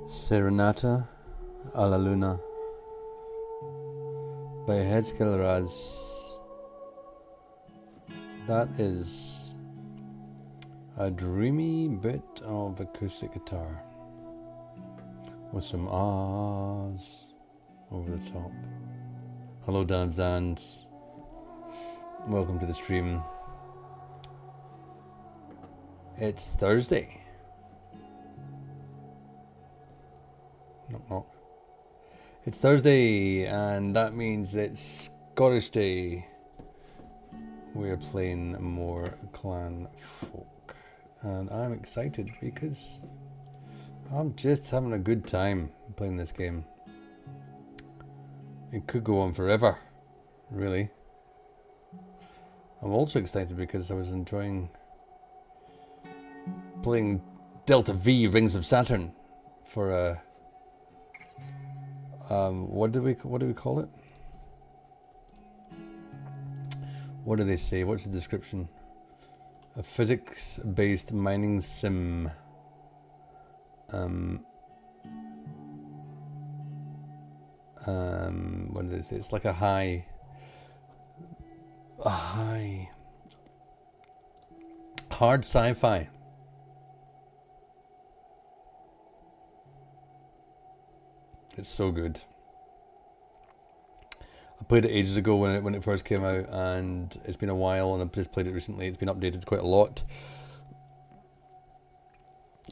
Serenata alla Luna by Headskill Raz. That is a dreamy bit of acoustic guitar with some ahs over the top. Hello Dans. Welcome to the stream. It's Thursday. Knock knock. It's Thursday and that means it's Scottish Day. We're playing more Clanfolk and I'm excited because I'm just having a good time playing this game. It could go on forever, really. I'm also excited because I was enjoying playing Delta V Rings of Saturn for a what do we call it? What do they say? What's the description? A physics-based mining sim. What do they say? It's like a high hard sci-fi. It's so good. I played it ages ago when it first came out, and it's been a while, and I've just played it recently. It's been updated quite a lot,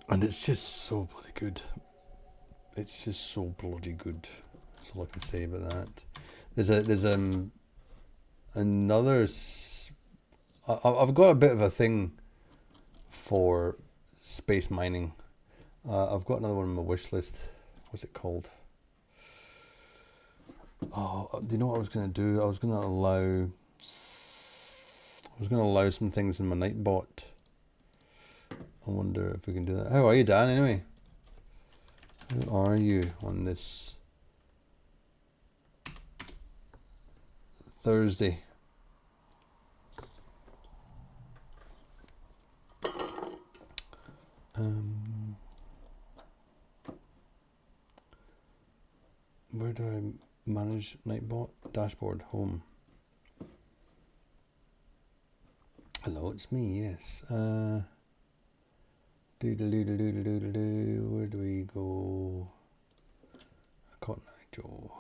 and it's just so bloody good. It's just so bloody good. That's all I can say about that. There's another. I've got a bit of a thing for space mining. I've got another one on my wish list. What's it called? Oh, do you know what I was going to do? I was going to allow some things in my Nightbot. I wonder if we can do that. How are you, Dan, anyway? How are you on this Thursday? Where do I manage Nightbot? Dashboard, home. Hello, it's me, yes. Where do we go? Cotton Eye Joe.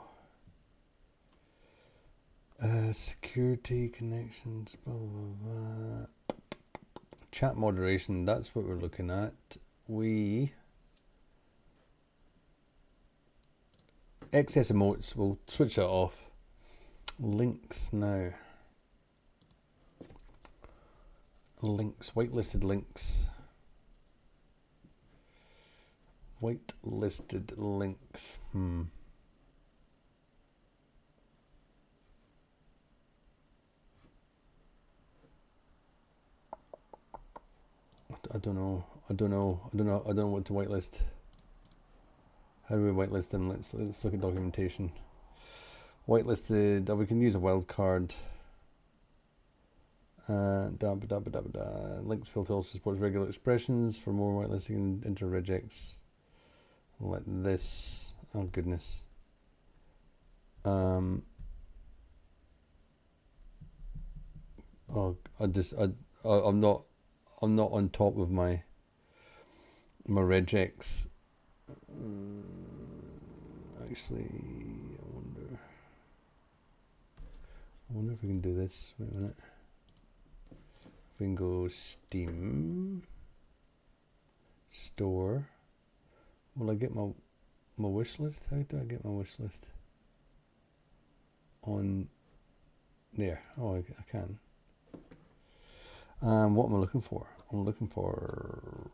Security connections, blah, blah, blah. Chat moderation, that's what we're looking at. Excess emotes, we'll switch that off. Links now. Links, whitelisted links. Whitelisted links. I don't know what to whitelist. How do we whitelist them? Let's look at documentation. Whitelisted. We can use a wildcard. Links filter also supports regular expressions. For more whitelisting and enter regex. Like this. Oh goodness. I'm not on top of my regex. Actually, I wonder if we can do this. Wait a minute. We can go Steam Store. Will I get my wish list? How do I get my wish list? On there. Oh, I can. What am I looking for? I'm looking for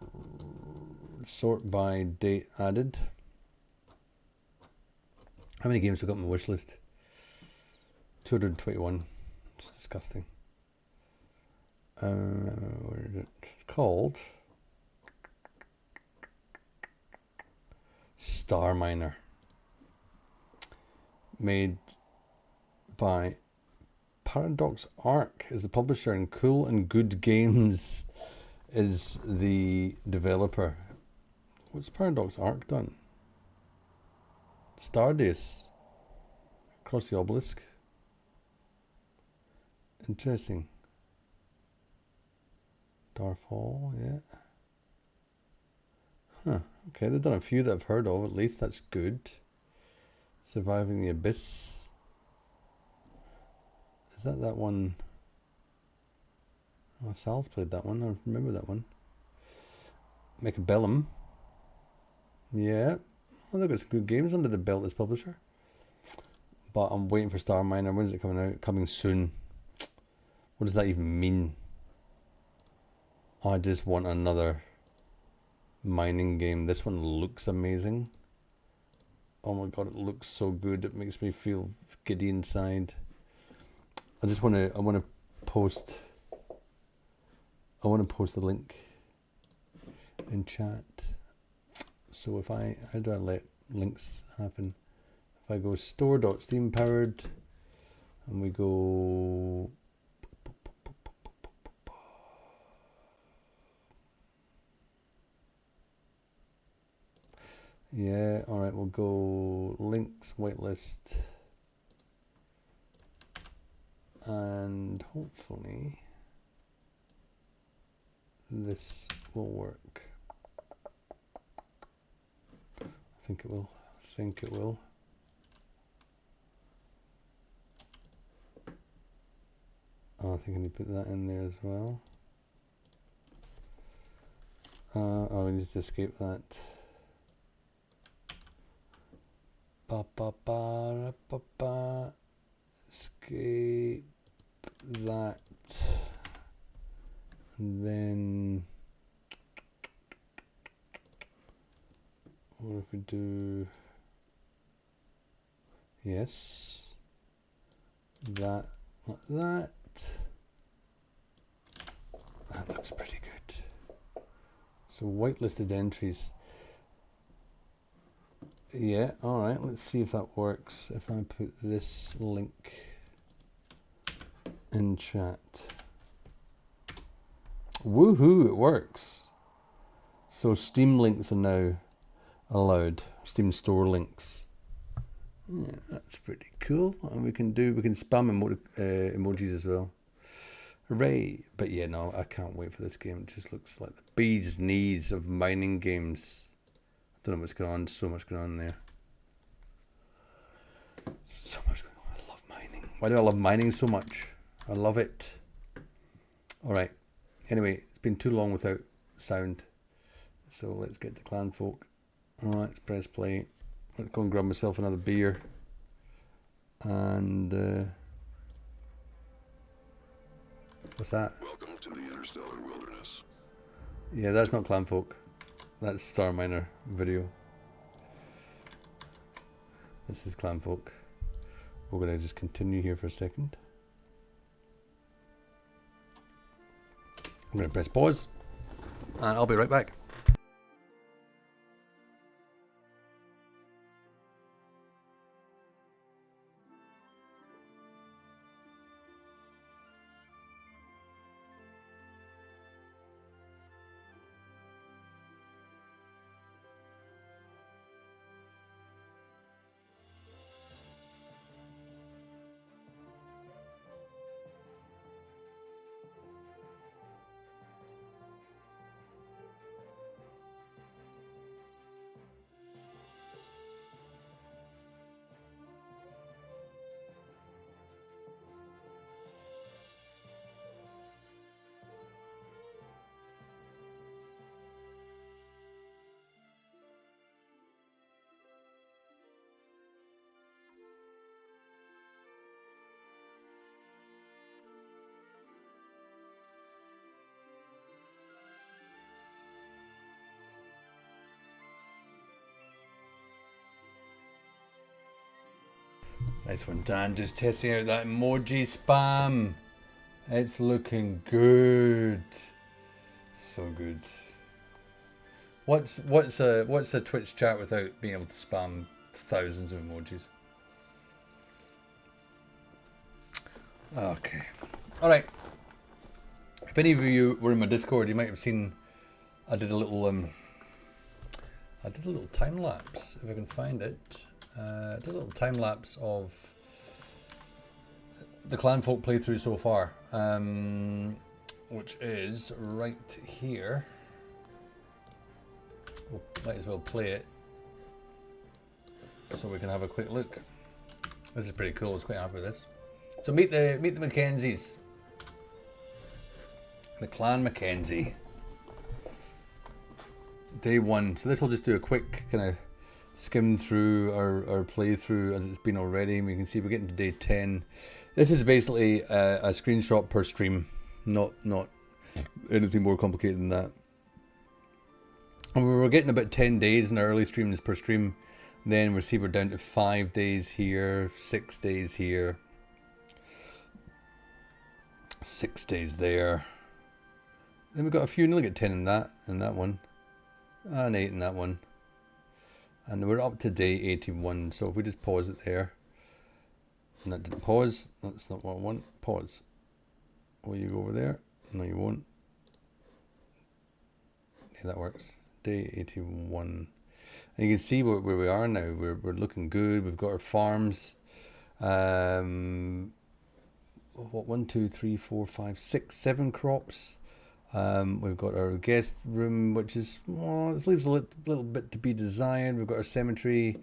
sort by date added. How many games have I got on my wish list? 221. It's disgusting. Where is it called? Star Miner. Made by Paradox Arc is the publisher, and Cool and Good Games is the developer. What's Paradox Arc done? Stardace. Across the obelisk. Interesting. Darfall, yeah. Huh. Okay, they've done a few that I've heard of, at least. That's good. Surviving the Abyss. Is that one? Oh, Sal's played that one. I remember that one. Make a Bellum. Yeah. Well, they've got some good games under the belt as publisher. But I'm waiting for Star Miner. When's it coming out? Coming soon. What does that even mean? I just want another mining game. This one looks amazing. Oh my god, it looks so good. It makes me feel giddy inside. I want to post the link in chat. So how do I let links happen? If I go store.steampowered and we go yeah, alright, we'll go links, whitelist, and hopefully this will work. I think it will. Oh, I think I need to put that in there as well. Oh, we need to escape that. Escape that. And then what if we do yes, that, like that. That looks pretty good. So whitelisted entries. Yeah, alright, let's see if that works. If I put this link in chat. Woohoo, it works. So Steam links are now allowed. Steam store links. Yeah, that's pretty cool. And we can spam emojis as well. Hooray. But yeah, no, I can't wait for this game. It just looks like the bee's knees of mining games. I don't know what's going on. So much going on there. So much going on. I love mining. Why do I love mining so much? I love it. Alright. Anyway, it's been too long without sound. So let's get to Clanfolk. Alright, let's press play. Let's go and grab myself another beer. And what's that? Welcome to the interstellar wilderness. Yeah, that's not Clanfolk. That's Star Miner video. This is Clanfolk. We're going to just continue here for a second. I'm going to press pause. And I'll be right back. Nice one, Dan. Just testing out that emoji spam. It's looking good. So good. What's a Twitch chat without being able to spam thousands of emojis? Okay. Alright. If any of you were in my Discord, you might have seen I did a little time lapse, if I can find it. did a little time lapse of the Clanfolk playthrough so far, which is right here. We might as well play it so we can have a quick look. This is pretty cool. I was quite happy with this. So meet the Mackenzies, the Clan Mackenzie. Day 1. So this will just do a quick kind of skim through our playthrough as it's been already. And we can see we're getting to day 10. This is basically a screenshot per stream, not anything more complicated than that. And we were getting about 10 days in our early streams per stream. Then we see we're down to 5 days here, 6 days here, 6 days there. Then we've got a few, nearly got 10 in that one, and 8 in that one. And we're up to day 81, so if we just pause it there. And that didn't pause, that's not what I want. Pause. Will you go over there? No, you won't. Yeah, that works. Day 81. And you can see where we are now. We're looking good. We've got our farms. What, 1, 2, 3, 4, 5, 6, 7 crops. We've got our guest room, which is, well, this leaves a little bit to be desired. We've got our cemetery,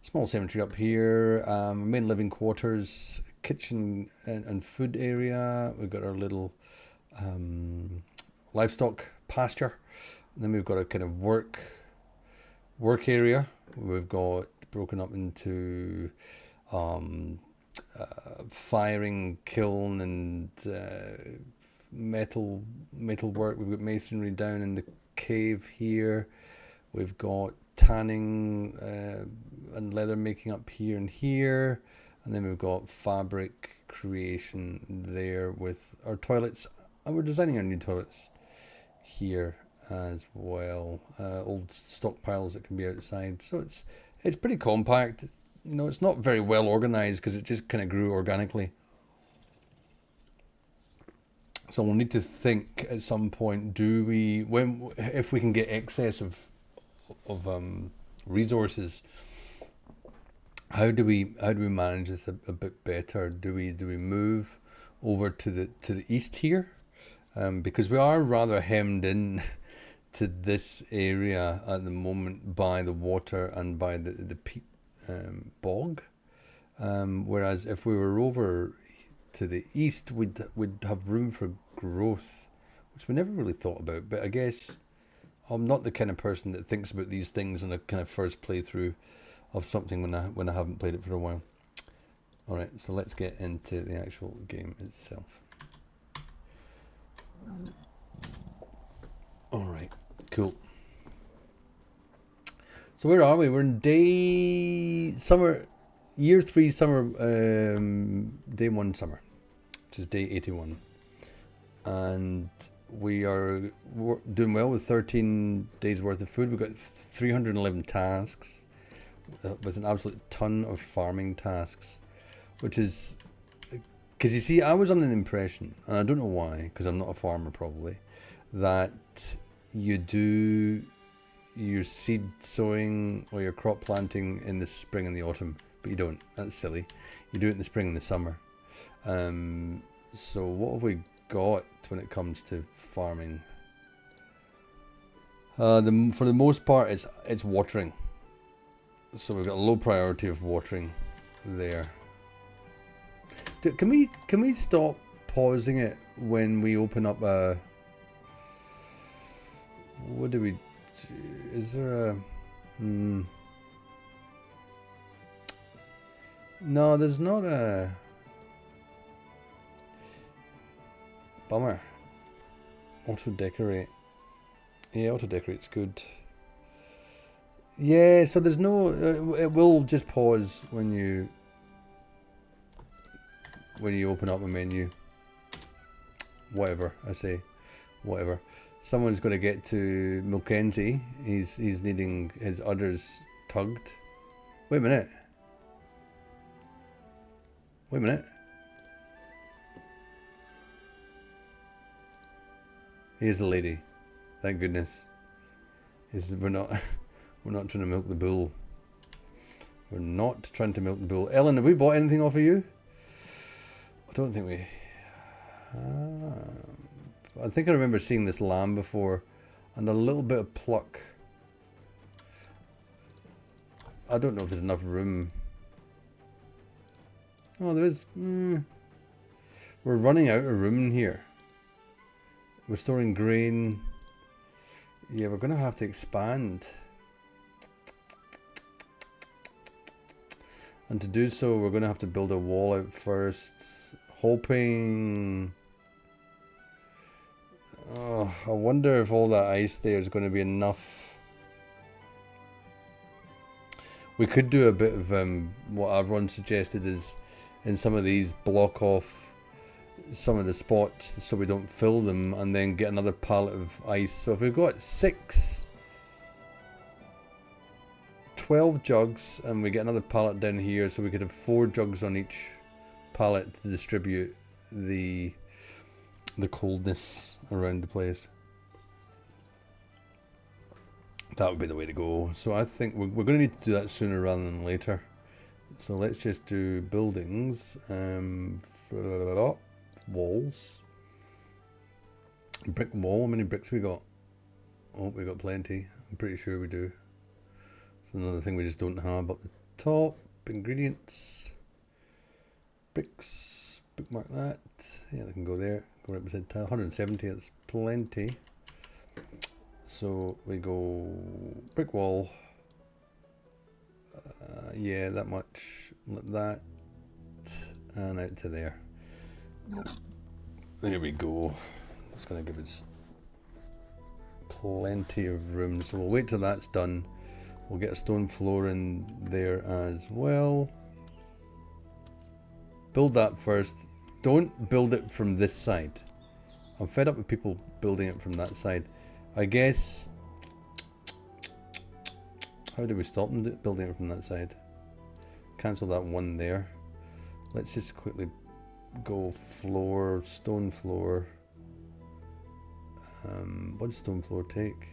small cemetery up here, main living quarters, kitchen and food area. We've got our little livestock pasture. And then we've got a kind of work area. We've got broken up into firing kiln and metal work. We've got masonry down in the cave here. We've got tanning and leather making up here and here, and then we've got fabric creation there with our toilets, and we're designing our new toilets here as well. Old stockpiles that can be outside, so it's pretty compact. You know, it's not very well organized because it just kind of grew organically. So we'll need to think at some point: if we can get excess of resources, how do we manage this a bit better? Do we move over to the east here, because we are rather hemmed in to this area at the moment by the water and by the peat bog, whereas if we were over to the east, we'd have room for growth, which we never really thought about. But I guess I'm not the kind of person that thinks about these things on a kind of first playthrough of something when I haven't played it for a while. All right, so let's get into the actual game itself. All right, cool. So where are we? We're in year 3 summer, day 1 summer, which is day 81, and we are doing well with 13 days worth of food. We've got 311 tasks with an absolute ton of farming tasks, which is because you see, I was under the impression, and I don't know why, because I'm not a farmer probably, that you do your seed sowing or your crop planting in the spring and the autumn. But you don't. That's silly. You do it in the spring and the summer. So what have we got when it comes to farming? For the most part, it's watering. So we've got a low priority of watering there. Can we stop pausing it when we open up a? What do we do? Is there a? No, there's not a... Bummer. Auto-decorate. Yeah, auto-decorate's good. Yeah, so there's no... it will just pause when you open up a menu. Whatever, I say. Whatever. Someone's going to get to Mackenzie. He's needing his udders tugged. Wait a minute. Wait a minute. Here's the lady. Thank goodness. We're not trying to milk the bull. We're not trying to milk the bull. Ellen, have we bought anything off of you? I don't think we... I think I remember seeing this lamb before. And a little bit of pluck. I don't know if there's enough room. Oh, there is. We're running out of room in here. We're storing grain. Yeah, we're going to have to expand. And to do so, we're going to have to build a wall out first. Hoping... Oh, I wonder if all that ice there is going to be enough. We could do a bit of what everyone suggested is in some of these block off some of the spots so we don't fill them and then get another pallet of ice. So if we've got 12 jugs and we get another pallet down here, so we could have 4 jugs on each pallet to distribute the coldness around the place. That would be the way to go. So I think we're going to need to do that sooner rather than later. So let's just do buildings, walls, brick wall. How many bricks we got? Oh, we got plenty. I'm pretty sure we do. It's another thing we just don't have up the top. Ingredients, bricks, bookmark that. Yeah, they can go there. Go right beside tile. 170. That's plenty. So we go brick wall. Yeah, that much. Like that. And out to there. There we go. It's going to give us plenty of room. So we'll wait till that's done. We'll get a stone floor in there as well. Build that first. Don't build it from this side. I'm fed up with people building it from that side. I guess... How do we stop them building it from that side? Cancel that one there. Let's just quickly go floor, stone floor. What does stone floor take?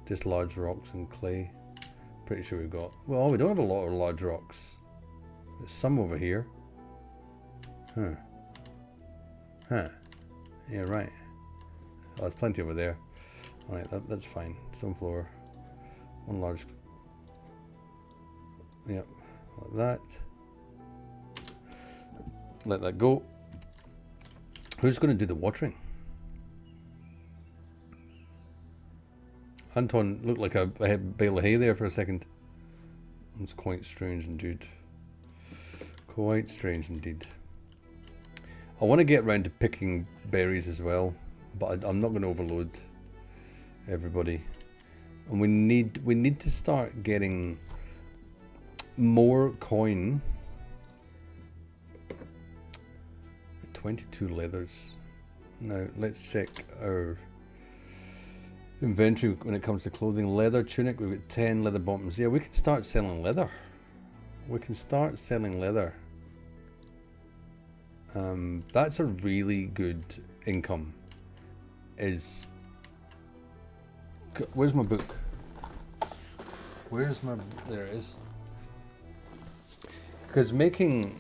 Just large rocks and clay. Pretty sure we've got... Well, we don't have a lot of large rocks. There's some over here. Huh. Yeah, right. Oh, there's plenty over there. Alright, that's fine. Stone floor. One large... Yep, like that. Let that go. Who's going to do the watering? Anton looked like a bale of hay there for a second. It's quite strange indeed. Quite strange indeed. I want to get round to picking berries as well, but I'm not going to overload everybody. And we need to start getting more coin. 22 leathers. Now let's check our inventory when it comes to clothing. Leather tunic, we've got 10 leather bottoms. Yeah, we can start selling leather. We can start selling leather. That's a really good income. Where's my book? Where's my... There it is. Because making...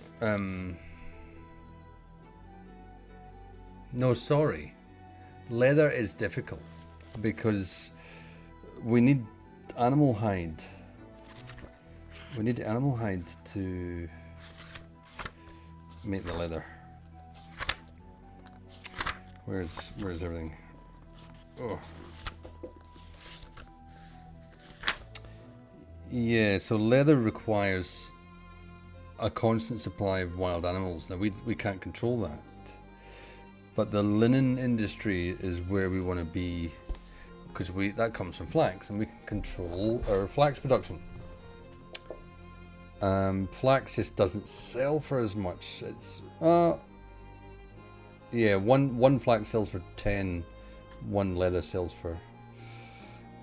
No, sorry. Leather is difficult. Because we need animal hide. We need animal hide to make the leather. Where's everything? Oh. Yeah, so leather requires a constant supply of wild animals. Now we can't control that. But the linen industry is where we want to be, because that comes from flax and we can control our flax production. Flax just doesn't sell for as much. It's yeah, one flax sells for 10, one leather sells for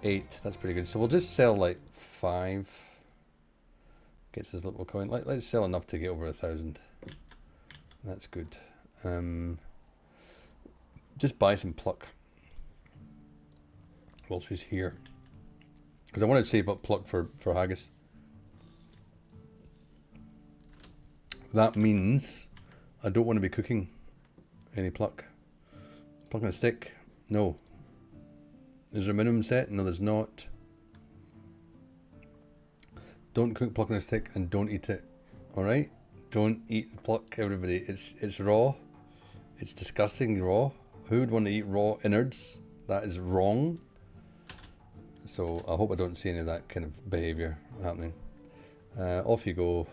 8. That's pretty good. So we'll just sell like 5. Gets us a little coin. Let's sell enough to get over 1,000. That's good. Just buy some pluck while she's here, because I want to save up pluck for haggis. That means I don't want to be cooking any pluck. Plucking a stick? No. Is there a minimum set? No, there's not. Don't cook pluck on a stick and don't eat it. Alright? Don't eat pluck, everybody. It's raw. It's disgusting raw. Who would want to eat raw innards? That is wrong. So I hope I don't see any of that kind of behaviour happening. Off you go.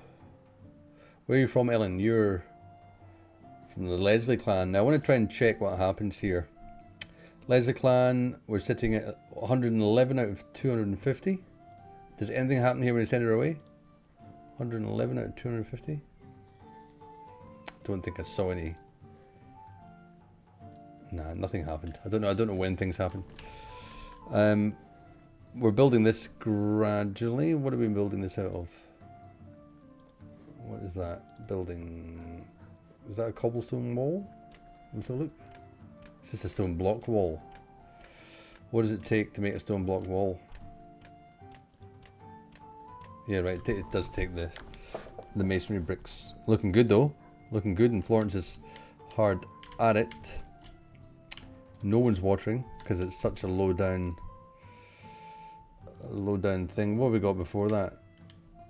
Where are you from, Ellen? You're from the Leslie clan. Now I want to try and check what happens here. Leslie clan, we're sitting at 111 out of 250. Does anything happen here when you send her away? 111 out of 250? Don't think I saw any. Nah, nothing happened. I don't know when things happen. We're building this gradually. What are we building this out of? What is that building? Is that a cobblestone wall? Let's have a look. It's just a stone block wall. What does it take to make a stone block wall? Yeah, right. It does take the masonry bricks. Looking good though. Looking good, and Florence is hard at it. No one's watering because it's such a low down thing. What have we got before that?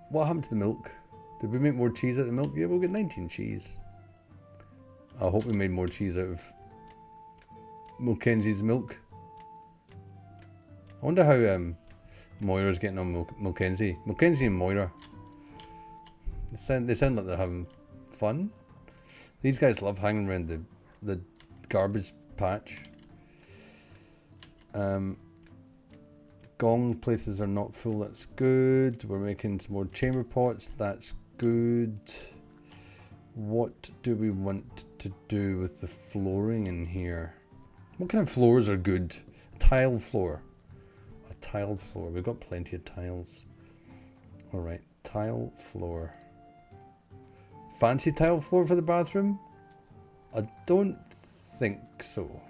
What happened to the milk? Did we make more cheese out of the milk? Yeah, we'll get 19 cheese. I hope we made more cheese out of Mulkenzie's milk. I wonder how Moira's getting on Mulkenzie. Mulkenzie and Moira. They sound like they're having fun. These guys love hanging around the garbage patch. Gong places are not full, that's good. We're making some more chamber pots, that's good. What do we want to do with the flooring in here? What kind of floors are good? Tile floor. A tiled floor. We've got plenty of tiles. Alright, tile floor. Fancy tile floor for the bathroom? I don't think so.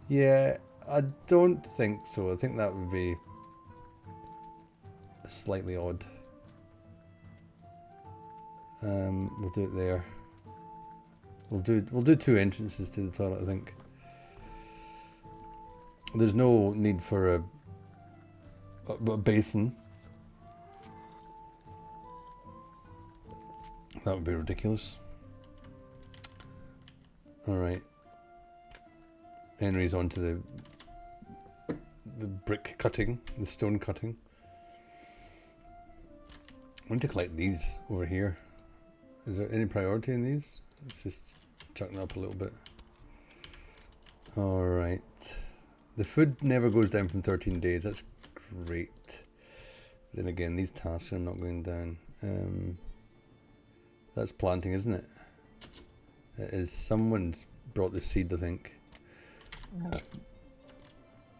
Yeah, I don't think so. I think that would be slightly odd. We'll do it there. We'll do two entrances to the toilet, I think. There's no need for a basin. That would be ridiculous. Alright. Henry's onto the brick cutting, the stone cutting. I want to collect these over here. Is there any priority in these? Let's just chuck them up a little bit. Alright. The food never goes down from 13 days. That's great. Then again, these tasks are not going down. That's planting, isn't it? It is. Someone's brought the seed, I think.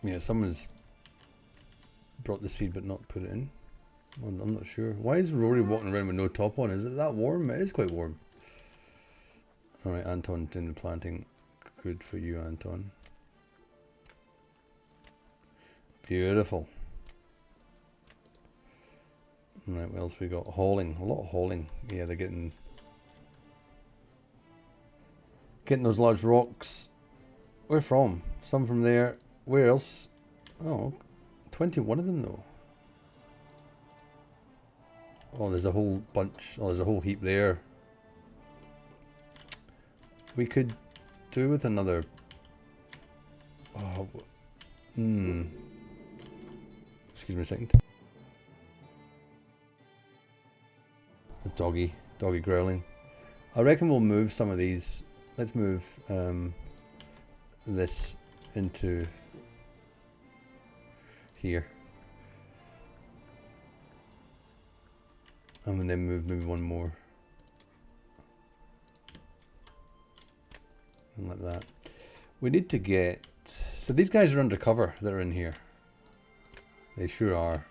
Yeah, someone's brought the seed but not put it in. I'm not sure. Why is Rory walking around with no top on? Is it that warm? It is quite warm. Alright, Anton doing the planting. Good for you, Anton. Beautiful. Alright, what else we got? Hauling. A lot of hauling. Yeah, they're getting those large rocks. Where from? Some from there. Where else? Oh, 21 of them though. Oh, there's a whole bunch. Oh, there's a whole heap there. We could do with another. Oh, excuse me a second. The doggy growling. I reckon we'll move some of these. Let's move this into here. And then move maybe one more. And like that. We need to get... So these guys are undercover that are in here. They sure are.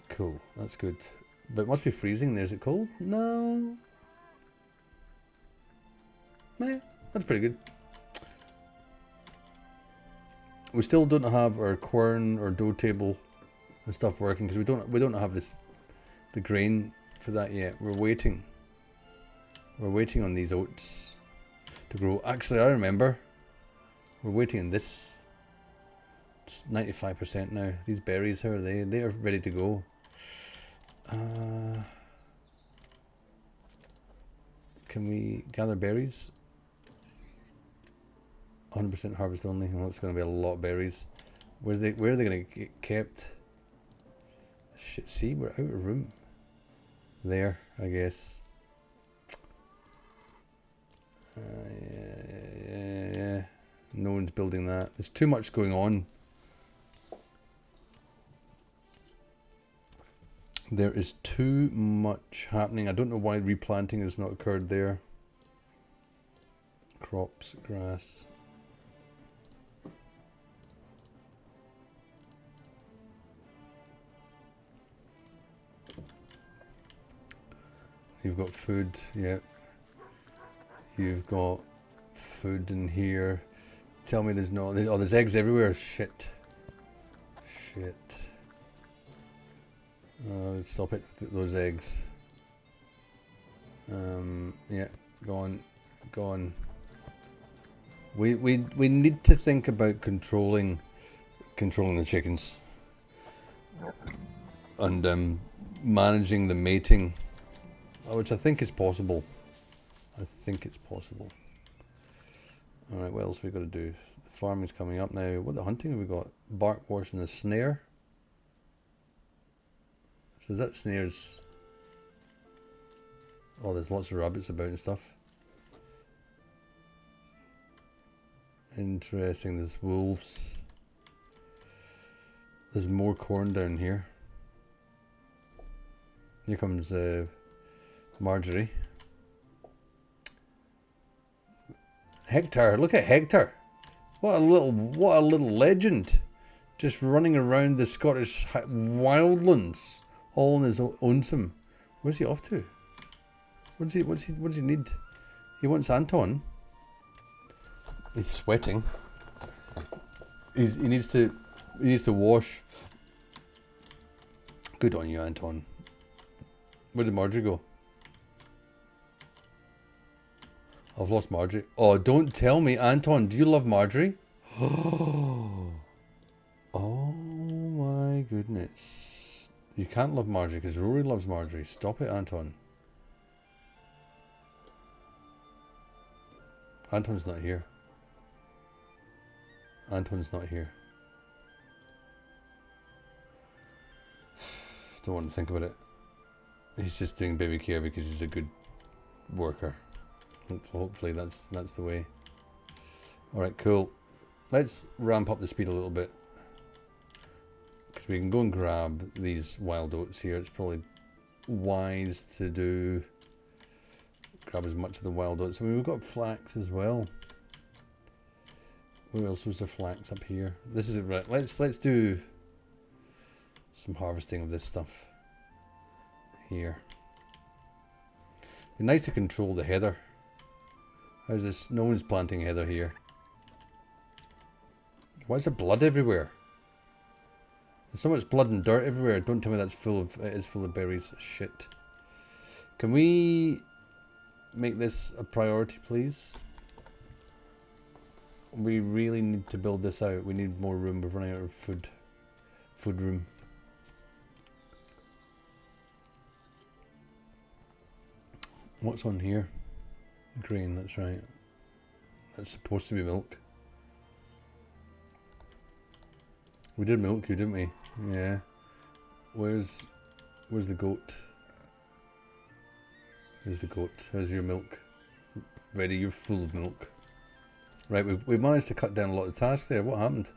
Cool, that's good. But it must be freezing there. Is it cold? No. Meh, that's pretty good. We still don't have our quern or dough table the stuff working because we don't have the grain for that yet. We're waiting. We're waiting on these oats to grow. Actually, I remember. We're waiting on this. It's 95% now. These berries, how are they? They are ready to go. Can we gather berries? 100% harvest only. Well, it's going to be a lot of berries. Where are they going to get kept? Shit, see, we're out of room. There, I guess. Yeah. No one's building that. There's too much going on. There is too much happening. I don't know why replanting has not occurred there. Crops, grass. You've got food, yeah. You've got food in here. Tell me there's no... Oh, there's eggs everywhere. Shit. Stop it, those eggs. Yeah, go on. We need to think about controlling the chickens. And managing the mating. Which I think is possible. Alright, what else have we got to do? The farming's coming up now. What the hunting have we got? Bark wash and a snare. So is that snares? Oh, there's lots of rabbits about and stuff. Interesting, there's wolves. There's more corn down here. Here comes Marjorie. Hector, look at Hector. What a little legend. Just running around the Scottish wildlands, all on his lonesome. Where's he off to? What does he need? He wants Anton. He's sweating. He needs to wash. Good on you, Anton. Where did Marjorie go? I've lost Marjorie. Oh, don't tell me, Anton. Do you love Marjorie? Oh my goodness. You can't love Marjorie because Rory loves Marjorie. Stop it, Anton. Anton's not here. Anton's not here. Don't want to think about it. He's just doing baby care because he's a good worker. Hopefully that's the way. Alright, cool. Let's ramp up the speed a little bit. Because we can go and grab these wild oats here. It's probably wise to do... Grab as much of the wild oats. I mean, we've got flax as well. Where else was there flax up here? This is it, right. Let's do some harvesting of this stuff here. Be nice to control the heather. How's this? No one's planting heather here. Why is there blood everywhere? There's so much blood and dirt everywhere. Don't tell me that's it is full of berries. Shit. Can we make this a priority, please? We really need to build this out. We need more room. We're running out of food room. What's on here? Grain, that's right. That's supposed to be milk. We did milk you, didn't we? Yeah. Where's the goat? There's the goat. How's your milk? Ready, you're full of milk. Right, we've managed to cut down a lot of tasks there. What happened?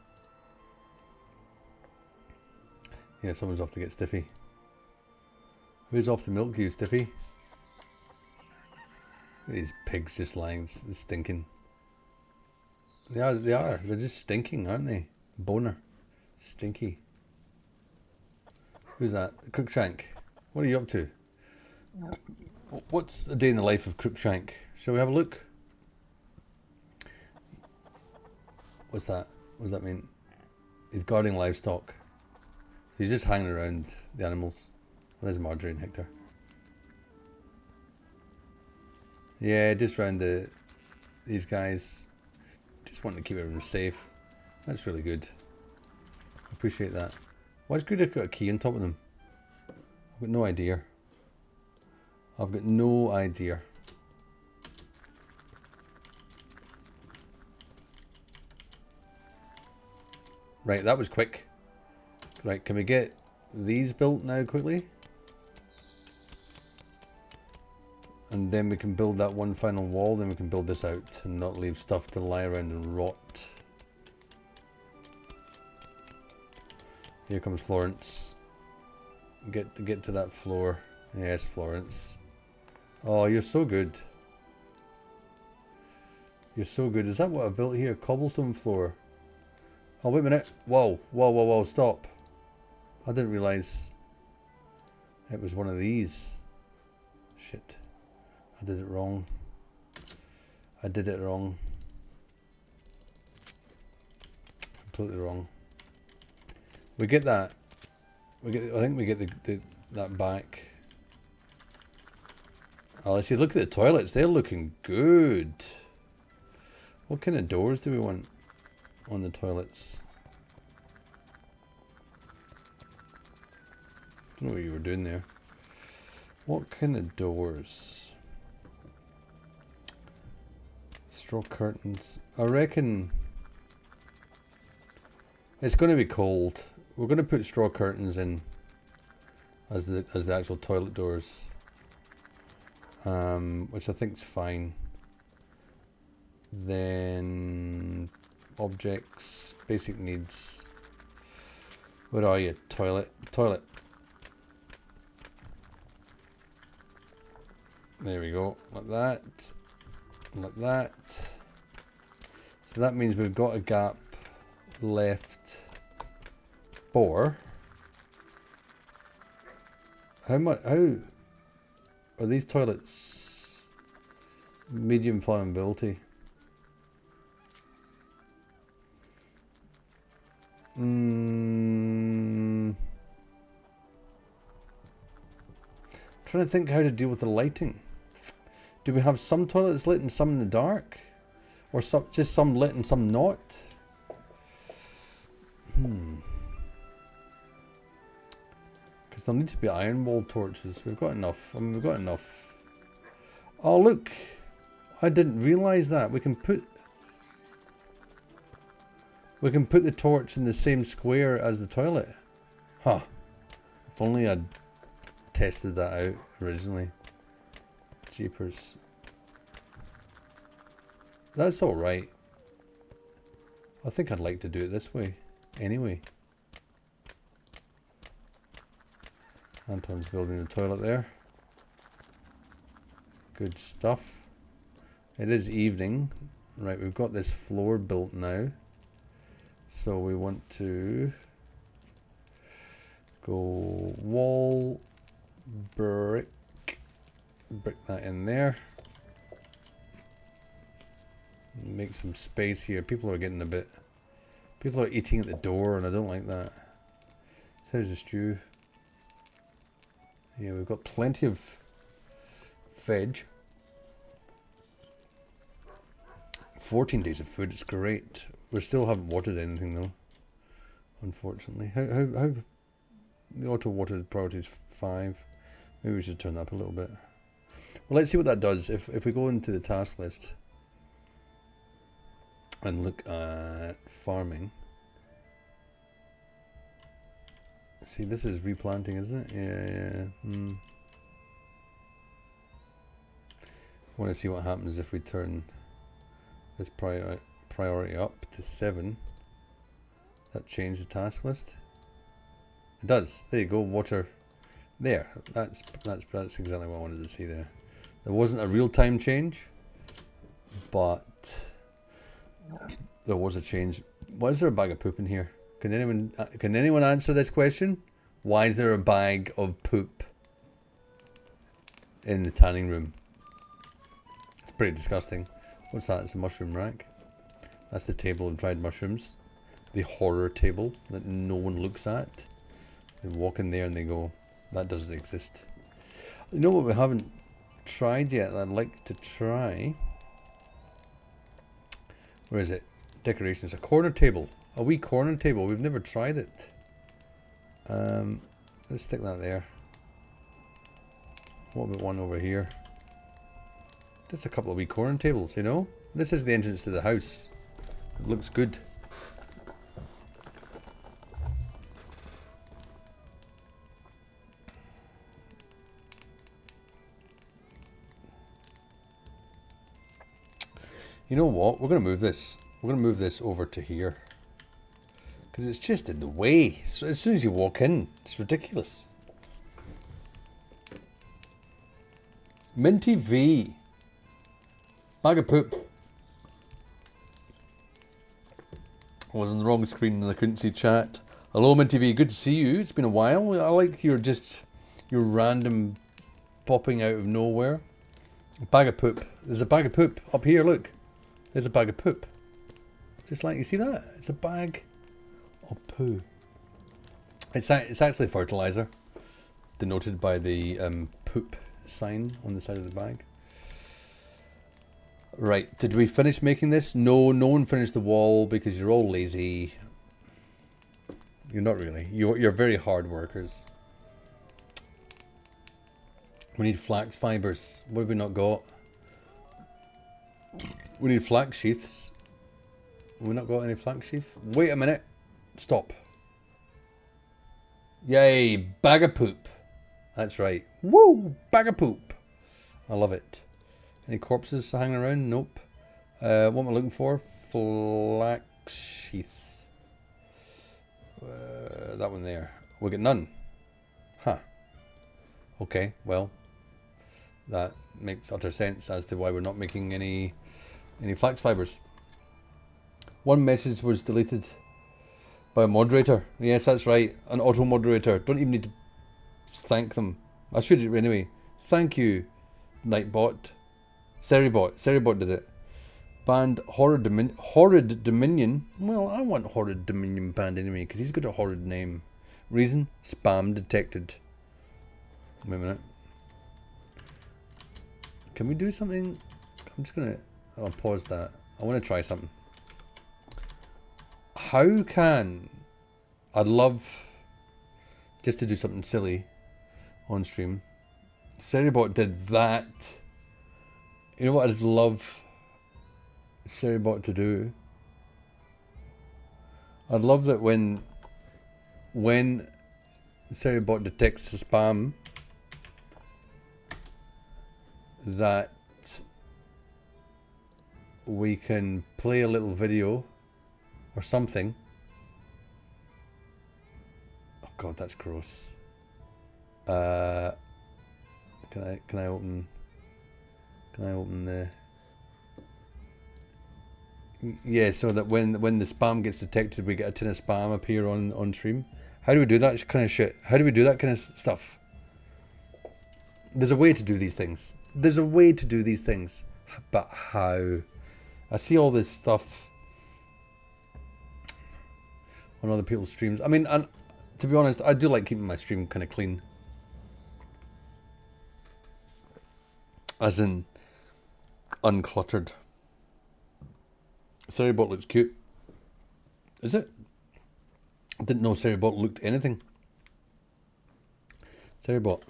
Yeah, someone's off to get Stiffy. Who's off to milk you, Stiffy? These pigs just lying, stinking. They are. They're just stinking, aren't they? Boner. Stinky. Who's that? Crookshank. What are you up to? What's a day in the life of Crookshank? Shall we have a look? What's that? What does that mean? He's guarding livestock. He's just hanging around the animals. There's Marjorie and Hector. Yeah, just around these guys. Just wanting to keep everyone safe. That's really good. Appreciate that. Why's Gruda got a key on top of them? I've got no idea. I've got no idea. Right, that was quick. Right, can we get these built now quickly? And then we can build that one final wall, then we can build this out and not leave stuff to lie around and rot. Here comes Florence. Get to that floor. Yes, Florence. Oh, you're so good. You're so good. Is that what I built here? Cobblestone floor. Oh, wait a minute. Whoa, whoa, whoa, whoa, stop. I didn't realise it was one of these. Shit. I did it wrong. I did it wrong. Completely wrong. We get that. I think we get that back. Oh, let's see. Look at the toilets. They're looking good. What kind of doors do we want on the toilets? Don't know what you were doing there. What kind of doors? Straw curtains. I reckon it's going to be cold. We're going to put straw curtains in as the actual toilet doors, which I think is fine. Then objects, basic needs. Where are you? Toilet. There we go. Like that. Like that. So that means we've got a gap left for how are these toilets medium flammability? Trying to think how to deal with the lighting. Do we have some toilets lit and some in the dark? Or just some lit and some not? Because there'll need to be iron wall torches. We've got enough. I mean, we've got enough. Oh, look. I didn't realise that. We can put the torch in the same square as the toilet. Huh. If only I'd tested that out originally. Jeepers. That's alright. I think I'd like to do it this way. Anyway. Anton's building the toilet there. Good stuff. It is evening. Right, we've got this floor built now. So we want to go wall, brick that in there. Make some space here. People are getting people are eating at the door and I don't like that. So here's the stew. Yeah, we've got plenty of veg. 14 days of food, it's great. We still haven't watered anything though, unfortunately. How the auto water priority is 5. Maybe we should turn that up a little bit. Well, let's see what that does. If we go into the task list and look at farming. See, this is replanting, isn't it? Yeah. I want to see what happens if we turn this priority up to 7. That changed the task list. It does. There you go. Water. There. That's exactly what I wanted to see there. There wasn't a real-time change, but there was a change. Why is there a bag of poop in here? Can anyone answer this question? Why is there a bag of poop in the tanning room? It's pretty disgusting. What's that? It's a mushroom rack. That's the table of dried mushrooms. The horror table that no one looks at. They walk in there and they go, that doesn't exist. You know what we haven't tried yet that I'd like to try? Where is it? Decorations. A corner table. A wee corner table. We've never tried it. Let's stick that there. What about one over here? Just a couple of wee corner tables, you know? This is the entrance to the house. It looks good. You know what? We're going to move this. We're going to move this over to here. Because it's just in the way. So as soon as you walk in, it's ridiculous. Minty V. Bag of poop. I was on the wrong screen and I couldn't see chat. Hello Minty V, good to see you. It's been a while. I like your random popping out of nowhere. Bag of poop. There's a bag of poop up here, look. There's a bag of poop. Just like, you see that? It's a bag of poo. It's actually fertilizer, denoted by the poop sign on the side of the bag. Right, did we finish making this? No, no one finished the wall because you're all lazy. You're not really. You're very hard workers. We need flax fibers. What have we not got? We need flax sheaths. Have we not got any flax sheath? Wait a minute. Stop. Yay, bag of poop. That's right. Woo, bag of poop. I love it. Any corpses hanging around? Nope. What am I looking for? Flax sheath. That one there. We get none. Huh. Okay, well, that makes utter sense as to why we're not making any flax fibers. One message was deleted by a moderator. Yes, that's right. An auto moderator. Don't even need to thank them. I should anyway. Thank you, Nightbot. Seribot did it. Banned Horrid Dominion. Well, I want Horrid Dominion banned anyway because he's got a horrid name. Reason? Spam detected. Wait a minute. Can we do something? I'm just gonna. I'll pause that. I want to try something. How can... I'd love just to do something silly on stream. Seribot did that. You know what I'd love Seribot to do? I'd love that when Seribot detects the spam, that we can play a little video or something. Oh god, that's gross. Can I open the... Yeah, so that when the spam gets detected, we get a tin of spam appear on stream. How do we do that kind of shit? How do we do that kind of stuff? There's a way to do these things. There's a way to do these things. But how? I see all this stuff on other people's streams. I mean, and to be honest, I do like keeping my stream kind of clean. As in, uncluttered. Seribot looks cute. Is it? I didn't know Seribot looked anything. Seribot.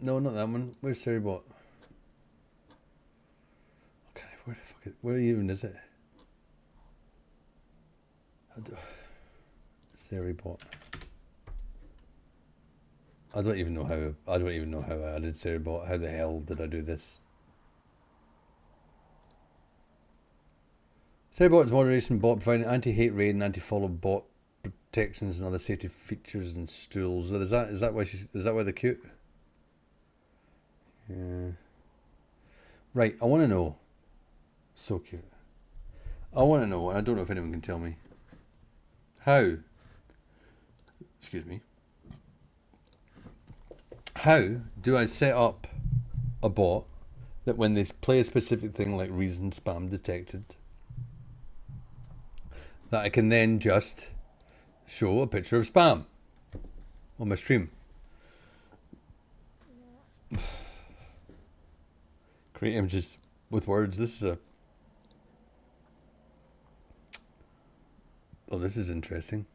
No, not that one. Where's Seribot? Okay, where the fuck where even is it? Seribot. I don't even know how I added Seribot. How the hell did I do this? Seribot's moderation bot providing anti-hate raid and anti-follow bot protections and other safety features and stools. Is that why they're cute? Yeah. Right, I want to know. So cute. I want to know, and I don't know if anyone can tell me. How? Excuse me. How do I set up a bot that when they play a specific thing like reason spam detected, that I can then just show a picture of spam on my stream. Create images with words. This is a... Oh, this is interesting.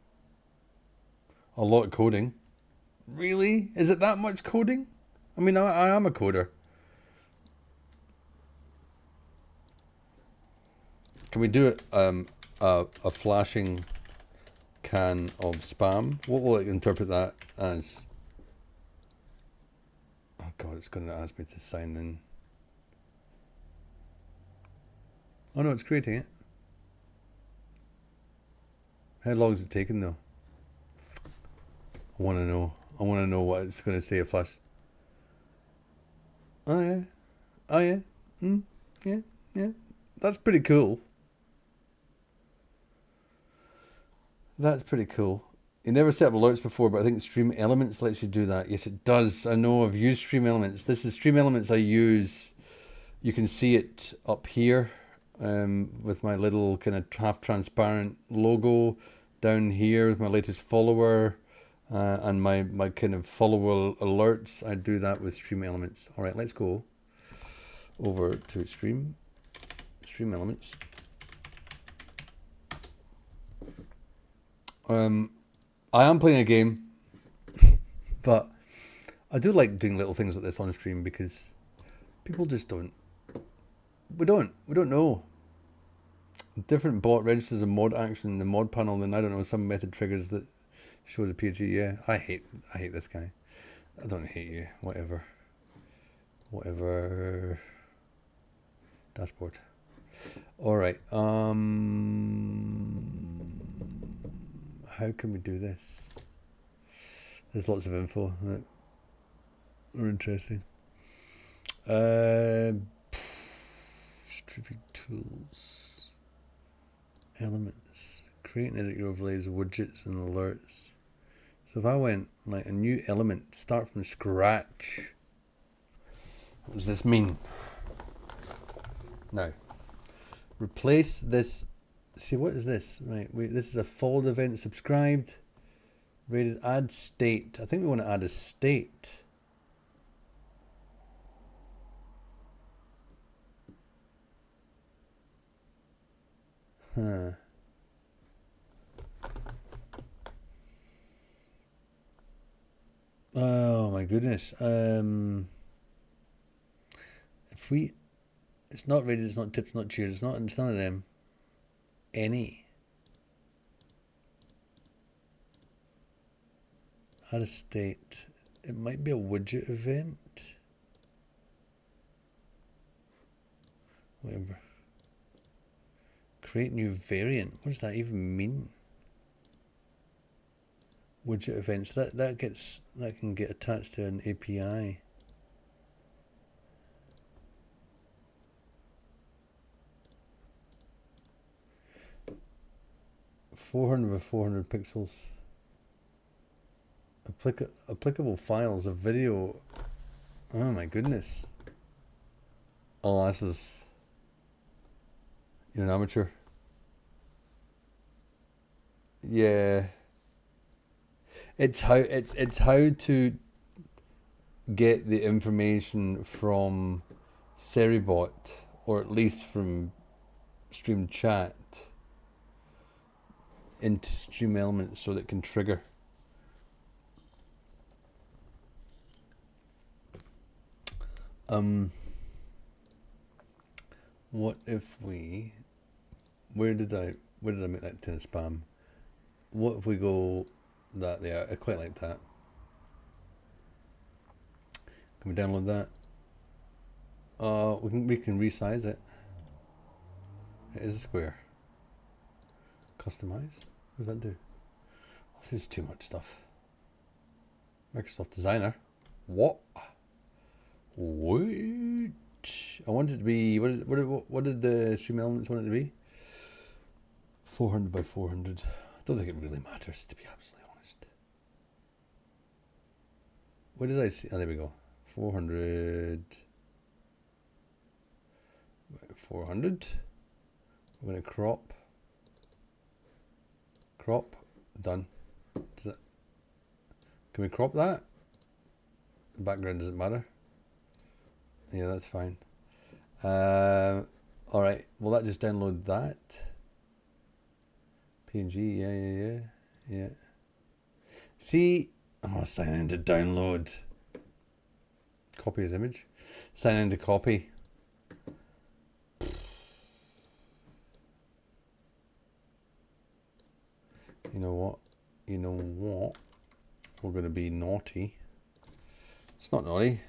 A lot of coding. Really? Is it that much coding? I mean, I am a coder. Can we do it? A flashing can of spam. What will it interpret that as? Oh God, it's going to ask me to sign in. Oh no, it's creating it. How long is it taking though? I want to know. I want to know what it's going to say. A flash. Oh yeah. Oh yeah. Yeah. Yeah. That's pretty cool. That's pretty cool. You never set up alerts before, but I think Stream Elements lets you do that. Yes, it does. I know I've used Stream Elements. This is Stream Elements I use. You can see it up here with my little kind of half transparent logo down here with my latest follower and my kind of follower alerts. I do that with Stream Elements. All right, let's go over to Stream Elements. I am playing a game, but I do like doing little things like this on stream because people just don't. We don't know. Different bot registers a mod action in the mod panel, then I don't know, some method triggers that shows a PG. Yeah, I hate this guy. I don't hate you. Whatever. Dashboard. All right. How can we do this? There's lots of info that are interesting. Stripping tools. Elements. Create and edit your overlays, widgets, and alerts. So if I went like a new element, start from scratch. What does this mean? Now, replace this. See, what is this? Right, this is a followed event subscribed. Rated add state. I think we want to add a state. Huh. Oh my goodness. If we, it's not rated, it's not tips, not cheers, it's none of them. Any. Add a state. It might be a widget event. Whatever. Create new variant. What does that even mean? Widget events. That can get attached to an API. .400 by 400 pixels. Applicable files of video. Oh my goodness. Oh, this is. You're an amateur. Yeah. It's how to get the information from Seribot, or at least from Stream Chat, into Stream Elements so that it can trigger. What if we? Where did I make that tin of spam? What if we go that there? I quite like that. Can we download that? We can resize it. It is a square. Customize. What does that do? Oh, this is too much stuff. Microsoft Designer. What? Wait. I want it to be. What did the Stream Elements want it to be? 400 by 400. I don't think it really matters, to be absolutely honest. What did I see? Oh, there we go. 400. 400. We're going to crop. Crop. Done. Does it, can we crop that? The background doesn't matter. Yeah, that's fine. Alright, will that just download that? PNG, yeah. See, sign in to download. Copy as image. Sign in to copy. You know what? We're going to be naughty. It's not naughty.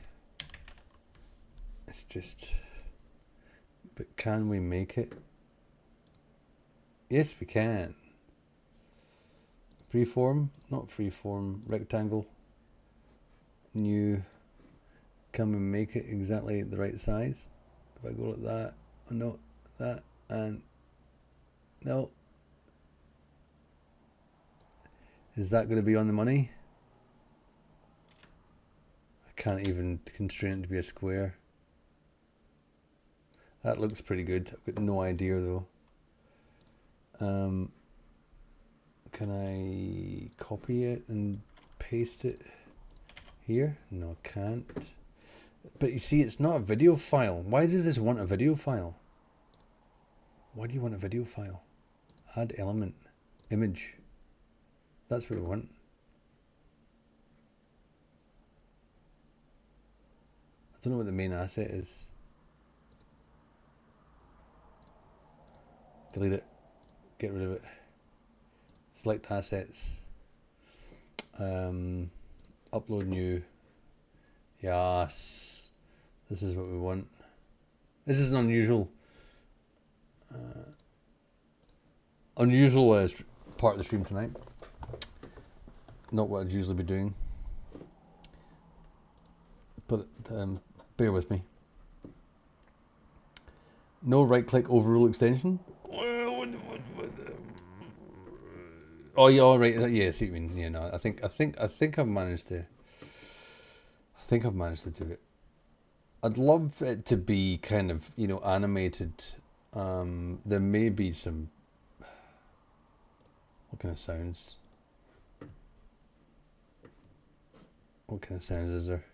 It's just... But can we make it? Yes, we can. Freeform, not freeform, rectangle. New. Can we make it exactly the right size? If I go like that, oh no, that, and no. Is that going to be on the money? I can't even constrain it to be a square. That looks pretty good. I've got no idea though. Can I copy it and paste it here? No, I can't. But you see, it's not a video file. Why does this want a video file? Why do you want a video file? Add element, image. That's what we want. I don't know what the main asset is. Delete it. Get rid of it. Select assets. Upload new. Yes. This is what we want. This is an unusual part of the stream tonight. Not what I'd usually be doing. But bear with me. No right click overrule extension. Oh yeah, all right. Yeah, see what you mean. Yeah, no, I think I've managed to. I think I've managed to do it. I'd love it to be kind of, animated. There may be some. What kind of sounds? What kind of sounds is there?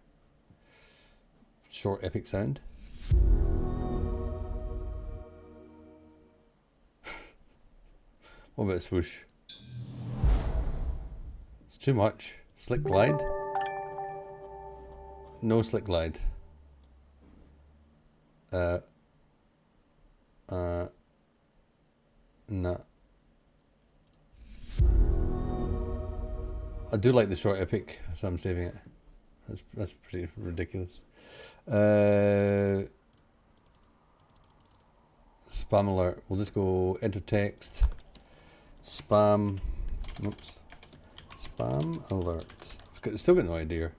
Short epic sound. What about a swoosh? It's too much. Slick glide? No slick glide. No. I do like the short epic, so I'm saving it. That's pretty ridiculous. Spam alert. We'll just go enter text. Spam. Oops. Spam alert. Still got no idea.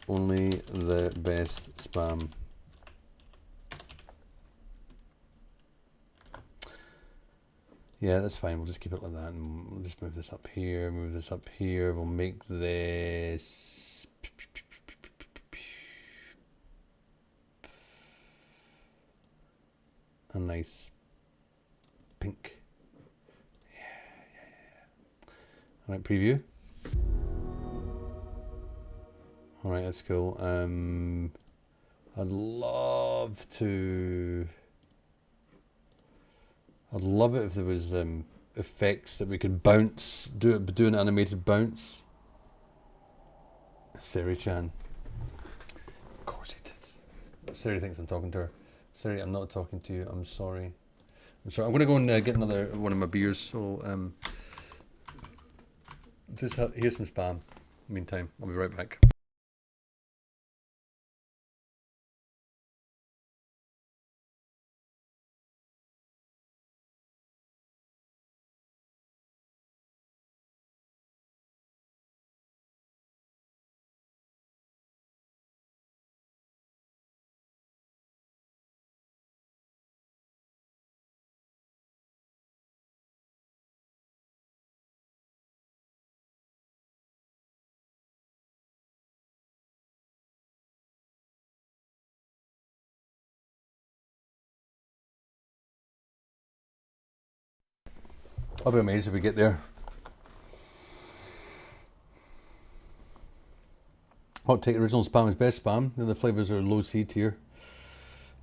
Only the best spam. Yeah, that's fine. We'll just keep it like that, and we'll just move this up here. Move this up here. We'll make this a nice pink. Yeah. All right, preview. All right, that's cool. I'd love it if there was effects that we could bounce, do an animated bounce. Siri-chan. Of course he did. Siri thinks I'm talking to her. Siri, I'm not talking to you. I'm sorry. I'm going to go and get another one of my beers. So here's some spam. Meantime, I'll be right back. I'll be amazed if we get there. Hot take original spam is best spam. The other flavours are low C tier.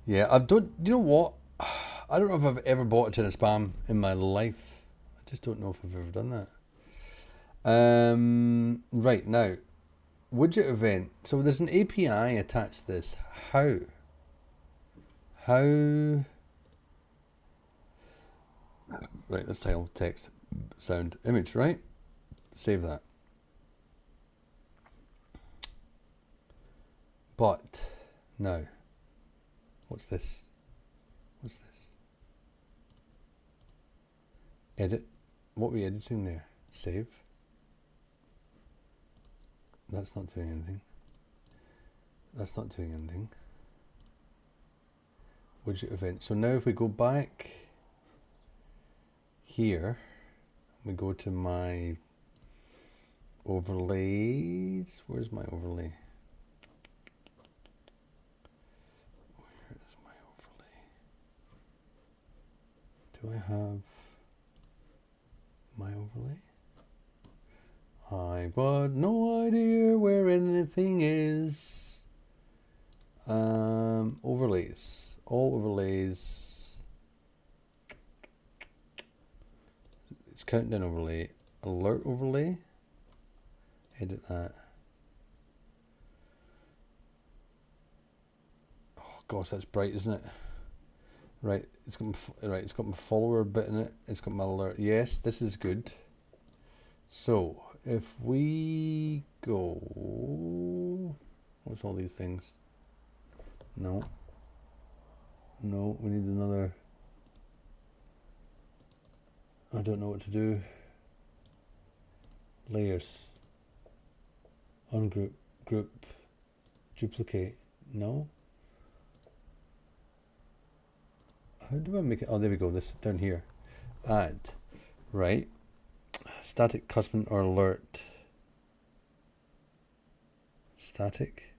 Yeah, I don't. You know what? I don't know if I've ever bought a tin of spam in my life. I just don't know if I've ever done that. Right now, widget event. So there's an API attached to this. How? How? Right, this title, text, sound, image. Right. Save that. But now, what's this? What's this? Edit. What are we editing there? Save. That's not doing anything. That's not doing anything. Widget event. So now if we go back here, we go to my overlays. Where's my overlay? Where's my overlay? Do I have my overlay? I've got no idea where anything is. Overlays. All overlays. It's countdown overlay. Alert overlay. Edit that. Oh gosh, that's bright, isn't it? Right, it's got my follower bit in it. It's got my alert. Yes, this is good. So if we go, what's all these things? No, we need another. I don't know what to do. Layers, ungroup, group, duplicate. No. How do I make it? Oh, there we go. This down here. Add. Right. Static custom or alert. Static.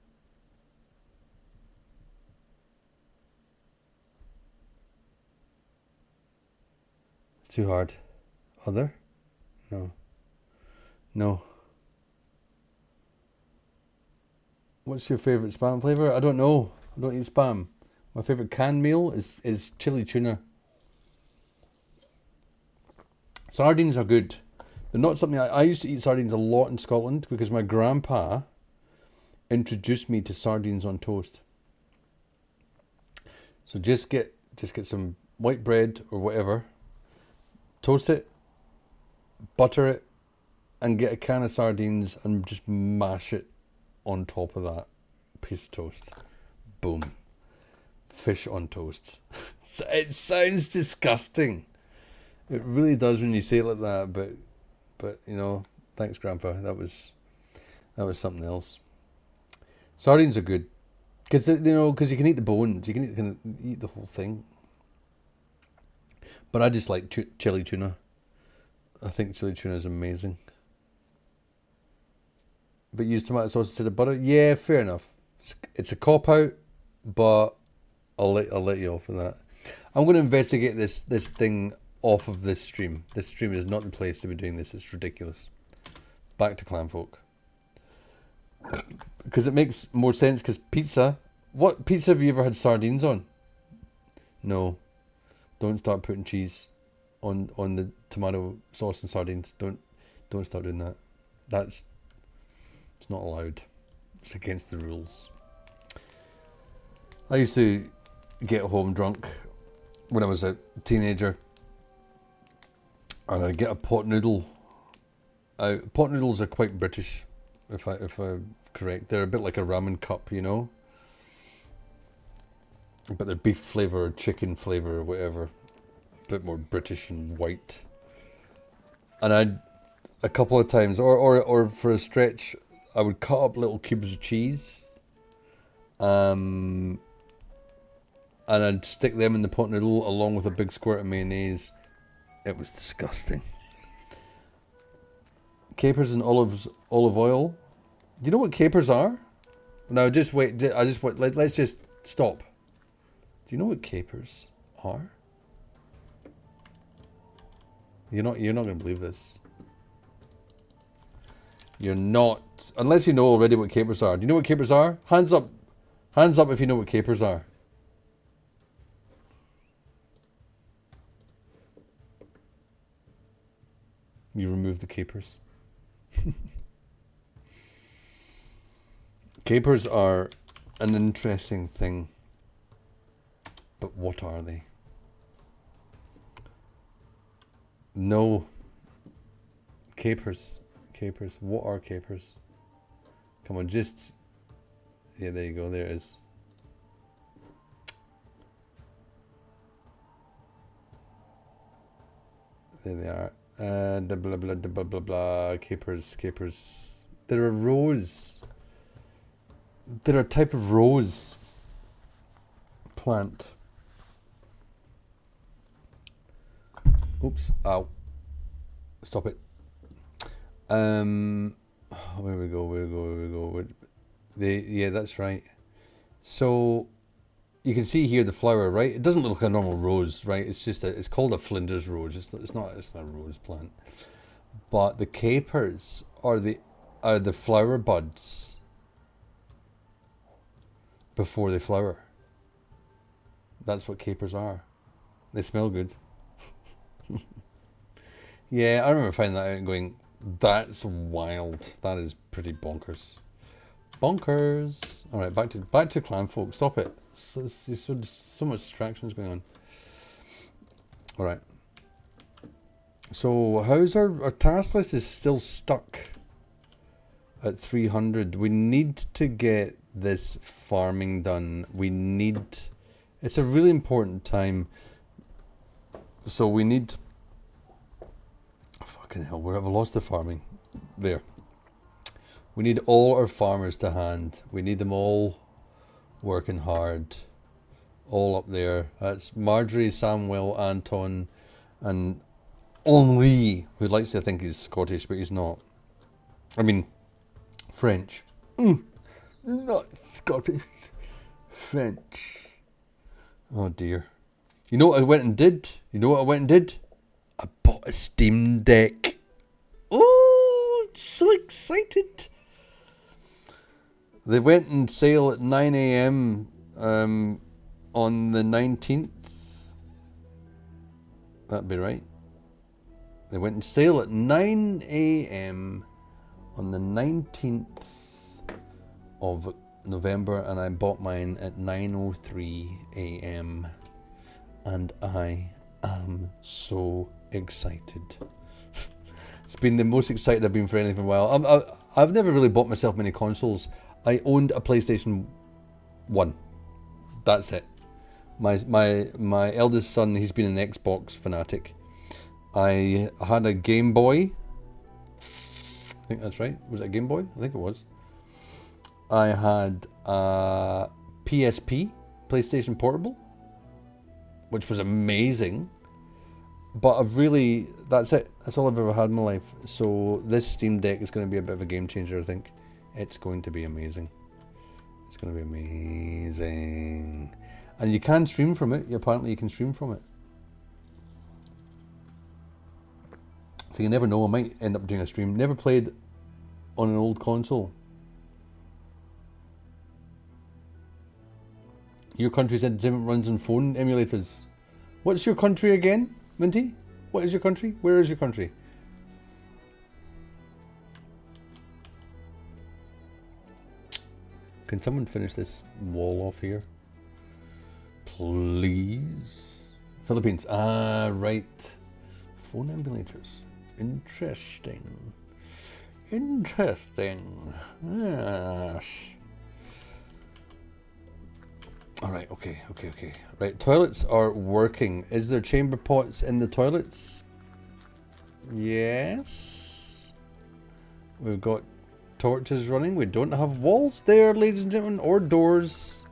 It's too hard. Other? No. No. What's your favourite spam flavour? I don't know. I don't eat spam. My favourite canned meal is chili tuna. Sardines are good. They're not something I used to eat sardines a lot in Scotland because my grandpa introduced me to sardines on toast. So just get some white bread or whatever, toast it, butter it, and get a can of sardines and just mash it on top of that piece of toast. Boom. Fish on toast. It sounds disgusting. It really does when you say it like that, but you know, thanks Grandpa. That was something else. Sardines are good because you can eat the bones. You can eat the whole thing. But I just like chili tuna. I think chili tuna is amazing. But use tomato sauce instead of butter. Yeah, fair enough. It's a cop out, but I'll let you off of that. I'm going to investigate this thing off of this stream. This stream is not the place to be doing this. It's ridiculous. Back to Clanfolk. Because it makes more sense because pizza. What pizza have you ever had sardines on? No. Don't start putting cheese on the tomato sauce and sardines. Don't start doing that. It's not allowed. It's against the rules. I used to get home drunk when I was a teenager, and I'd get a pot noodle. Pot noodles are quite British, if I'm correct. They're a bit like a ramen cup, you know. But they're beef flavour or chicken flavour or whatever. A bit more British and white. And I'd a couple of times, or for a stretch, I would cut up little cubes of cheese. And I'd stick them in the pot noodle along with a big squirt of mayonnaise. It was disgusting. Capers and olive oil. Do you know what capers are? No, just wait. Let's just stop. Do you know what capers are? You're not going to believe this. You're not, unless you know already what capers are. Do you know what capers are? Hands up. Hands up if you know what capers are. You remove the capers. Capers are an interesting thing. But what are they? No. Capers. Capers. What are capers? Come on, just... Yeah, there you go. There it is. There they are. Blah, blah, blah, blah, blah, blah. Capers. Capers. They're a rose. They're a type of rose plant. Oops. Ow. Stop it. Where we go, where we go, where we go. Yeah, that's right. So you can see here the flower, right? It doesn't look like a normal rose, right? It's just it's called a Flinders rose. It's not a rose plant. But the capers are the flower buds before they flower. That's what capers are. They smell good. Yeah, I remember finding that out and going, that's wild. That is pretty bonkers. Bonkers. All right, back to Clanfolk. Stop it. So much distractions going on. All right. So how's our task list is still stuck at 300. We need to get this farming done. It's a really important time. So we need... Fucking hell, where have I lost the farming? There. We need all our farmers to hand. We need them all working hard. All up there. That's Marjorie, Samuel, Anton, and Henri, who likes to think he's Scottish, but he's not. I mean, French. Not Scottish. French. Oh dear. You know what I went and did? I bought a Steam Deck. Oh, so excited. They went on sale at 9 a.m. On the 19th. That'd be right. They went on sale at 9 a.m. on the 19th of November, and I bought mine at 9:03 a.m. and I am so excited. It's been the most excited I've been for anything for a while. I've never really bought myself many consoles. I owned a PlayStation 1. That's it. My eldest son, he's been an Xbox fanatic. I had a Game Boy. I think that's right. Was it a Game Boy? I think it was. I had a PSP, PlayStation Portable, which was amazing. But that's it. That's all I've ever had in my life. So this Steam Deck is going to be a bit of a game changer, I think. It's going to be amazing. It's going to be amazing. And you can stream from it. Apparently you can stream from it. So you never know, I might end up doing a stream. Never played on an old console. Your country's entertainment runs on phone emulators. What's your country again, Minty? What is your country? Where is your country? Can someone finish this wall off here? Please. Philippines. Ah, right. Phone emulators. Interesting. Interesting. Yes. Alright, okay. Right, toilets are working. Is there chamber pots in the toilets? Yes. We've got torches running. We don't have walls there, ladies and gentlemen, or doors.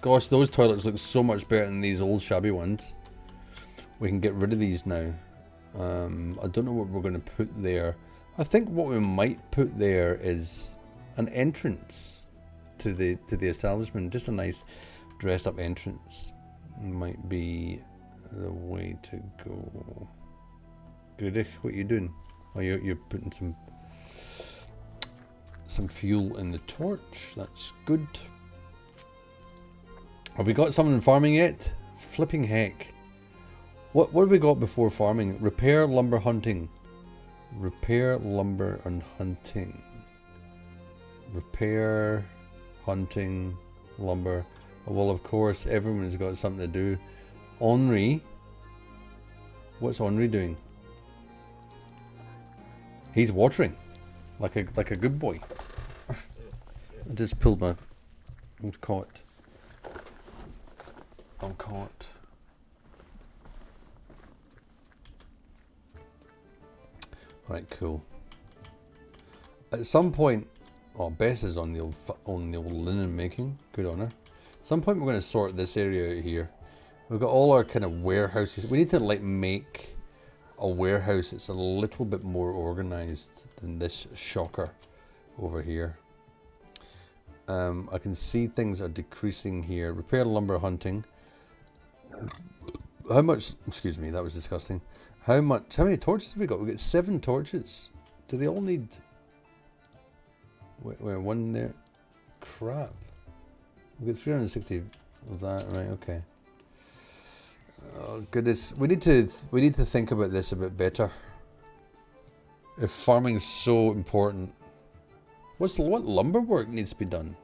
Gosh, those toilets look so much better than these old shabby ones. We can get rid of these now. I don't know what we're going to put there. I think what we might put there is an entrance to the establishment. Just a nice dressed up entrance might be the way to go. Goodie, what are you doing? Oh, you're putting some fuel in the torch. That's good. Have we got someone farming yet? Flipping heck. What have we got before farming? Repair, lumber, hunting. Repair, lumber, and hunting. Repair, hunting, lumber. Well, of course, everyone's got something to do. Henri. What's Henri doing? He's watering. Like a good boy. I just pulled my... I'm caught. I'm caught. Right, cool. At some point, Bess is on the old linen making. Good on her. At some point, we're going to sort this area out here. We've got all our kind of warehouses. We need to like make a warehouse that's a little bit more organized than this shocker over here. I can see things are decreasing here. Repair, lumber, hunting. How much? Excuse me, that was disgusting. How many torches have we got? We got 7 torches. Do they all need... Wait, one there? Crap. We got 360 of that, right? Okay. Oh goodness, we need to think about this a bit better. If farming is so important, what lumber work needs to be done?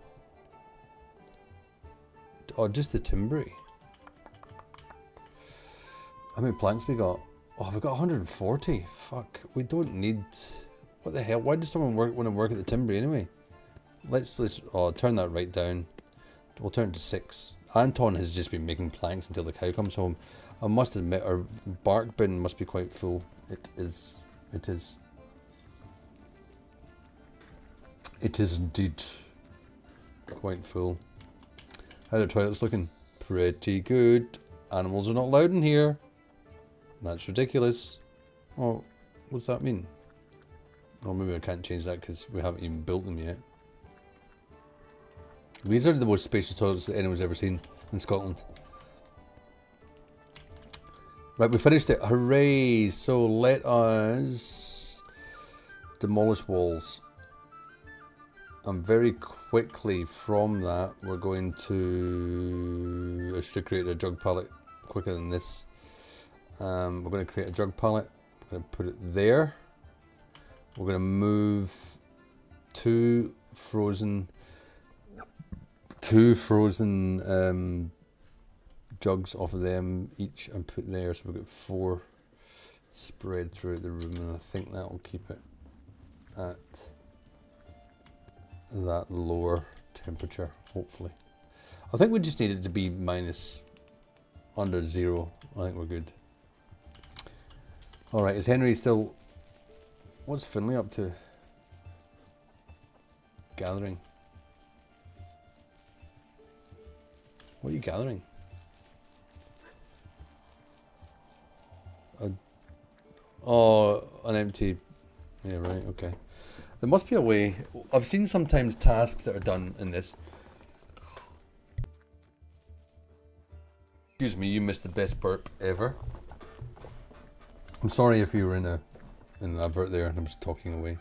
Oh, just the timbery. How many planks we got? Oh, we got 140. Fuck, we don't need. What the hell? Why does someone want to work at the timbery anyway? Let's turn that right down. We'll turn it to 6. Anton has just been making planks until the cow comes home. I must admit, our bark bin must be quite full. It is. It is. It is indeed quite full. How are the toilets looking? Pretty good. Animals are not allowed in here. That's ridiculous. Oh, what's that mean? Oh, maybe I can't change that because we haven't even built them yet. These are the most spacious toilets that anyone's ever seen in Scotland. Right, we finished it. Hooray! So let us demolish walls. And very quickly from that, we're going to... I should have created a jug pallet quicker than this. We're going to create a jug pallet. We're going to put it there. We're going to move two frozen jugs off of them each and put there. So we've got 4 spread throughout the room, and I think that will keep it at that lower temperature, hopefully. I think we just need it to be under 0. I think we're good. Alright, is Henry still... What's Finley up to? Gathering. What are you gathering? An empty... Yeah, right, okay. There must be a way. I've seen sometimes tasks that are done in this. Excuse me, you missed the best burp ever. I'm sorry if you were in an advert there and I was talking away.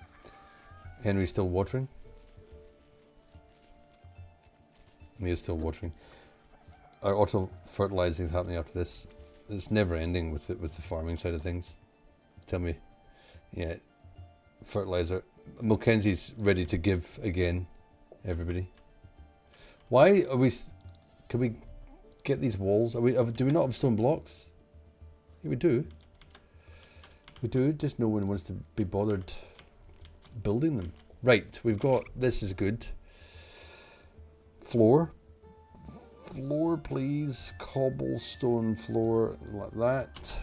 Henry's still watering. He is still watering. Our auto fertilizing is happening after this. It's never ending with the farming side of things. Tell me, yeah, fertilizer. Mulkenzie's ready to give again, everybody. Why are we... Can we get these walls? Do we not have stone blocks? Yeah, we do. We do, just no one wants to be bothered building them. Right, we've got... This is good. Floor. Floor, please. Cobblestone floor, like that.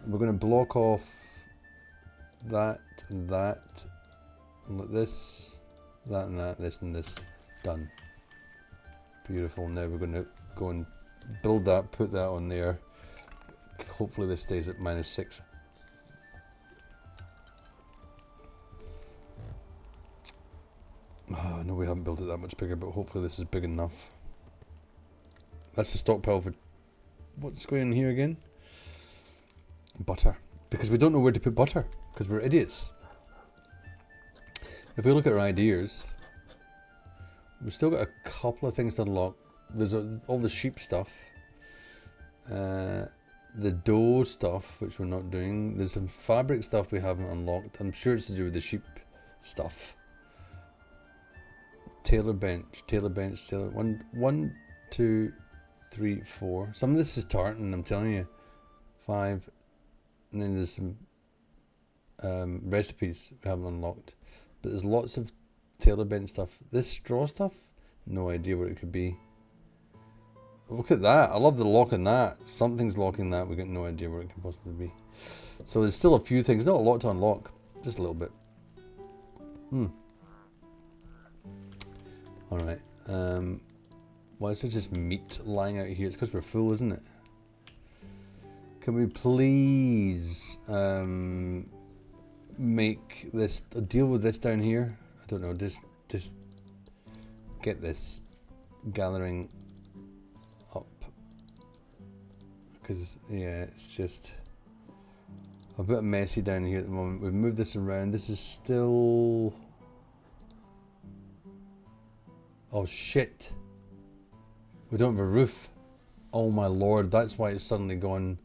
We're going to block off that and that, and like this, that and that, this and this. Done. Beautiful. Now we're going to go and build that, put that on there. Hopefully this stays at -6. Oh, no, we haven't built it that much bigger, but hopefully this is big enough. That's a stockpile for... What's going on here again? Butter. Because we don't know where to put butter. Because we're idiots. If we look at our ideas, we've still got a couple of things to unlock. There's all the sheep stuff. The dough stuff, which we're not doing. There's some fabric stuff we haven't unlocked. I'm sure it's to do with the sheep stuff. Tailor bench. One, two, three, four. Some of this is tartan, I'm telling you. 5. And then there's some recipes we haven't unlocked. But there's lots of tailor bench stuff. This straw stuff? No idea what it could be. Look at that. I love the lock on that. Something's locking that. We got no idea what it could possibly be. So there's still a few things. Not a lot to unlock. Just a little bit. Alright. Why is there just meat lying out here? It's because we're full, isn't it? Can we please make this deal with this down here? I don't know. Just get this gathering up, because yeah, it's just a bit messy down here at the moment. We've moved this around. This is still, oh shit, we don't have a roof. Oh my lord, that's why it's suddenly gone.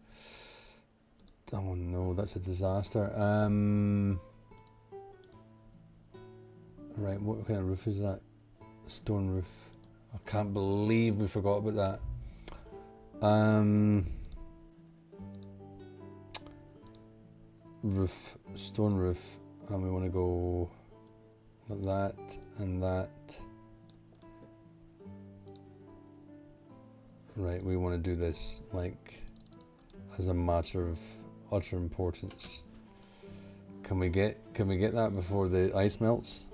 Oh no, that's a disaster. Right, what kind of roof is that? Stone roof. I can't believe we forgot about that. Roof, stone roof, and we want to go like that and that. Right, we want to do this like as a matter of utter importance. Can we get that before the ice melts?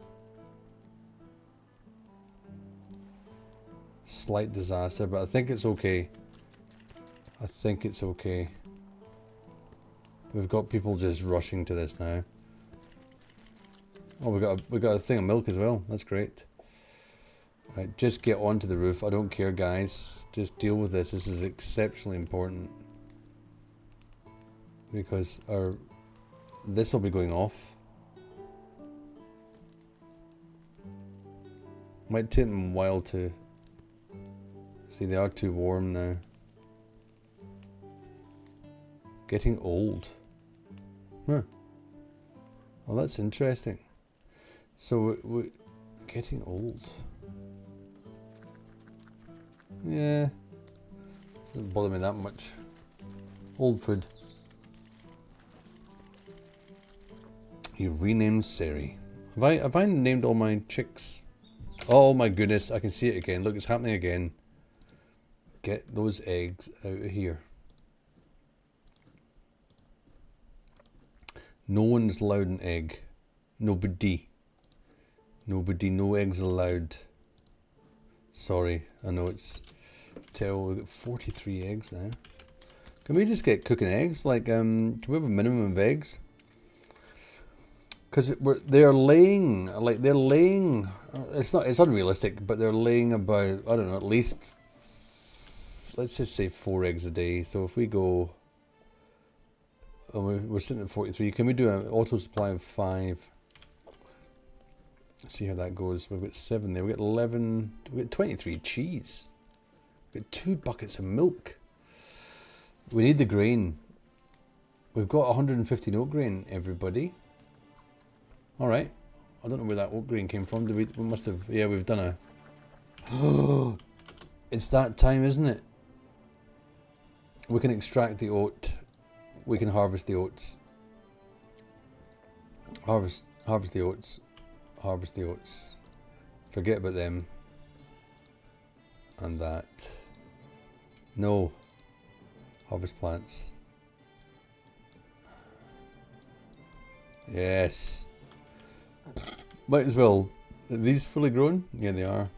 Slight disaster, but I think it's okay. I think it's okay. We've got people just rushing to this now. Oh, we got a thing of milk as well. That's great. Right, just get onto the roof. I don't care, guys. Just deal with this. This is exceptionally important, because this will be going off. Might take them a while to see. They are too warm now. Getting old. Huh. Well, that's interesting. So we're getting old. Yeah. Doesn't bother me that much. Old food. You renamed Sari. Have I named all my chicks? Oh my goodness, I can see it again. Look, it's happening again. Get those eggs out of here. No one's allowed an egg. Nobody. Nobody, no eggs allowed. Sorry, I know it's terrible. We've got 43 eggs now. Can we just get cooking eggs? Like, can we have a minimum of eggs? Because they're laying, it's unrealistic, but they're laying about, I don't know, at least, let's just say 4 eggs a day. So if we go, we're sitting at 43, can we do an auto supply of 5? Let's see how that goes. We've got 7 there, we've got 11, we've got 23 cheese. We've got 2 buckets of milk. We need the grain. We've got 115 oat grain, everybody. Alright, I don't know where that oat grain came from. We must have, yeah, we've done a... It's that time, isn't it? We can extract the oat. We can harvest the oats. Harvest the oats. Harvest the oats. Forget about them. And that. No. Harvest plants. Yes. Might as well. Are these fully grown? Yeah, they are.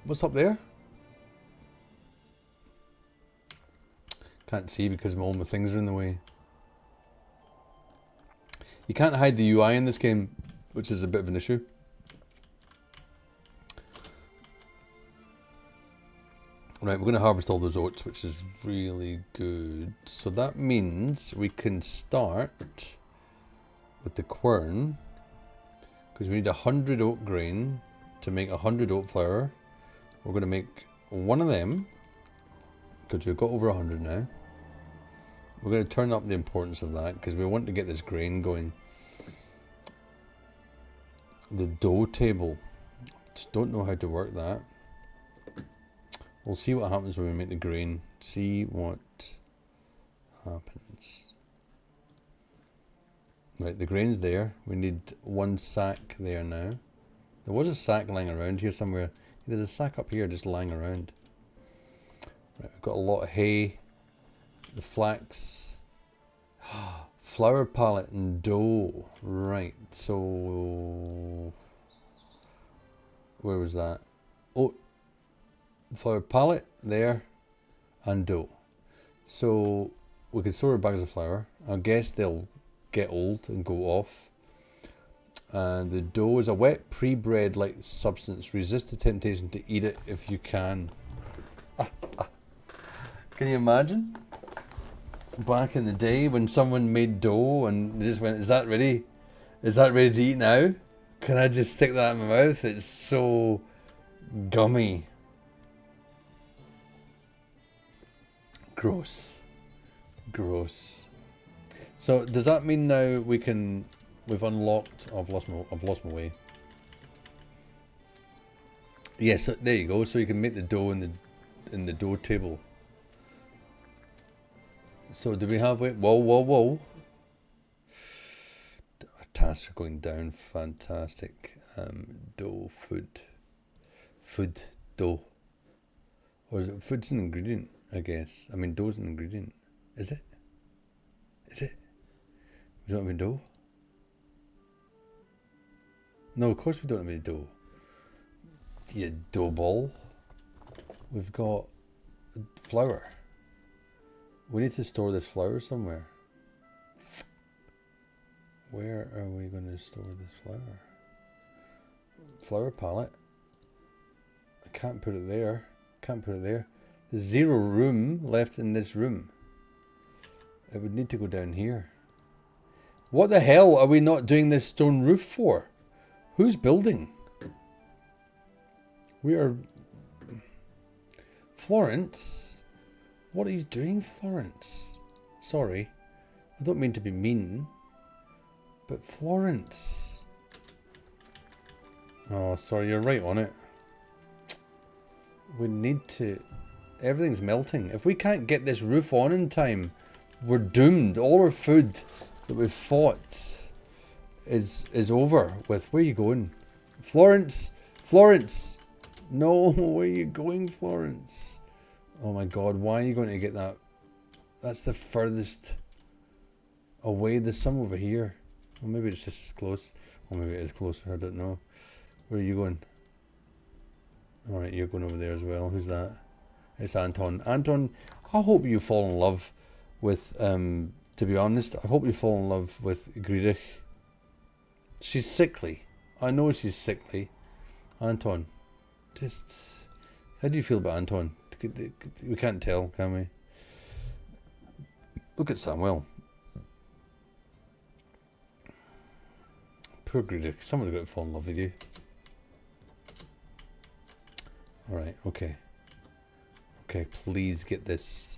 What's up there? Can't see because all my things are in the way. You can't hide the UI in this game, which is a bit of an issue. Right, we're going to harvest all those oats, which is really good. So that means we can start with the quern, because we need 100 oat grain to make 100 oat flour. We're going to make one of them, because we've got over 100 now. We're going to turn up the importance of that, because we want to get this grain going. The dough table. Just don't know how to work that. We'll see what happens when we make the grain. See what happens. Right, the grain's there. We need one sack there now. There was a sack lying around here somewhere. There's a sack up here just lying around. Right, we've got a lot of hay. The flax. Flour pallet and dough. Right, so... where was that? Oh, flour pallet there and dough. So we can store bags of flour. I guess they'll get old and go off. And the dough is a wet pre-bread like substance. Resist the temptation to eat it if you can. Can you imagine? Back in the day when someone made dough and just went, is that ready? Is that ready to eat now? Can I just stick that in my mouth? It's so gummy. Gross. Gross. So does that mean now we've unlocked, oh, I've lost my way. Yes, so there you go. So you can make the dough in the dough table. So do we have, wait, whoa. Our tasks are going down, fantastic. Dough, food, dough. Or is it, food's an ingredient, I guess. I mean, dough's an ingredient. Is it? Is it? We don't have any dough? No, of course we don't have any dough. You dough ball. We've got flour. We need to store this flour somewhere. Where are we going to store this flour? Flour pallet. I can't put it there. Can't put it there. There's zero room left in this room. It would need to go down here. What the hell are we not doing this stone roof for? Who's building? We are... Florence? What are you doing, Florence? Sorry. I don't mean to be mean. But Florence... Oh, sorry, you're right on it. We need to... Everything's melting. If we can't get this roof on in time, we're doomed. All our food that we've fought is over with. Where are you going? Florence! Florence! No, where are you going, Florence? Oh my god, why are you going to get that? That's the furthest away. There's some over here. Well, maybe it's just as close. Or maybe it is closer, I don't know. Where are you going? Alright, you're going over there as well. Who's that? It's Anton. Anton, I hope you fall in love with, to be honest, I hope you fall in love with Griedrich. She's sickly. I know she's sickly. Anton, just, how do you feel about Anton? We can't tell, can we? Look at Samuel. Poor Griedrich. Someone's got to fall in love with you. Alright, okay. Okay, please get this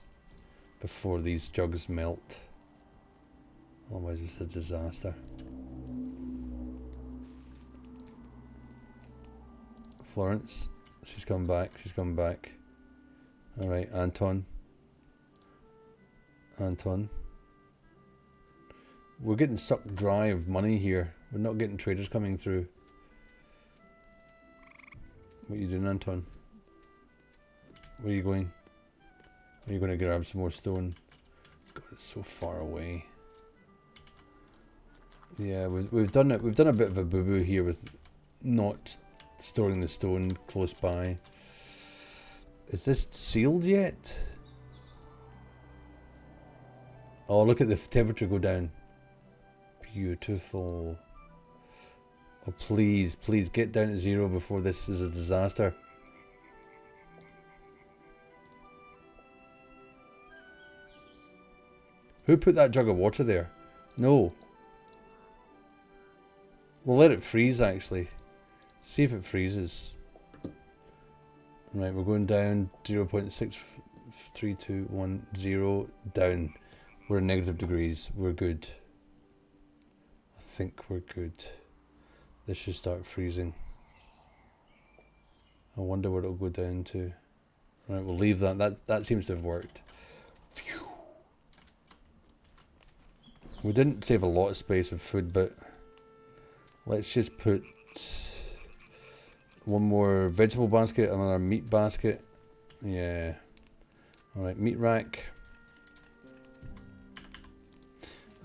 before these jugs melt. Otherwise it's a disaster. Florence, she's come back, she's come back. Alright, Anton. Anton. We're getting sucked dry of money here. We're not getting traders coming through. What are you doing, Anton? Where are you going? Are you going to grab some more stone? God, it's so far away. Yeah, we've done it. We've done a bit of a boo boo here with not storing the stone close by. Is this sealed yet? Oh, look at the temperature go down. Beautiful. Oh, please, please get down to 0 before this is a disaster. Who put that jug of water there? No. We'll let it freeze actually. See if it freezes. Right, we're going down 0.63210 down. We're in negative degrees. We're good. I think we're good. This should start freezing. I wonder what it'll go down to. Right, we'll leave that. That seems to have worked. Phew. We didn't save a lot of space of food, but let's just put one more vegetable basket, another meat basket. Yeah. Alright, meat rack.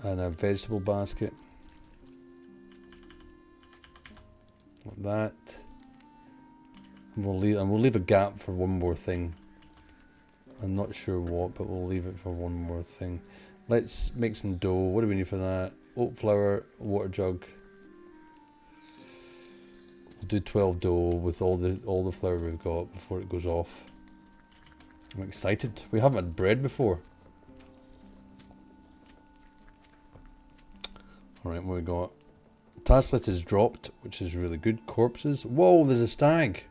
And a vegetable basket. Like that. And we'll leave a gap for one more thing. I'm not sure what, but we'll leave it for one more thing. Let's make some dough. What do we need for that? Oat flour, water jug. We'll do 12 dough with all the flour we've got before it goes off. I'm excited. We haven't had bread before. Alright, what we got? Task list is dropped, which is really good. Corpses. Whoa, there's a stag.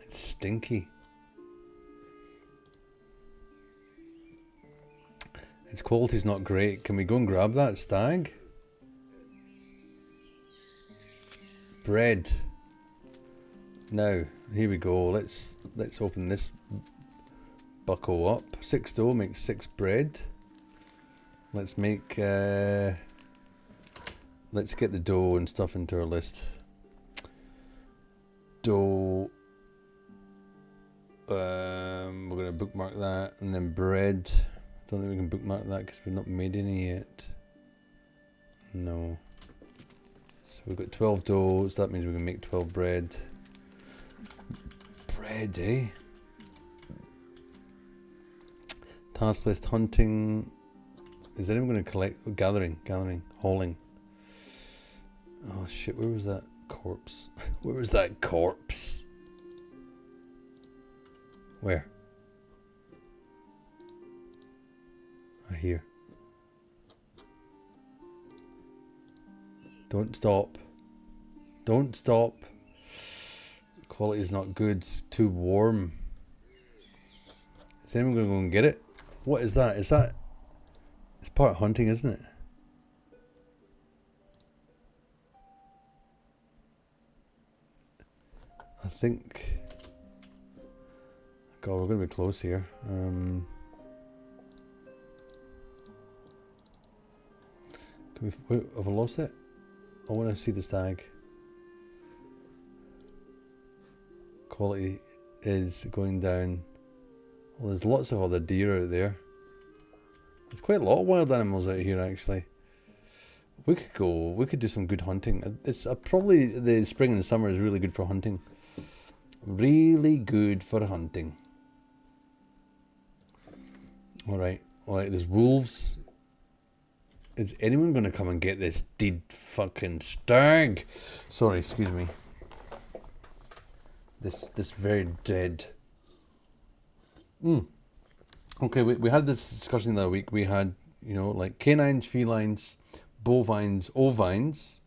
It's stinky. Its quality's not great. Can we go and grab that stag? Bread. Now, here we go. Let's open this buckle up. 6 dough makes 6 bread. Let's make let's get the dough and stuff into our list. Dough. We're gonna bookmark that, and then bread. Don't think we can bookmark that because we've not made any yet. No. So we've got 12 dough, so that means we can make 12 bread. Bread, eh? Task list hunting. Is anyone going to collect? Gathering, hauling. Oh shit, where was that corpse? Where was that corpse? Where? Here. Don't stop. Don't stop. The quality is not good. It's too warm. Is anyone going to go and get it? What is that? Is that... It's part of hunting, isn't it? I think... God, we're going to be close here. Have I lost it? I want to see the stag. Quality is going down. Well, there's lots of other deer out there. There's quite a lot of wild animals out here actually. We could do some good hunting. It's probably the spring and summer is really good for hunting. Really good for hunting. Alright, there's wolves. Is anyone going to come and get this dead fucking stag? Sorry, excuse me. This very dead. Okay, we had this discussion the other week. We had, you know, like canines, felines, bovines, ovines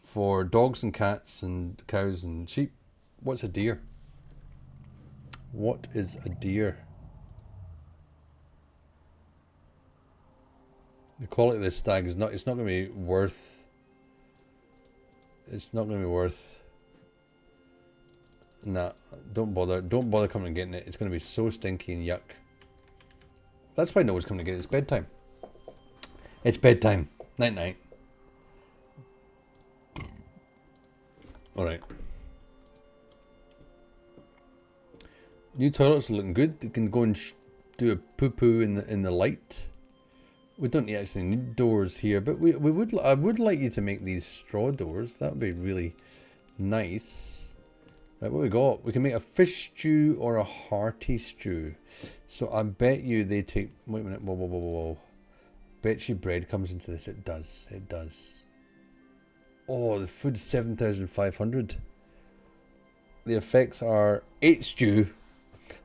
for dogs and cats and cows and sheep. What's a deer? What is a deer? The quality of this stag is not, it's not going to be worth, nah, don't bother coming and getting it. It's going to be so stinky and yuck. That's why no one's coming to get it. It's bedtime. It's bedtime. Night night. Alright. New toilets are looking good. You can go and do a poo-poo in the light. We don't actually need doors here, but I would like you to make these straw doors. That would be really nice. Right, what we got? We can make a fish stew or a hearty stew. So I bet you they take... Wait a minute. Whoa. Bet you bread comes into this. It does. It does. Oh, the food's 7,500. The effects are 8 stew.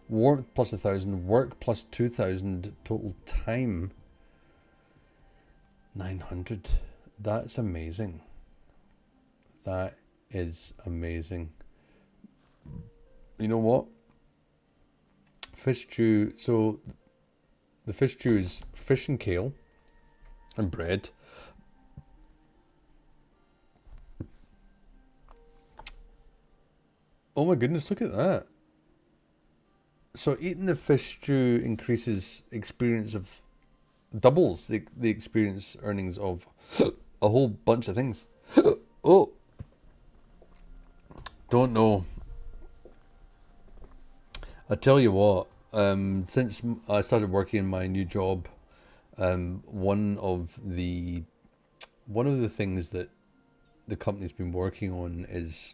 Warmth plus 1,000. Work plus 2,000. Total time 900. That's amazing. That is amazing. You know what? Fish stew. So the fish stew is fish and kale and bread. Oh my goodness, look at that. So eating the fish stew increases experience of doubles the experience earnings of a whole bunch of things. Oh, don't know. I tell you what, since I started working in my new job, one of the things that the company's been working on is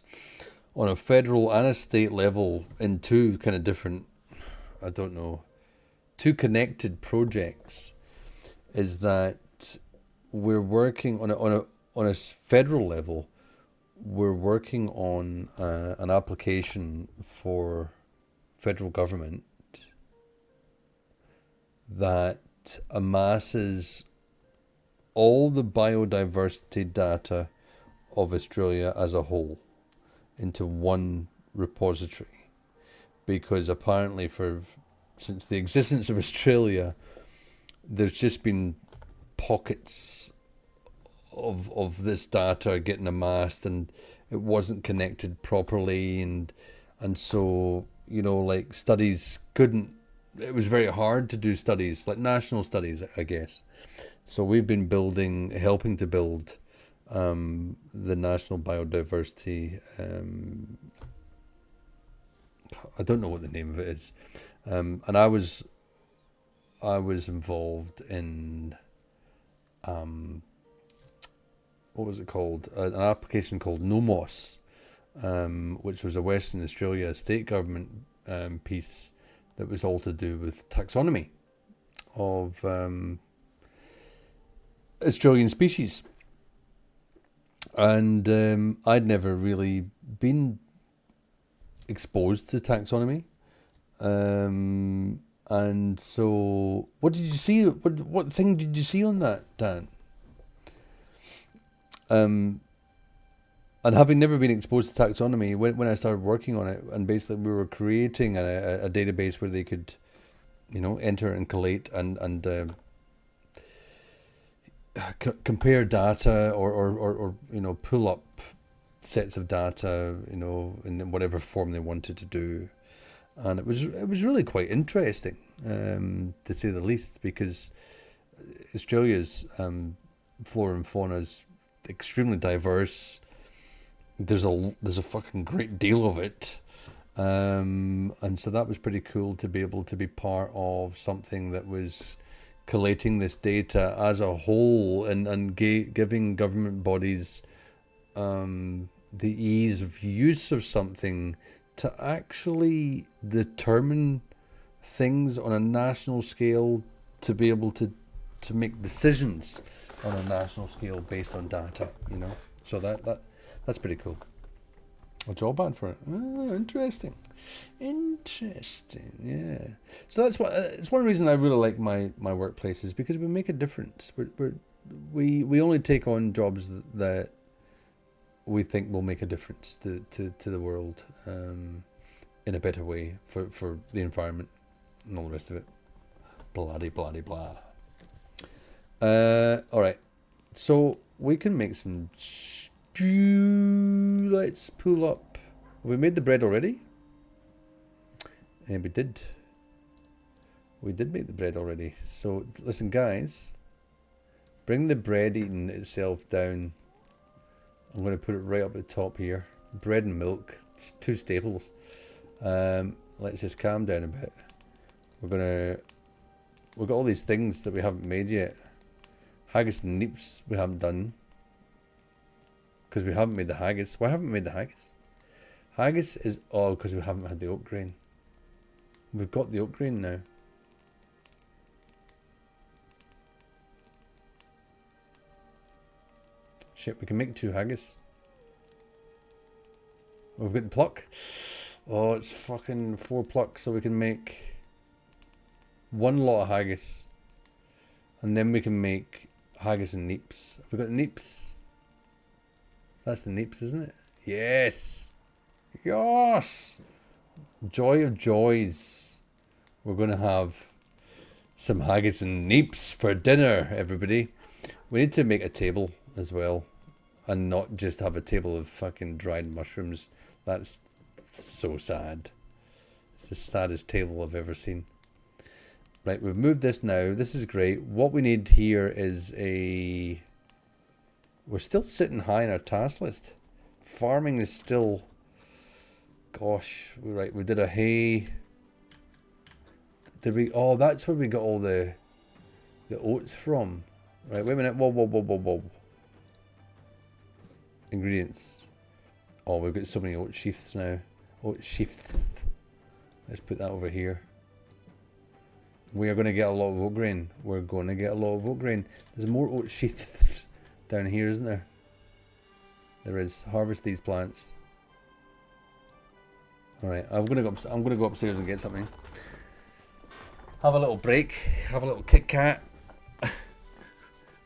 on a federal and a state level in two kind of different, I don't know, two connected projects, is that we're working on a federal level. We're working on an application for federal government that amasses all the biodiversity data of Australia as a whole into one repository, because apparently since the existence of Australia, there's just been pockets of this data getting amassed, and it wasn't connected properly, and so, you know, like, studies couldn't, it was very hard to do studies, like national studies, I guess. So we've been helping to build the national biodiversity, I don't know what the name of it is, and I was involved in what was it called? An application called NOMOS, which was a Western Australia state government piece that was all to do with taxonomy of Australian species. And I'd never really been exposed to taxonomy. And so, what did you see? What thing did you see on that, Dan? And having never been exposed to taxonomy, when I started working on it, and basically we were creating a database where they could, you know, enter and collate and compare data, or you know, pull up sets of data, you know, in whatever form they wanted to do, and it was really quite interesting, to say the least, because Australia's flora and fauna is extremely diverse. There's a fucking great deal of it, and so that was pretty cool to be able to be part of something that was collating this data as a whole, and giving government bodies the ease of use of something to actually determine things on a national scale, to be able to make decisions on a national scale based on data, you know. So that's pretty cool. A job ad for it. Oh, interesting, yeah. So that's what it's one reason I really like my workplace, is because we make a difference. We only take on jobs that we think will make a difference to the world, in a better way for the environment and all the rest of it. Bloody blah. All right, so we can make some stew. Let's pull up. We made the bread already. And we did. We did make the bread already. So listen, guys. Bring the bread eating itself down. I'm going to put it right up at the top here. Bread and milk. It's two staples. Let's just calm down a bit. We've got all these things that we haven't made yet. Haggis and neeps we haven't done, because we haven't made the haggis. Why haven't we made the haggis? Haggis is all because we haven't had the oat grain. We've got the oat grain now. Shit, we can make two haggis. We've got the pluck. Oh, it's fucking 4 pluck, so we can make one lot of haggis. And then we can make haggis and neeps. Have we got neeps? That's the neeps, isn't it? Yes! Yes! Joy of joys. We're going to have some haggis and neeps for dinner, everybody. We need to make a table as well. And not just have a table of fucking dried mushrooms. That's so sad. It's the saddest table I've ever seen. Right, we've moved this now. This is great. What we need here is a... We're still sitting high on our task list. Farming is still... Gosh, right, we did a hay... Did we... Oh, that's where we got all the oats from. Right, wait a minute. Whoa, whoa, whoa, whoa, whoa. Ingredients. Oh, we've got so many oat sheaths now. Oat sheaths. Let's put that over here. We are going to get a lot of oat grain. We're going to get a lot of oat grain. There's more oat sheaths down here, isn't there? There is. Harvest these plants. All right, I'm going to go upstairs and get something. Have a little break. Have a little Kit Kat.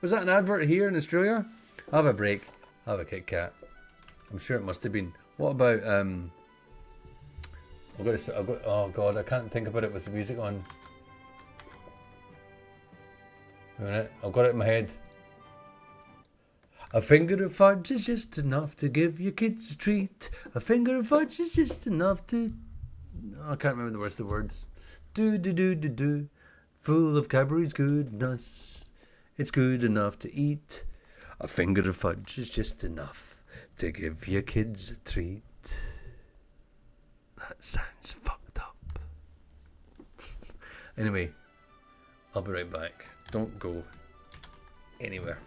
Was that an advert here in Australia? Have a break. Have a Kit Kat. I'm sure it must have been. What about I've got. Oh God, I can't think about it with the music on. Wait a minute, I've got it in my head. A finger of fudge is just enough to give your kids a treat. A finger of fudge is just enough to... I can't remember the rest of the words. Do do do do do. Full of Cadbury's goodness. It's good enough to eat. A finger of fudge is just enough to give your kids a treat. That sounds fucked up. Anyway, I'll be right back. Don't go anywhere.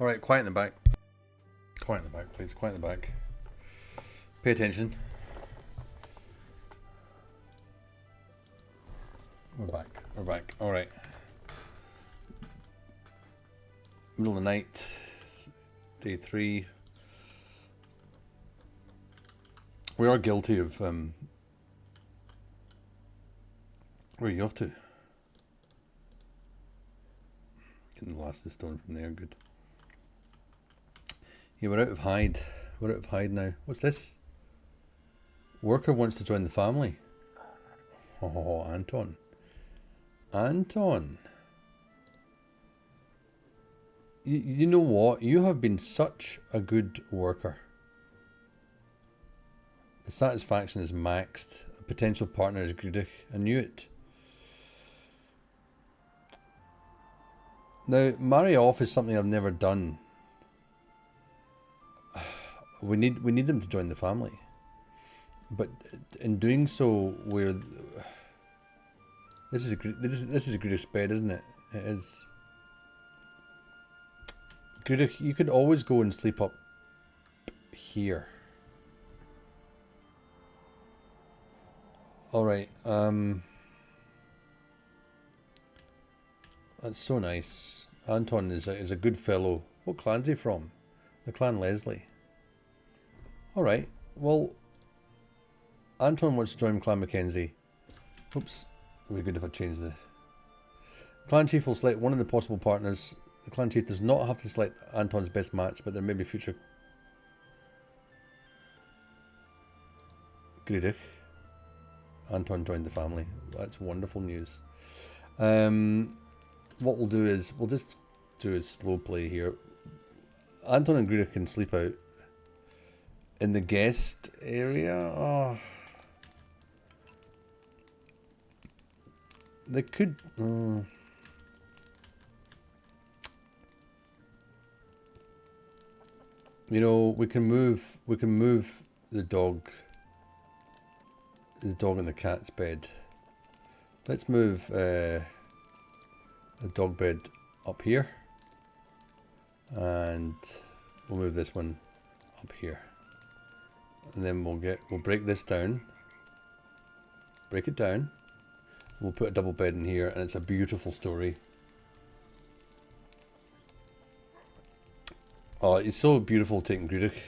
Alright, quiet in the back. Quiet in the back, please. Quiet in the back. Pay attention. We're back. We're back. Alright. Middle of the night. Day 3. We are guilty of... where are you off to? Getting the last of the stone from there. Good. Yeah, we're out of hide. We're out of hide now. What's this? Worker wants to join the family. Oh, Anton. Anton. You know what? You have been such a good worker. The satisfaction is maxed. A potential partner is Grudich. I knew it. Now, marry off is something I've never done. We need them to join the family. But in doing so, we're... This is a Grudich's bed, isn't it? It is. Grudich, you could always go and sleep up here. Alright, that's so nice. Anton is a good fellow. What clan's he from? The Clan Leslie. Alright, well, Anton wants to join Clan Mackenzie. Oops, it would be good if I changed the... Clan Chief will select one of the possible partners. The Clan Chief does not have to select Anton's best match, but there may be future... Grudich. Anton joined the family. That's wonderful news. What we'll do is, we'll just do a slow play here. Anton and Grudich can sleep out in the guest area. Oh. They could... you know, we can move the dog in the cat's bed. Let's move the dog bed up here, and we'll move this one up here, and then we'll break this down, break it down. We'll put a double bed in here, and it's a beautiful story. Oh, it's so beautiful taking Grudich.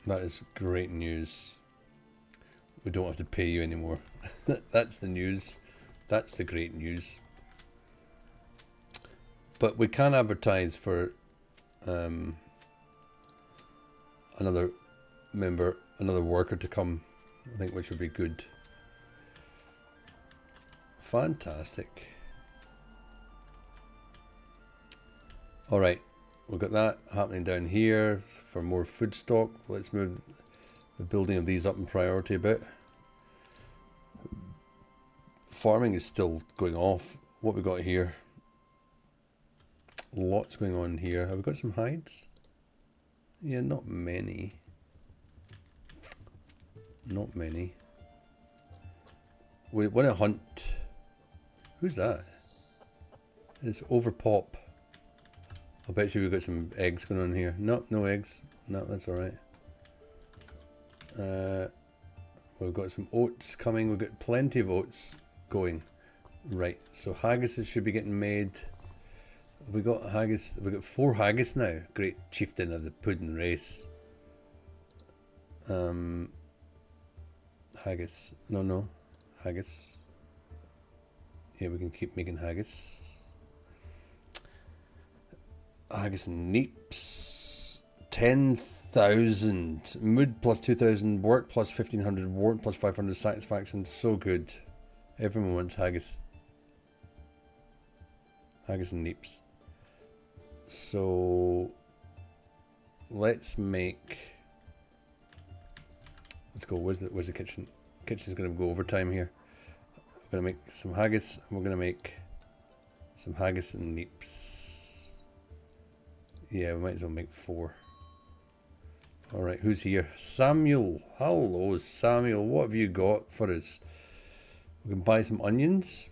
That is great news. We don't have to pay you anymore. That's the news. That's the great news. But we can advertise for another member, another worker to come, I think, which would be good. Fantastic. Alright, we've got that happening down here for more food stock. Let's move the building of these up in priority a bit. Farming is still going off. What we got here? Lots going on here. Have we got some hides? Yeah, not many. Not many. We want to hunt. Who's that? It's Overpop. I bet you we've got some eggs going on here. Nope, no eggs. No, that's alright. We've got some oats coming. We've got plenty of oats going. Right, so haggises should be getting made. We got haggis. We got 4 haggis now. Great chieftain of the pudding race. Haggis. No. Haggis. Yeah, we can keep making haggis. Haggis and neeps. 10,000. Mood plus 2,000. Work plus 1,500. Warrant plus 500. Satisfaction. So good. Everyone wants haggis. Haggis and neeps. So let's make... Let's go. Where's the kitchen? Kitchen's going to go overtime here. We're going to make some haggis. And we're going to make some haggis and neeps. Yeah, we might as well make 4. Alright, who's here? Samuel. Hello, Samuel. What have you got for us? We can buy some onions.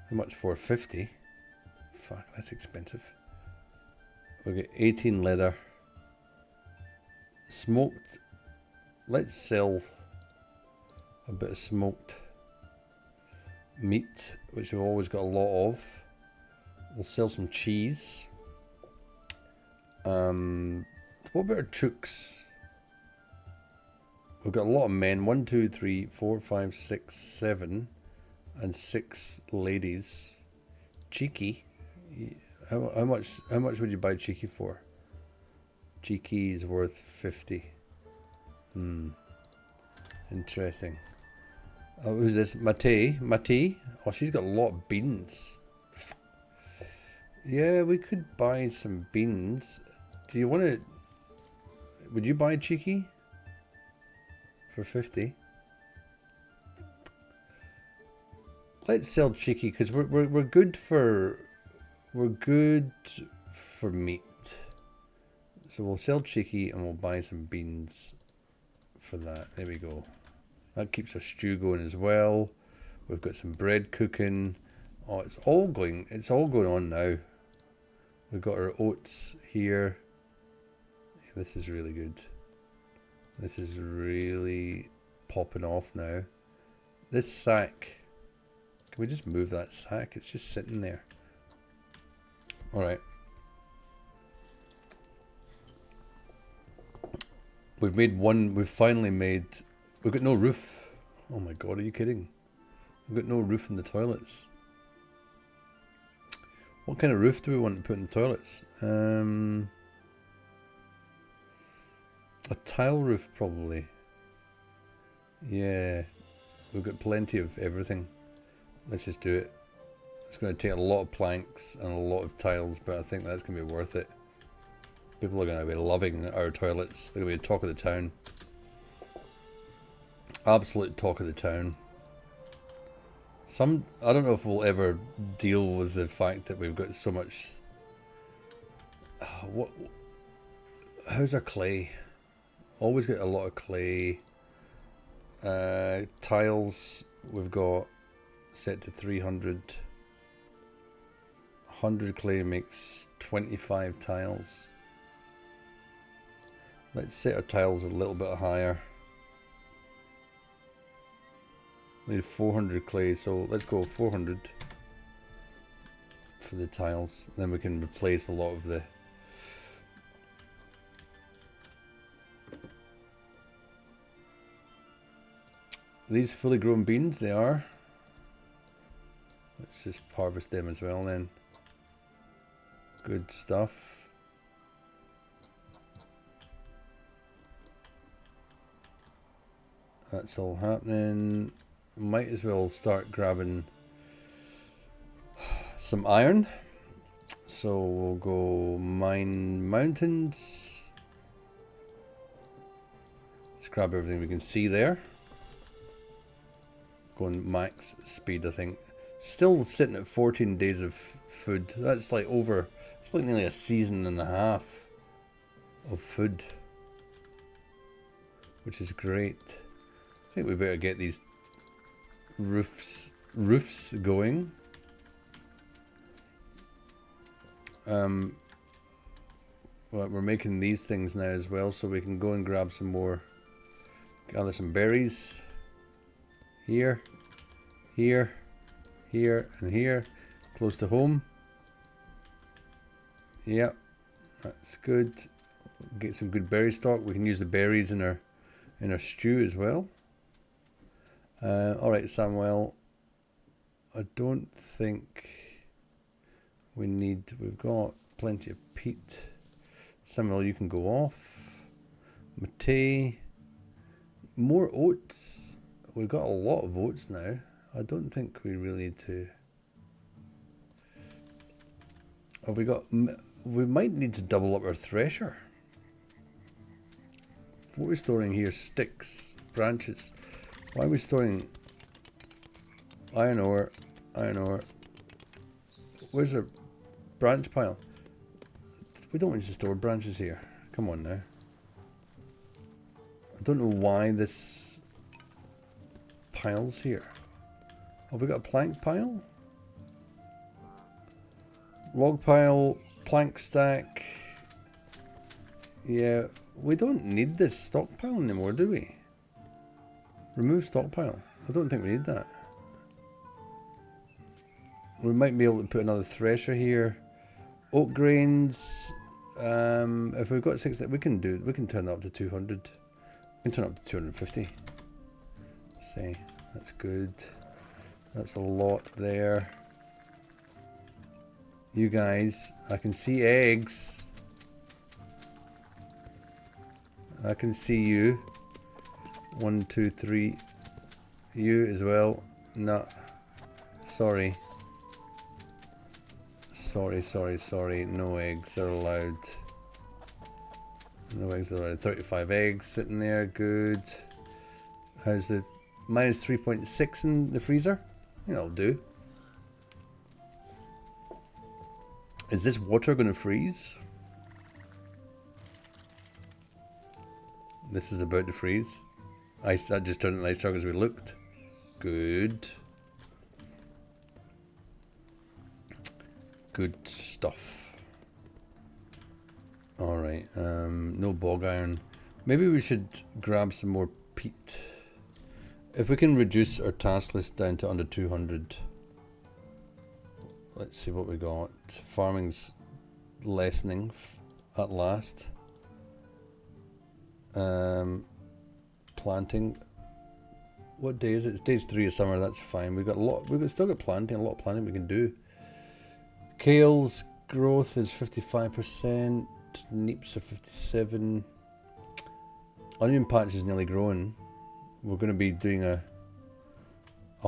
How much for? 50. Fuck, that's expensive. We'll get 18 leather. Smoked. Let's sell a bit of smoked meat, which we've always got a lot of. We'll sell some cheese. What about our trooks? We've got a lot of men. 1, 2, 3, 4, 5, 6, 7, and 6 ladies. Cheeky. How much would you buy Cheeky for? Cheeky is worth 50. Interesting. Oh, who's this? Mate. Oh, she's got a lot of beans. Yeah, we could buy some beans. Do you want to... Would you buy Cheeky? For 50? Let's sell Cheeky because we're good for... We're good for meat. So we'll sell Cheeky and we'll buy some beans for that. There we go. That keeps our stew going as well. We've got some bread cooking. Oh, it's all going on now. We've got our oats here. Yeah, this is really good. This is really popping off now. This sack. Can we just move that sack? It's just sitting there. Alright. We've finally made... We've got no roof. Oh my god, are you kidding? We've got no roof in the toilets. What kind of roof do we want to put in the toilets? A tile roof, probably. Yeah. We've got plenty of everything. Let's just do it. It's going to take a lot of planks and a lot of tiles, but I think that's going to be worth it. People are going to be loving our toilets. They're going to be the talk of the town. Absolute talk of the town. I don't know if we'll ever deal with the fact that we've got so much... How's our clay? Always got a lot of clay. Tiles, we've got set to 300. 100 clay makes 25 tiles. Let's set our tiles a little bit higher. We need 400 clay, so let's go 400 for the tiles. Then we can replace a lot of the... These fully grown beans, they are. Let's just harvest them as well then. Good stuff. That's all happening. Might as well start grabbing some iron. So we'll go mine mountains. Just grab everything we can see there. Going max speed, I think. Still sitting at 14 days of food. That's like over, it's like nearly a season and a half of food. Which is great. I think we better get these roofs going. Well, we're making these things now as well, so we can go and grab some more, gather some berries. Here, here, here, and here, close to home. Yep, that's good. Get some good berry stock. We can use the berries in our stew as well. All right, Samuel. I don't think we need. We've got plenty of peat. Samuel, you can go off. Mate, more oats. We've got a lot of oats now. I don't think we really need to... Have we got... We might need to double up our thresher. What are we storing here? Sticks, branches. Why are we storing... Iron ore, iron ore. Where's our branch pile? We don't want to store branches here. Come on now. I don't know why this... piles here. Have we got a plank pile? Log pile, plank stack. Yeah, we don't need this stockpile anymore, do we? Remove stockpile. I don't think we need that. We might be able to put another thresher here. Oat grains. If we've got 6, we can turn that up to 200. We can turn it up to 250. See, that's good. That's a lot there. You guys, I can see eggs. I can see you. 1, 2, 3. You as well. No. Sorry. Sorry. No eggs are allowed. No eggs are allowed. 35 eggs sitting there. Good. How's the minus 3.6 in the freezer? Yeah, that'll do. Is this water going to freeze? This is about to freeze. I just turned an ice chug as we looked. Good. Good stuff. Alright, no bog iron. Maybe we should grab some more peat. If we can reduce our task list down to under 200. Let's see what we got. Farming's lessening at last. Planting. What day is it? It's day 3 of summer. That's fine. We've still got planting. A lot of planting we can do. Kale's growth is 55%. Neeps are 57. Onion patch is nearly growing. We're going to be doing a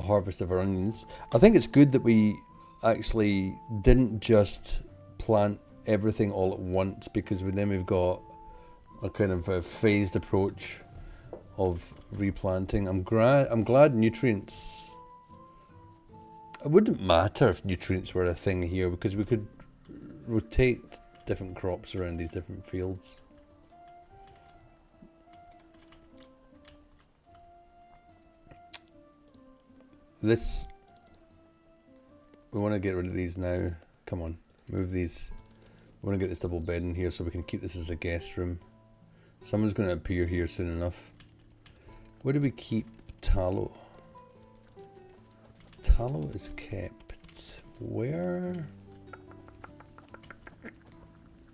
harvest of our onions. I think it's good that we actually didn't just plant everything all at once, because then we've got a kind of a phased approach of replanting. I'm glad nutrients. It wouldn't matter if nutrients were a thing here, because we could rotate different crops around these different fields. This, we want to get rid of these now. Come on, move these. We want to get this double bed in here so we can keep this as a guest room. Someone's going to appear here soon enough. Where do we keep tallow? Tallow is kept where?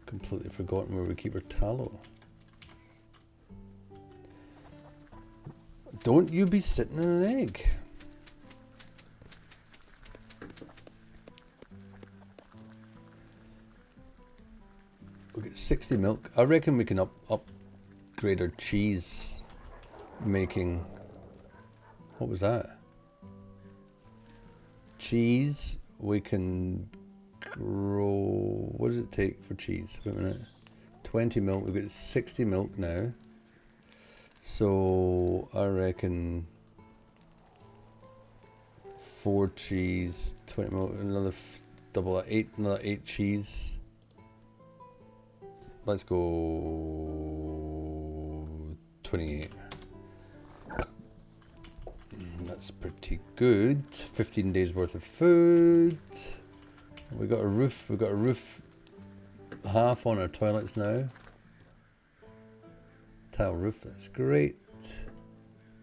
Completely forgotten where we keep our tallow. Don't you be sitting on an egg. We'll get 60 milk. I reckon we can upgrade our cheese making. What was that? Cheese. We can grow. What does it take for cheese? Wait a minute. 20 milk. We've got 60 milk now. So I reckon 4 cheese, 20 milk, another double that, 8, another 8 cheese. Let's go 28. That's pretty good. 15 days worth of food. We got a roof. We've got a roof half on our toilets now. Tile roof. That's great.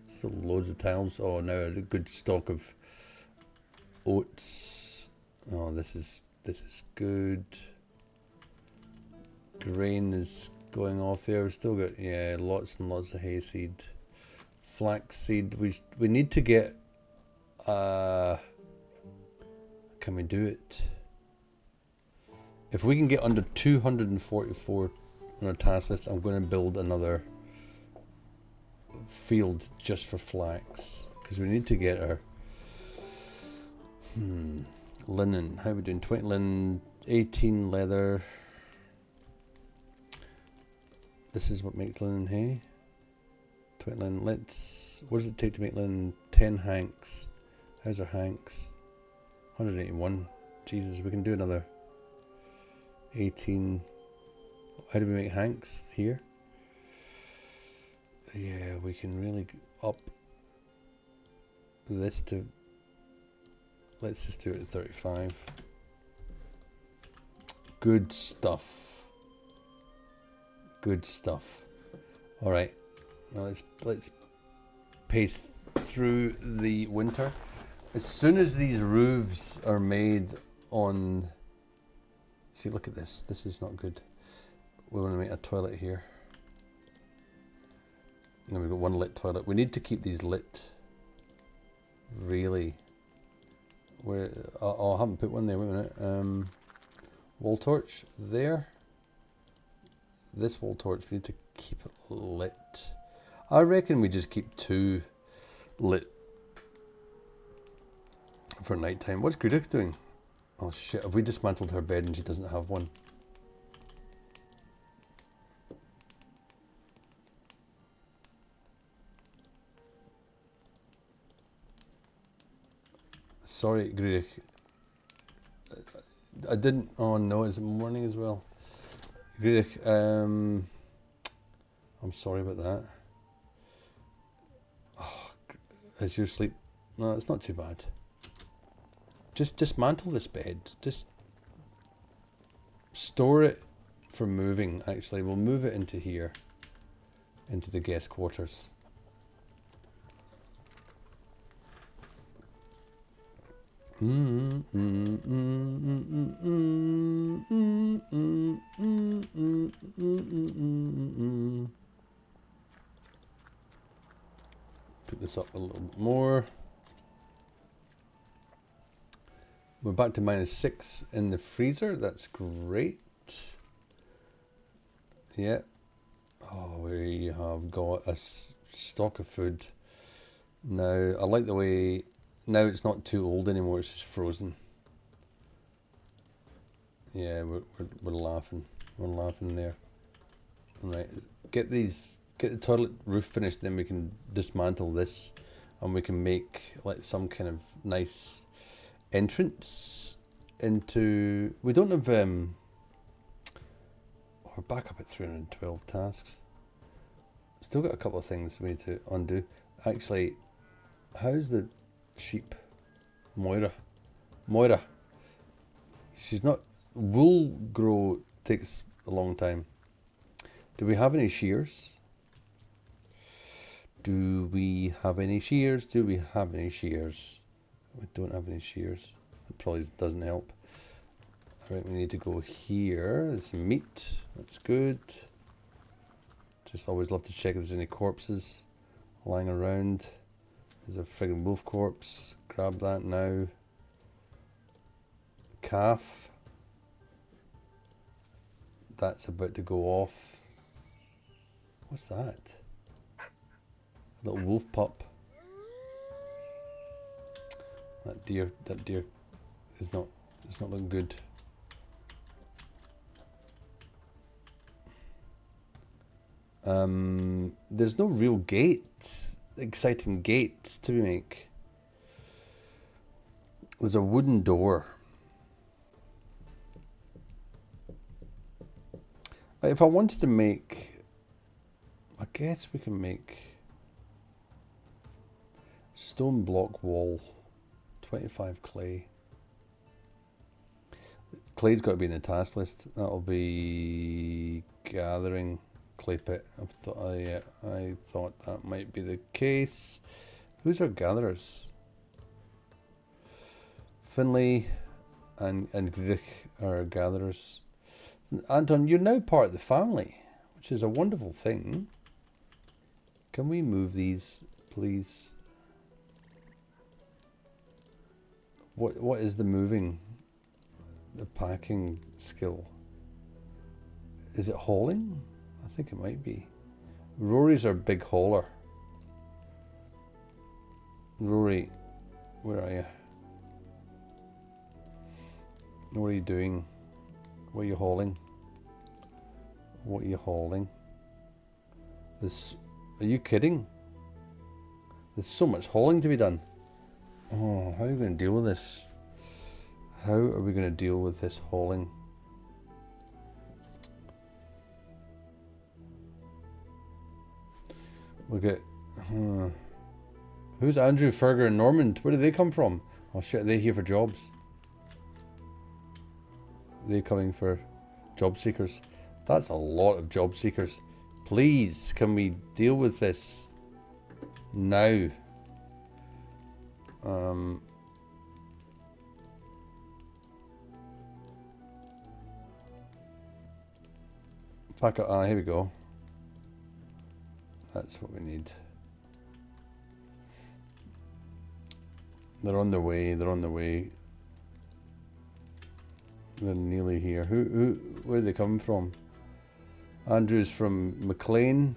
Still loads of tiles. Oh, now a good stock of oats. Oh, this is good. Grain is going off there. We've still got, yeah, lots and lots of hayseed. Flaxseed. We need to get. Can we do it? If we can get under 244 on our task list, I'm going to build another field just for flax, because we need to get our linen. How are we doing? 20 linen, 18 leather. This is what makes linen hay. 20 linen. What does it take to make linen? 10 hanks. How's our hanks? 181. Jesus, we can do another 18. How do we make hanks here? Yeah, we can really up this to. Let's just do it at 35. Good stuff. Good stuff. All right. Now let's pace through the winter. As soon as these roofs are made on... See, look at this. This is not good. We want to make a toilet here. And we've got one lit toilet. We need to keep these lit. Really. Where? Oh, I haven't put one there. Wait a minute. Wall torch there. This wall torch, we need to keep it lit. I reckon we just keep 2 lit for nighttime. What's Grudek doing? Oh shit, have we dismantled her bed and she doesn't have one? Sorry, Grudek. I didn't... Oh no, it's morning as well. Grudek, I'm sorry about that. Oh, is your sleep... No, it's not too bad. Just dismantle this bed. Just store it for moving, actually. We'll move it into here. Into the guest quarters. Put this up a little bit more. We're back to -6 in the freezer. That's great. Yeah. Oh, we have got a stock of food. Now, I like the way... Now it's not too old anymore, it's just frozen. Yeah, we're laughing. We're laughing there. Right, get the toilet roof finished, then we can dismantle this and we can make like some kind of nice entrance into... We don't have... We're back up at 312 tasks. Still got a couple of things we need to undo. Actually, how's the sheep? Moira. She's not... Wool grow takes a long time. Do we have any shears? Do we have any shears? We don't have any shears. It probably doesn't help. Alright, we need to go here. There's some meat. That's good. Just always love to check if there's any corpses lying around. There's a friggin' wolf corpse. Grab that now. Calf. That's about to go off. What's that? A little wolf pup. That deer is not... It's not looking good. There's no real gates. Exciting gates to make. There's a wooden door. If I wanted to make... I guess we can make... Stone block wall. 25 clay. Clay's got to be in the task list. That'll be... Gathering... Clay pit. I thought that might be the case. Who's our gatherers? Finlay and Grich are our gatherers. Anton, you're now part of the family, which is a wonderful thing. Can we move these, please? What is the moving? The packing skill? Is it hauling? I think it might be. Rory's our big hauler. Rory, where are you? What are you doing? What are you hauling? What are you hauling? This... Are you kidding? There's so much hauling to be done. Oh, how are you going to deal with this? How are we going to deal with this hauling? Look at... Who's Andrew, Ferger and Normand? Where do they come from? Oh shit, are they here for jobs? They're coming for job seekers. That's a lot of job seekers. Please, can we deal with this now? Back up. Here we go. That's what we need. They're on their way. They're on their way. They're nearly here. Where are they coming from? Andrew's from McLean.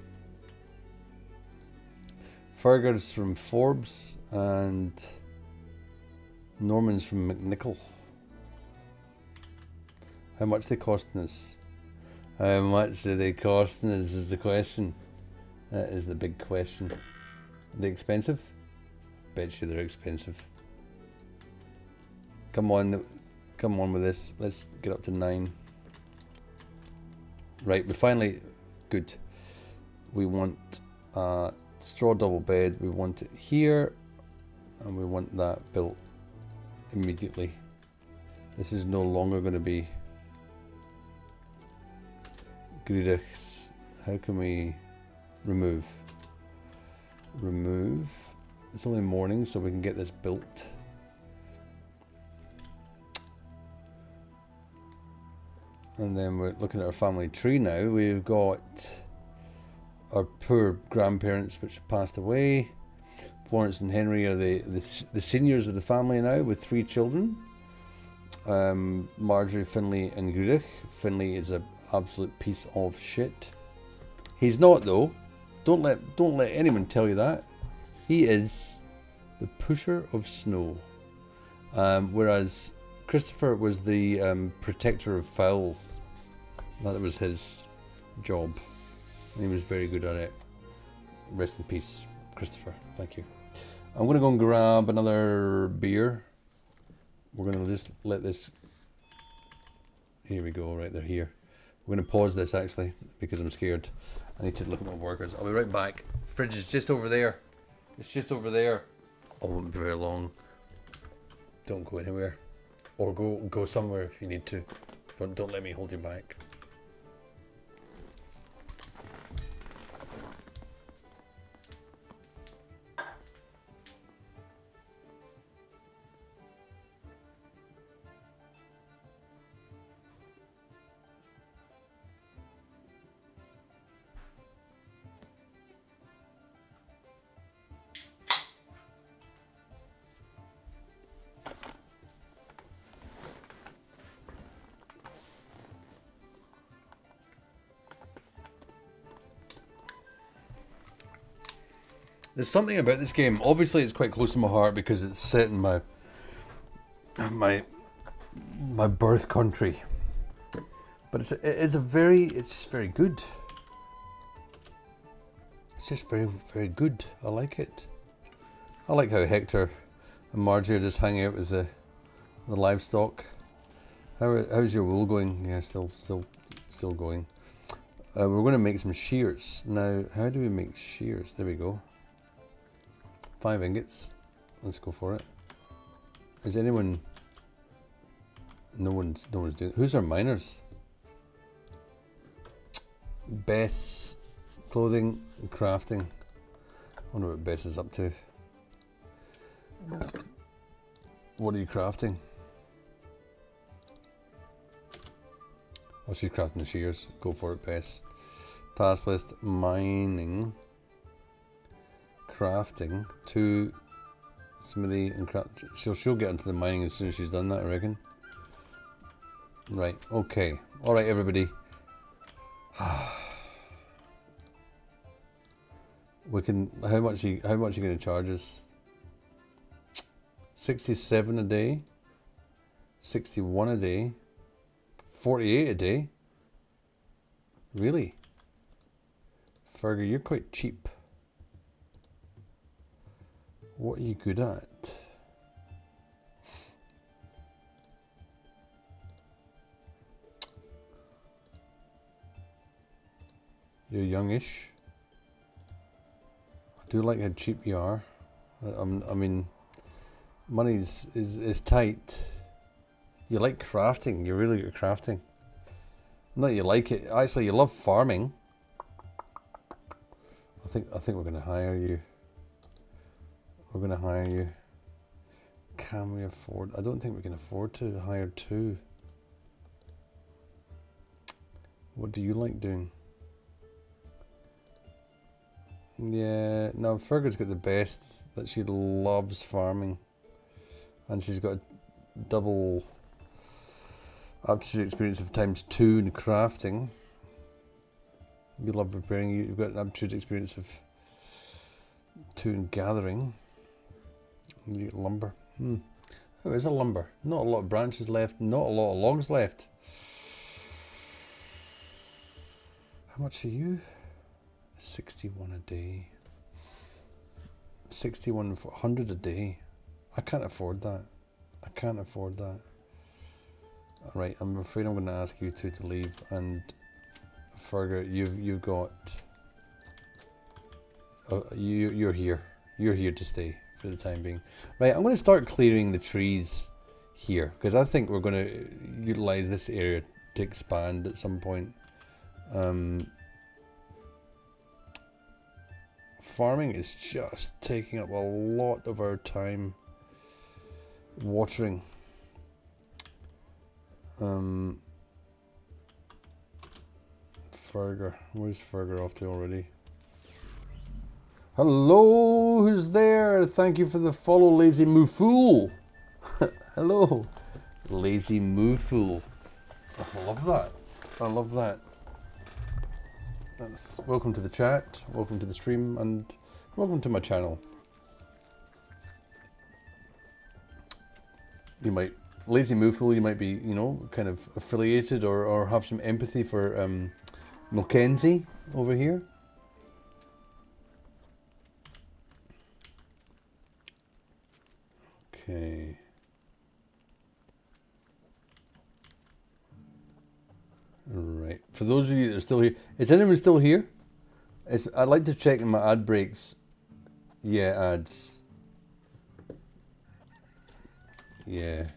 Fergus from Forbes, and Norman's from McNichol. How much are they costing us? How much are they costing us is the question. That is the big question. Are they expensive? Bet you they're expensive. Come on with this. Let's get up to 9. Right, we finally, good. We want a straw double bed. We want it here, and we want that built immediately. This is no longer going to be Greedich's. How can we remove? Remove. It's only morning, so we can get this built. And then we're looking at our family tree now. We've got our poor grandparents which have passed away. Florence and Henry are the seniors of the family now with 3 children. Marjorie, Finlay and Greedich. Finlay is an absolute piece of shit. He's not though. Don't let anyone tell you that. He is the pusher of snow. Whereas Christopher was the protector of fowls. That was his job, and he was very good at it. Rest in peace, Christopher. Thank you. I'm going to go and grab another beer. We're going to just let this... Here we go, right, they're here. We're going to pause this actually, because I'm scared. I need to look at my workers. I'll be right back. Fridge is just over there. It's just over there. I won't be very long. Don't go anywhere. Or go somewhere if you need to. Don't let me hold you back. There's something about this game. Obviously, it's quite close to my heart because it's set in my birth country. But it's just very good. It's just very, very good. I like it. I like how Hector and Margie are just hanging out with the livestock. How's your wool going? Yeah, still going. We're going to make some shears now. How do we make shears? There we go. 5 ingots. Let's go for it. Is anyone? No one's doing. Who's our miners? Bess, clothing, and crafting. I wonder what Bess is up to. What are you crafting? Oh, she's crafting the shears. Go for it, Bess. Task list: mining, crafting, 2 smithy and craft. She'll get into the mining as soon as she's done that, I reckon. Right. Okay. All right, everybody. We can. How much are you going to charge us? 67 a day. 61 a day. 48 a day. Really? Fergie, you're quite cheap. What are you good at? You're youngish. I do like how cheap you are. I mean, money is tight. You like crafting. You're really good at crafting. Not that you like it. Actually, you love farming. I think we're gonna hire you. We're gonna hire you. Can we afford? I don't think we can afford to hire two. What do you like doing? Yeah, no, Fergus's got the best. That she loves farming, and she's got a double aptitude experience of ×2 in crafting. You love repairing. You've got an aptitude experience of 2 in gathering. You get lumber. Oh, is a lumber? Not a lot of branches left. Not a lot of logs left. How much are you? 61 a day. 6100 a day. I can't afford that. I can't afford that. Right, I'm afraid I'm going to ask you two to leave. And Fergus, you've got. You're here. You're here to stay for the time being. Right, I'm going to start clearing the trees here because I think we're going to utilize this area to expand at some point. Farming is just taking up a lot of our time. Watering. Fergus. Where's Fergus off to already? Hello, who's there? Thank you for the follow, Lazy Moo Fool. Hello, Lazy Moo Fool. I love that. I love that. Welcome to the chat, welcome to the stream, and welcome to my channel. You might, Lazy Moo Fool, you might be, you know, kind of affiliated or have some empathy for Mackenzie over here. Okay. Right. For those of you that are still here, is anyone still here? I'd like to check in my ad breaks. Yeah, ads. Yeah.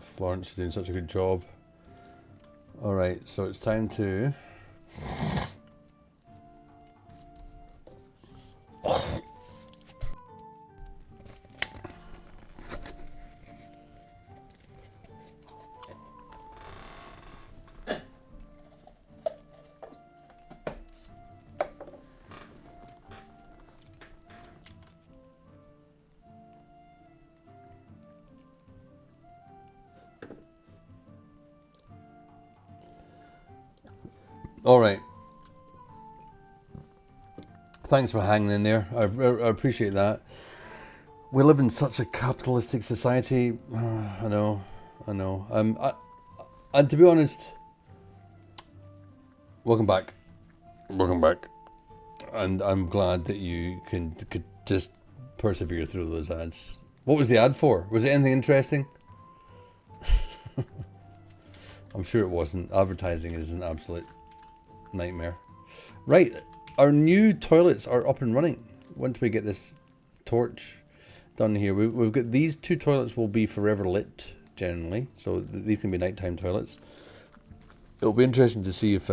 Florence is doing such a good job. Alright, so it's time to... Alright. Thanks for hanging in there. I appreciate that. We live in such a capitalistic society. I know. And to be honest, welcome back. Welcome back. And I'm glad that you could just persevere through those ads. What was the ad for? Was it anything interesting? I'm sure it wasn't. Advertising is an absolute nightmare. Right, our new toilets are up and running. Once we get this torch done here, we've got these two toilets will be forever lit generally, so these can be nighttime toilets. It'll be interesting to see if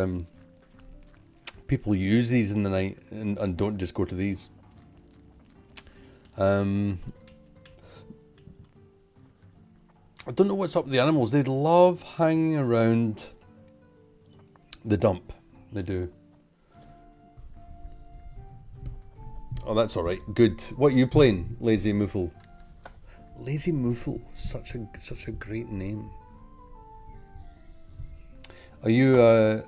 people use these in the night and don't just go to these. I don't know what's up with the animals. They love hanging around the dump. They do. Oh, that's all right. Good. What are you playing, Lazy Moofle? Lazy Moofle, such a great name. Are you a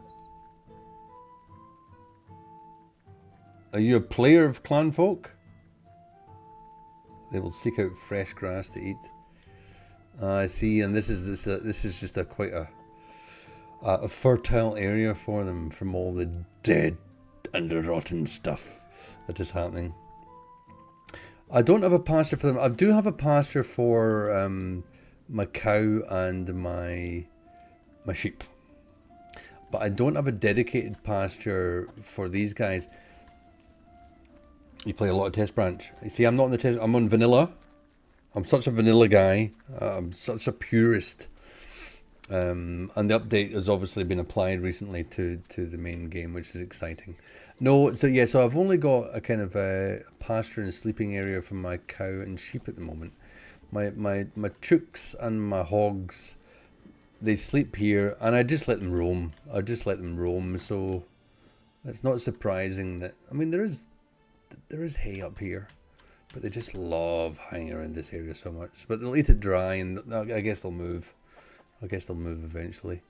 player of Clanfolk? They will seek out fresh grass to eat. I see, and this is just quite a a fertile area for them from all the dead and rotten stuff that is happening. I don't have a pasture for them. I do have a pasture for my cow and my sheep, but I don't have a dedicated pasture for these guys. You play a lot of Test Branch. You see, I'm not on the test. I'm on vanilla. I'm such a vanilla guy. I'm such a purist. And the update has obviously been applied recently to the main game, which is exciting. No, so yeah, so I've only got a kind of a pasture and sleeping area for my cow and sheep at the moment. My chooks and my hogs, they sleep here, and I just let them roam. So it's not surprising that, I mean, there is hay up here, but they just love hanging around this area so much. But they'll eat it dry, and I guess they'll move. I guess they'll move eventually.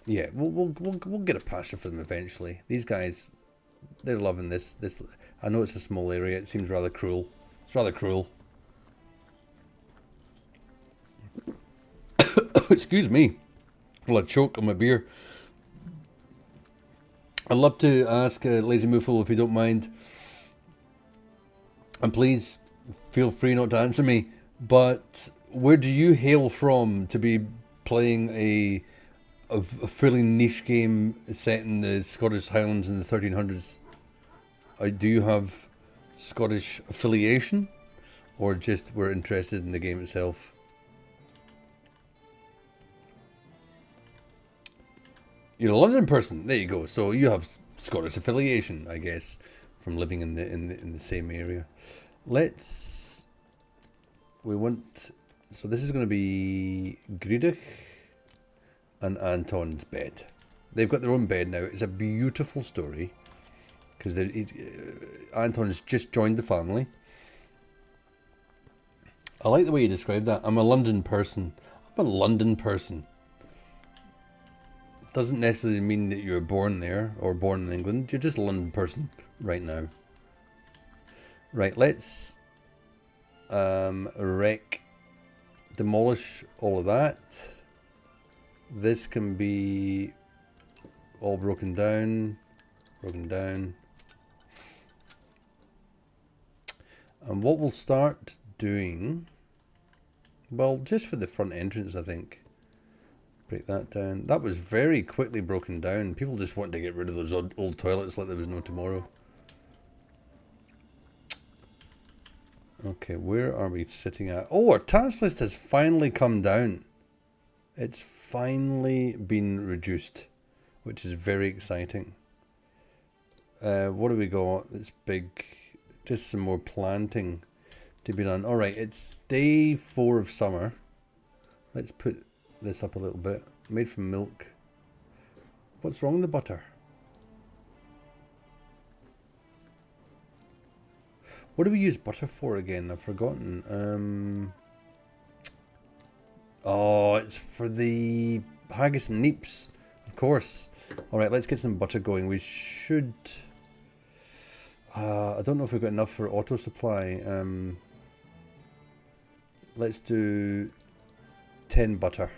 Yeah, we'll get a pasture for them eventually. These guys, they're loving this. I know it's a small area. It seems rather cruel. It's rather cruel. Excuse me. Well, I choke on my beer. I'd love to ask Lazy Moofle, if you don't mind, and please feel free not to answer me, but where do you hail from to be playing a fairly niche game set in the Scottish Highlands in the 1300s? Do you have Scottish affiliation, or just we're interested in the game itself? You're a London person. There you go. So you have Scottish affiliation, I guess, from living in the same area. So this is going to be Griedrich and Anton's bed. They've got their own bed now. It's a beautiful story because Anton's just joined the family. I like the way you described that. I'm a London person. Doesn't necessarily mean that you were born there or born in England. You're just a London person right now. Right, let's demolish all of that. This can be all broken down. And what we'll start doing, well, just for the front entrance, I think. Break that down. That was very quickly broken down. People just wanted to get rid of those old toilets like there was no tomorrow. Okay, where are we sitting at? Oh, our task list has finally come down. It's finally been reduced, which is very exciting. What do we got? It's big. Just some more planting to be done. Alright, it's day 4 of summer. Let's put this up a little bit. Made from milk. What's wrong with the butter? What do we use butter for again? I've forgotten. Oh, it's for the haggis and neeps. Of course. Alright, let's get some butter going. We should... I don't know if we've got enough for auto supply. Let's do 10 butter.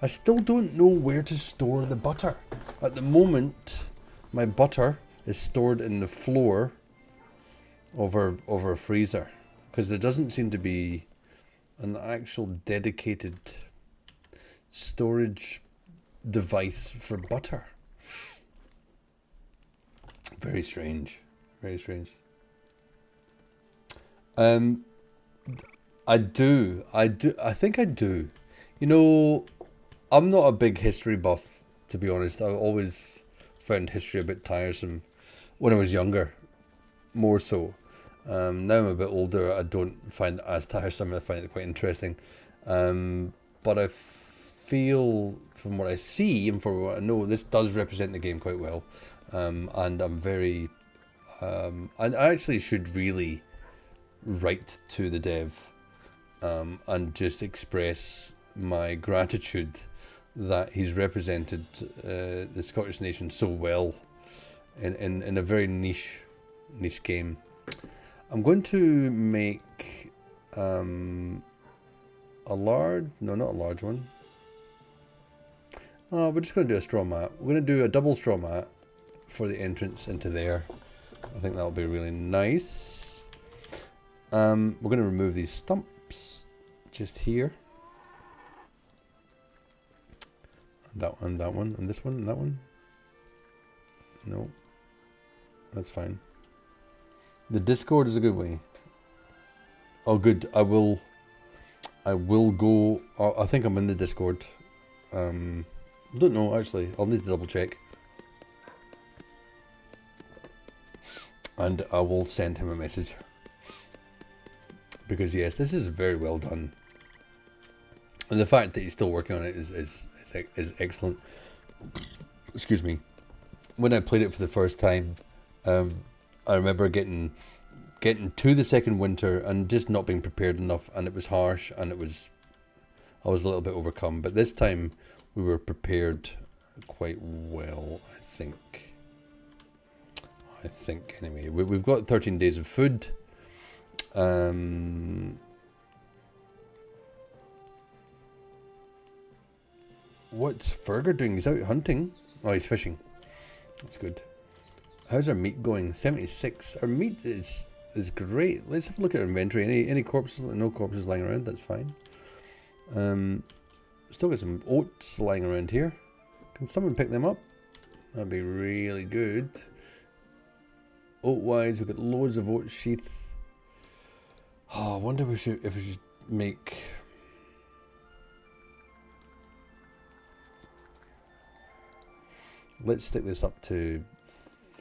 I still don't know where to store the butter. At the moment, my butter is stored in the floor over a freezer, because there doesn't seem to be an actual dedicated storage device for butter. Very strange. Very strange. I think I do. You know, I'm not a big history buff, to be honest. I've always found history a bit tiresome when I was younger, more so. Now I'm a bit older, I don't find it as tiresome. I find it quite interesting. But I feel, from what I see and from what I know, this does represent the game quite well. And I'm very... I actually should really write to the dev and just express my gratitude that he's represented the Scottish nation so well in a very niche game. I'm going to make a large... No, not a large one. Oh, we're just going to do a straw mat. We're going to do a double straw mat for the entrance into there. I think that'll be really nice. We're going to remove these stumps just here. That one, and this one, and that one. No, that's fine. The Discord is a good way. Oh, good. I will go. I think I'm in the Discord. Don't know actually. I'll need to double check. And I will send him a message. Because yes, this is very well done. And the fact that he's still working on it is excellent. Excuse me. When I played it for the first time, I remember getting to the second winter and just not being prepared enough, and it was harsh, and I was a little bit overcome. But this time we were prepared quite well, I think. Anyway, we've got 13 days of food. What's Ferger doing? He's out hunting. Oh, he's fishing. That's good. How's our meat going? 76. Our meat is great. Let's have a look at our inventory. Any corpses? No corpses lying around. That's fine. Still got some oats lying around here. Can someone pick them up? That'd be really good. Oat wise, we've got loads of oat sheath. Oh, I wonder if we should make. Let's stick this up to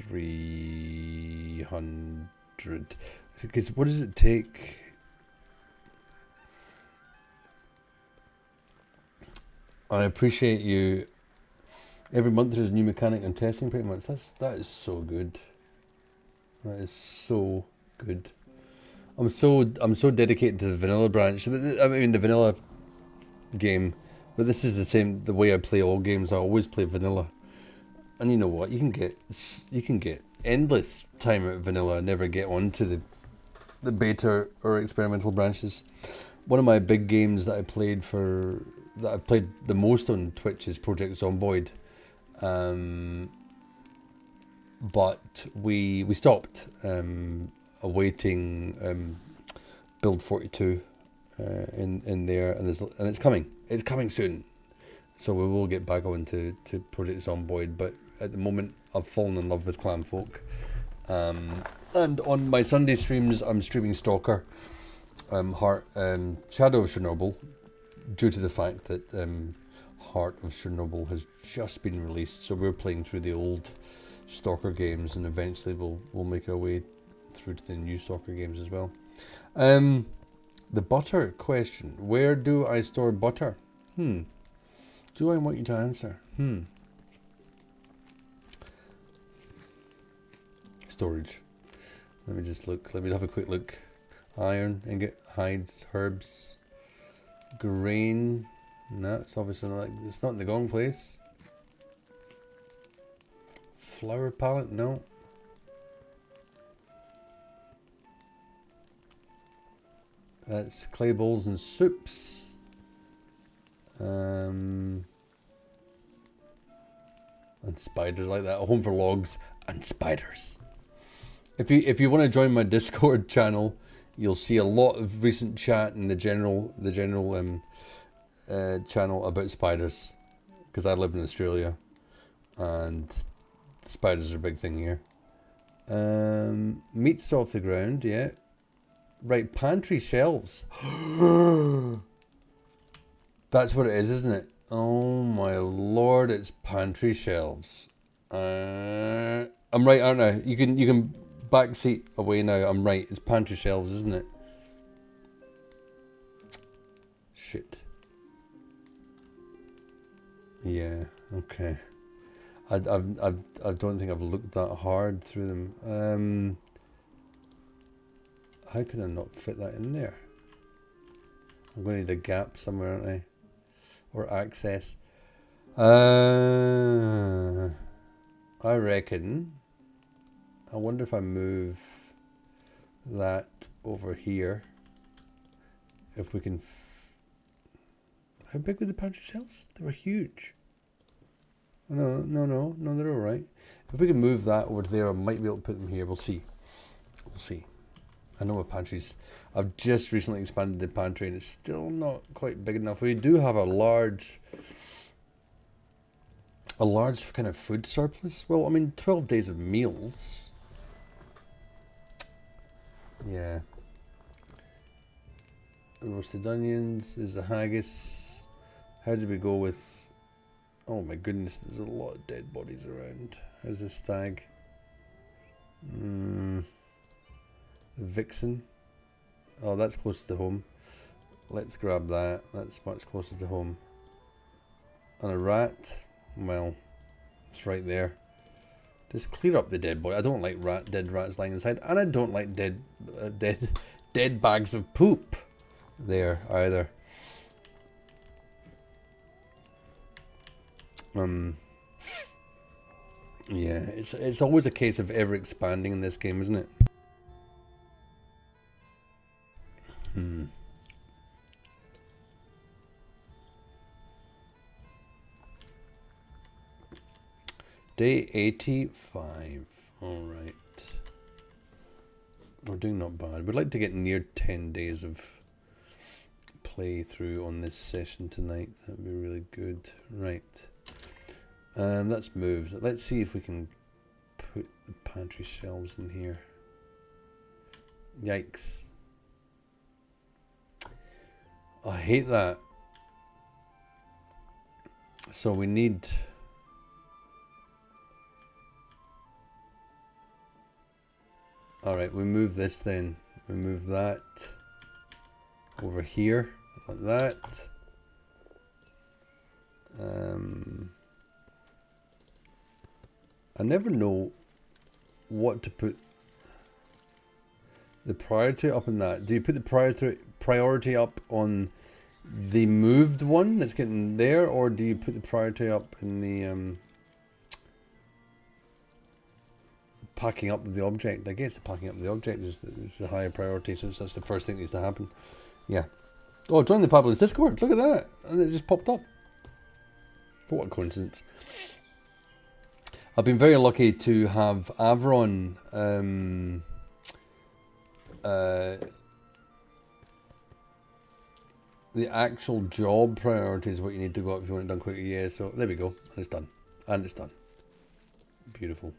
300. Because what does it take? I appreciate you. Every month there's a new mechanic and testing, pretty much. That is so good. That is so good. I'm so dedicated to the vanilla branch. I mean the vanilla game, but this is the way I play all games. I always play vanilla. And you know what? You can get endless time at vanilla and never get onto the beta or experimental branches. One of my big games that I played the most on Twitch is Project Zomboid. But we stopped awaiting build 42 in there, and it's coming soon. So we will get back on to Project Zomboid, but at the moment I've fallen in love with Clanfolk. And on my Sunday streams I'm streaming Stalker, Shadow of Chernobyl, due to the fact that Heart of Chernobyl has just been released, so we're playing through the old Stalker games, and eventually we'll make our way through to the new Stalker games as well. The butter question. Where do I store butter? Do I want you to answer? Storage. Let me just look. Let me have a quick look. Iron, ingot, hides, herbs, grain. No, it's obviously not. It's not in the gong place. Flour pallet, no. That's clay bowls and soups. And spiders like that. A home for logs and spiders. If you want to join my Discord channel, you'll see a lot of recent chat in the general channel about spiders, because I live in Australia, and spiders are a big thing here. Meat's off the ground, yeah. Right, pantry shelves. That's what it is, isn't it? Oh my lord, it's pantry shelves. I'm right, aren't I? You can backseat away now. I'm right. It's pantry shelves, isn't it? Shit. Yeah. Okay. I don't think I've looked that hard through them. How can I not fit that in there? I'm going to need a gap somewhere, aren't I? Or access. I reckon. I wonder if I move that over here. If we can. How big were the pantry shelves? They were huge. No, they're alright. If we can move that over there, I might be able to put them here. We'll see. We'll see. I know my pantries. I've just recently expanded the pantry and it's still not quite big enough. We do have a large kind of food surplus. Well, I mean, 12 days of meals. Yeah. Roasted onions. There's the haggis. How did we go with... Oh my goodness, there's a lot of dead bodies around. How's the stag? Vixen. Oh, that's close to home. Let's grab that. That's much closer to home. And a rat. Well, it's right there. Just clear up the dead body. I don't like dead rats lying inside, and I don't like dead bags of poop there either. Yeah, it's always a case of ever expanding in this game, isn't it? Day 85. Alright. We're doing not bad. We'd like to get near 10 days of playthrough on this session tonight. That'd be really good. Right. Let's move. Let's see if we can put the pantry shelves in here. Yikes. I hate that. So we need... Alright, we move this then. We move that over here, like that. I never know what to put the priority up on that. Do you put the priority up on the moved one that's getting there, or do you put the priority up in the packing up the object? I guess the packing up the object is the higher priority, since that's the first thing that needs to happen. Yeah. Oh, join the Fabulous Discord. Look at that. And it just popped up. What a coincidence. I've been very lucky to have Avron the actual job priority is what you need to go up if you want it done quickly. Yeah, so there we go. And it's done. And it's done. Beautiful.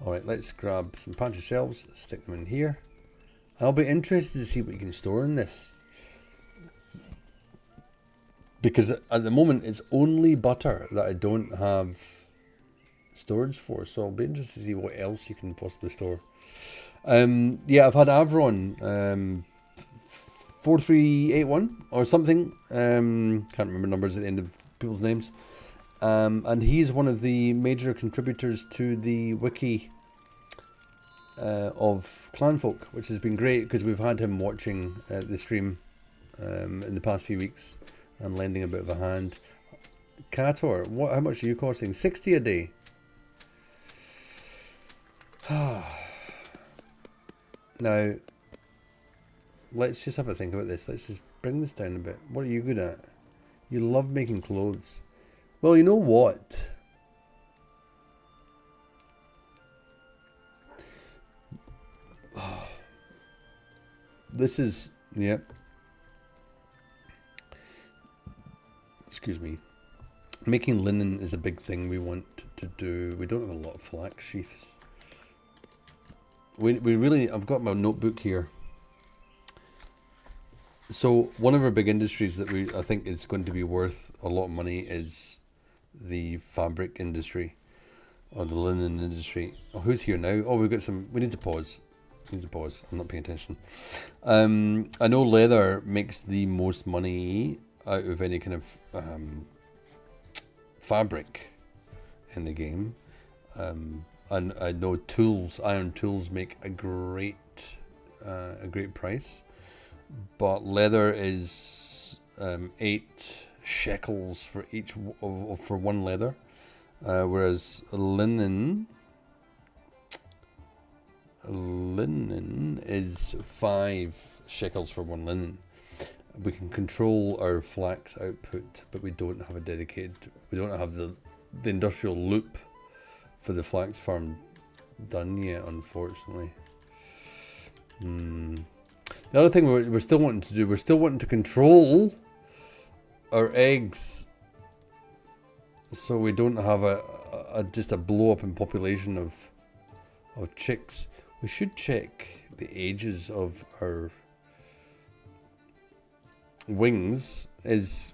Alright, let's grab some pantry shelves, stick them in here. I'll be interested to see what you can store in this. Because at the moment it's only butter that I don't have storage for, so I'll be interested to see what else you can possibly store. Yeah, I've had Avron 4381 or something. Can't remember numbers at the end of people's names. And he's one of the major contributors to the wiki of Clanfolk, which has been great because we've had him watching the stream in the past few weeks and lending a bit of a hand. Cator, how much are you costing? 60 a day. Now, let's just have a think about this. Let's just bring this down a bit. What are you good at? You love making clothes. Well, you know what? This is, yep. Excuse me. Making linen is a big thing we want to do. We don't have a lot of flax sheaths. We really, I've got my notebook here. So one of our big industries that I think is going to be worth a lot of money is the fabric industry or the linen industry. Oh, who's here now? Oh, we need to pause. I'm not paying attention. I know leather makes the most money out of any kind of fabric in the game. And I know iron tools make a great price, but leather is 8 shekels for each for one leather, whereas linen is 5 shekels for one linen. We can control our flax output, but we don't have we don't have the the industrial loop for the flax farm done yet, unfortunately. The other thing we're still wanting to do, we're still wanting to control our eggs so we don't have just a blow up in population of chicks. We should check the ages of our wings. He's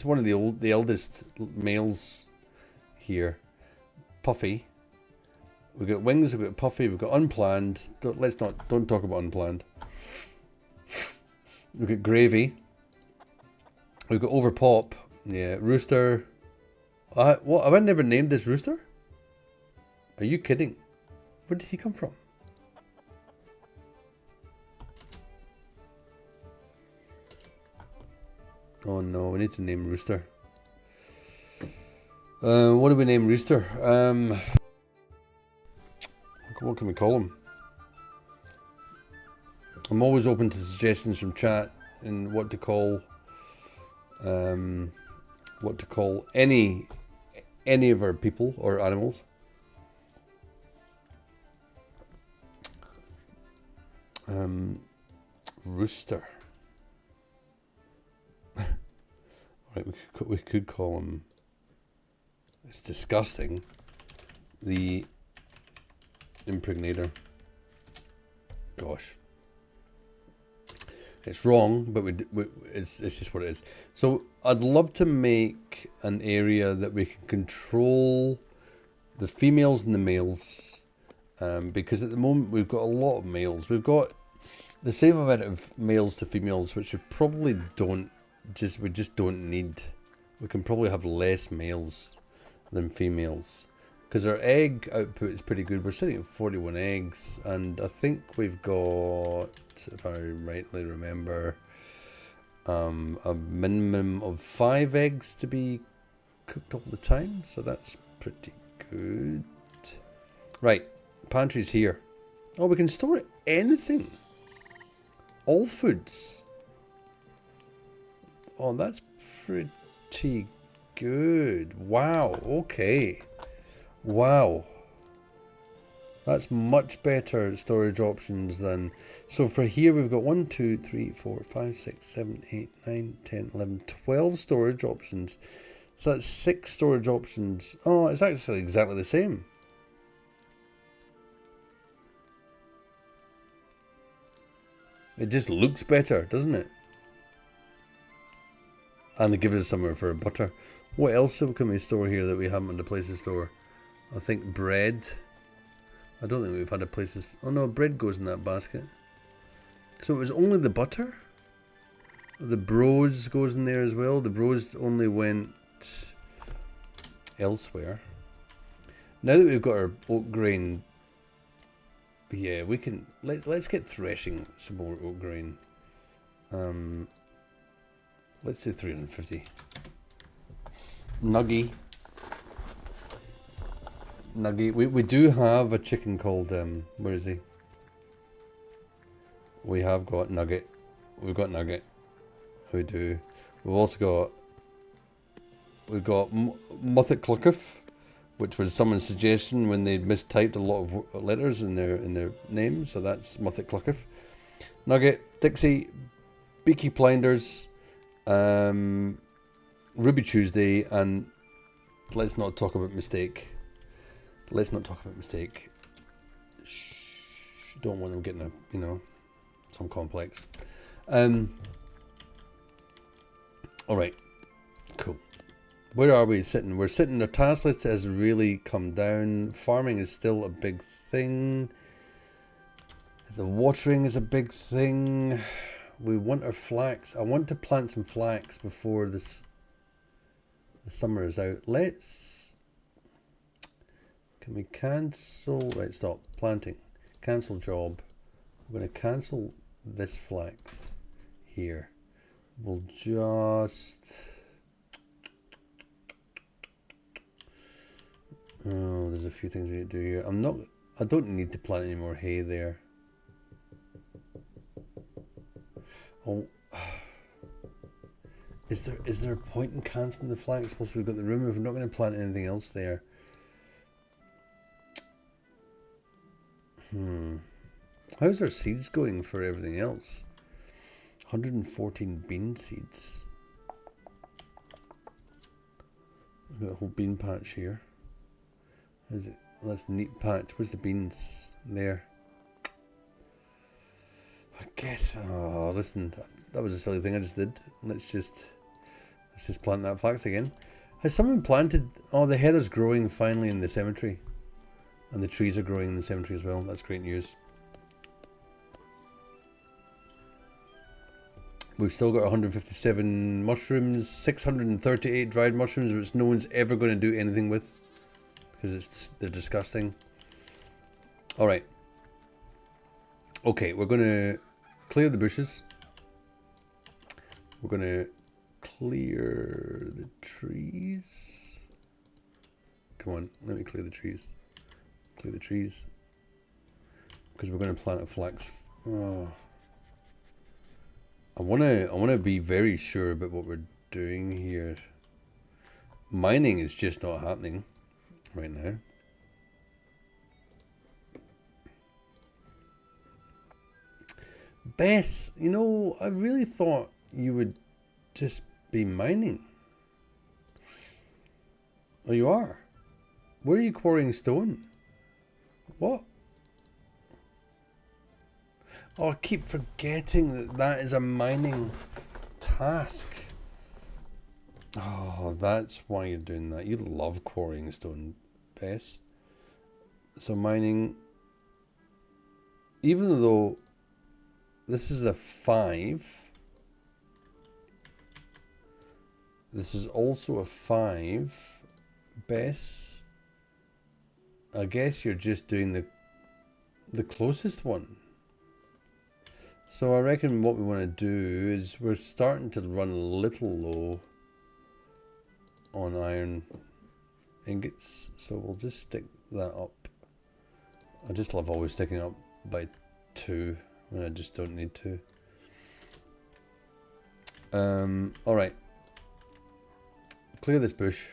one of the eldest males here. Puffy. We've got wings, we've got puffy, we've got unplanned. Don't talk about unplanned. We've got gravy. We've got overpop. Yeah, rooster. What? Have I never named this rooster? Are you kidding? Where did he come from? Oh no, we need to name rooster. What do we name rooster? What can we call him? I'm always open to suggestions from chat and what to call any of our people or animals. Rooster. Right, we could call him. It's disgusting. The impregnator. Gosh. It's wrong, but it's just what it is. So I'd love to make an area that we can control the females and the males, because at the moment we've got a lot of males. We've got the same amount of males to females, which we probably just don't need. We can probably have less males than females. Because our egg output is pretty good. We're sitting at 41 eggs, and I think we've got, if I rightly remember, a minimum of 5 eggs to be cooked all the time, so that's pretty good. Right, pantry's here. Oh, we can store anything. All foods. Oh, that's pretty good. Wow, okay. Wow, that's much better storage options than. So for here we've got 1, 2, 3, 4, 5, 6, 7, 8, 9, 10, 11, 12 storage options. So that's 6 storage options. Oh, it's actually exactly the same. It just looks better, doesn't it? And it gives us somewhere for butter. What else can we store here that we haven't had a place to store? I think bread. I don't think we've had a place to... Oh no, bread goes in that basket. So it was only the butter? The brose goes in there as well. The brose only went elsewhere. Now that we've got our oat grain... Yeah, we can... Let's get threshing some more oat grain. Let's do 350. Nugget. We do have a chicken called where is he? We have got Nugget. We've got Nugget. We do. We've got Muthit Cluckiff, which was someone's suggestion when they mistyped a lot of letters in their name. So that's Muthit Cluckiff. Nugget, Dixie, Beaky Blinders, Ruby Tuesday, and let's not talk about Mistake. Let's not talk about Mistake. Shh, don't want them getting some complex. Alright, cool. Where are we sitting? We're sitting, the task list has really come down. Farming is still a big thing. The watering is a big thing. We want our flax. I want to plant some flax before the summer is out. Can we cancel? Right, stop. Planting. Cancel job. I'm going to cancel this flax here. We'll just... Oh, there's a few things we need to do here. I don't need to plant any more hay there. Oh. Is there a point in cancelling the flag? Suppose we've got the room. If we're not going to plant anything else there. How's our seeds going for everything else? 114 bean seeds. We've got a whole bean patch here. Is it? Well, that's the neat patch. Where's the beans? There. I guess. Oh, listen, that was a silly thing I just did. Let's just plant that flax again. Has someone planted? Oh, the heather's growing finally in the cemetery, and the trees are growing in the cemetery as well. That's great news. We've still got 157 mushrooms, 638 dried mushrooms, which no one's ever going to do anything with because they're disgusting. All right. Okay, we're going to clear the bushes. We're going to clear the trees. Come on, let me clear the trees. Clear the trees. Because we're going to plant a flax. Oh. I wanna be very sure about what we're doing here. Mining is just not happening right now. Bess, you know, I really thought you would just be mining. Oh, you are? Where are you quarrying stone? What? Oh, I keep forgetting that is a mining task. Oh, that's why you're doing that. You love quarrying stone, Bess. So mining, even though this is a 5, this is also a 5, Bess. I guess you're just doing the closest one. So I reckon what we want to do is we're starting to run a little low on iron ingots. So we'll just stick that up. I just love always sticking up by 2 when I just don't need to. Alright. Clear this bush.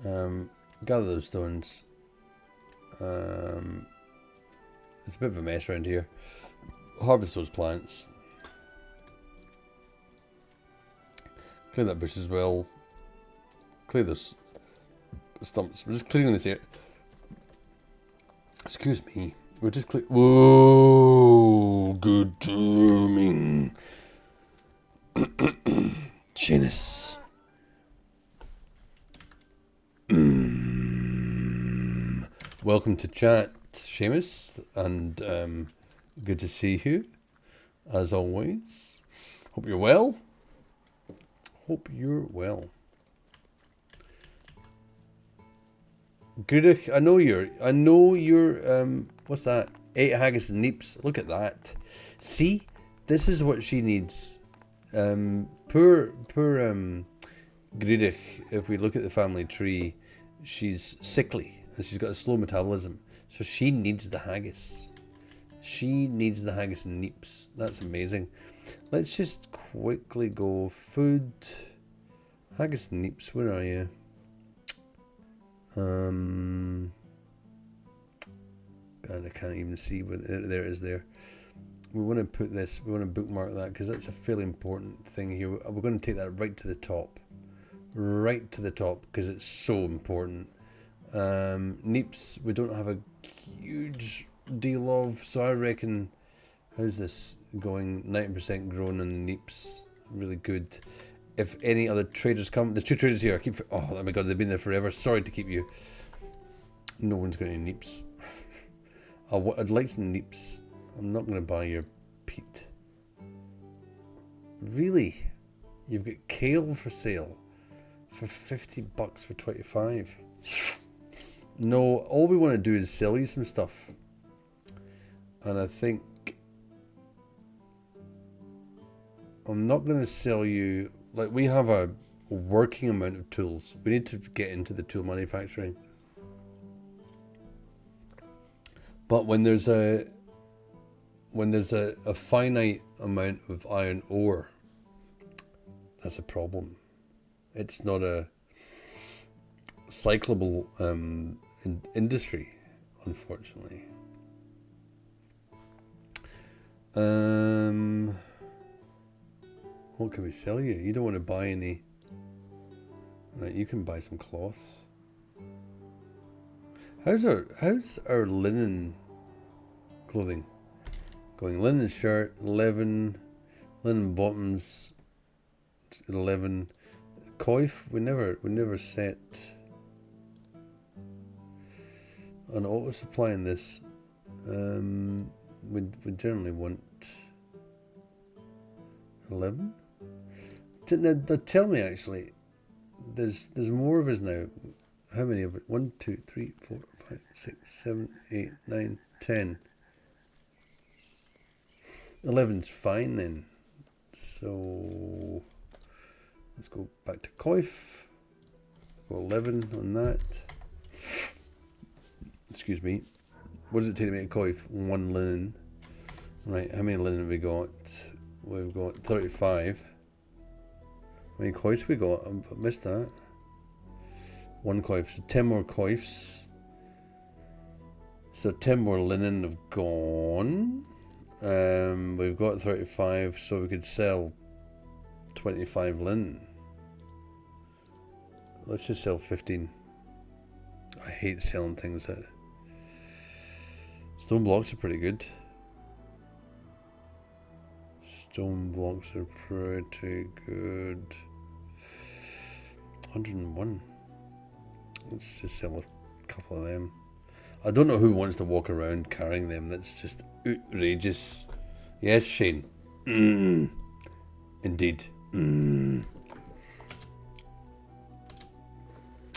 Gather those stones. It's a bit of a mess around here. Harvest those plants. Clear that bush as well. Clear those stumps. We're just clearing this area. Excuse me. We're just clear. Whoa! Good timing. Janice. Welcome to chat, Seamus, and good to see you, as always. Hope you're well. Hope you're well. Goodich, I know you're, what's that? 8 haggis and neeps. Look at that. See, this is what she needs. Poor Gridich, if we look at the family tree, she's sickly. And she's got a slow metabolism. So she needs the haggis. She needs the haggis and neeps. That's amazing. Let's just quickly go food. Haggis and neeps, where are you? God, I can't even see where there it is there. We want to put this, we want to bookmark that because that's a fairly important thing here. We're going to take that right to the top. Right to the top because it's so important. Neeps, we don't have a huge deal of, so I reckon, how's this going? 90% grown on the neeps, really good. If any other traders come, there's 2 traders here. Oh my god, they've been there forever. Sorry to keep you. No one's got any neeps. I'd like some neeps. I'm not going to buy your peat. Really? You've got kale for sale for $50 for 25. No, all we want to do is sell you some stuff. And I think I'm not going to sell you, like, we have a working amount of tools. We need to get into the tool manufacturing. But when there's a finite amount of iron ore, That's a problem. It's not a cyclable industry, unfortunately. What can we sell you? You don't want to buy any. Right, you can buy some cloth. How's our linen clothing going? Linen shirt 11, linen bottoms 11. Coif we never set an auto supply in this. We generally want 11. Now, tell me actually. There's more of us now. How many of it? 1, 2, 3, 4, 5, 6, 7, 8, 9, 10. 11's fine then. So let's go back to Coif. Go 11 on that. Excuse me. What does it take to make a Coif? 1 linen. Right, how many linen have we got? We've got 35. How many coifs we got? I missed that. 1 coif. So 10 more coifs. So 10 more linen have gone. We've got 35, so we could sell 25 linen. Let's just sell 15. I hate selling things that... Stone blocks are pretty good. Stone blocks are pretty good. 101. Let's just sell a couple of them. I don't know who wants to walk around carrying them. That's just outrageous. Yes, Shane. Indeed.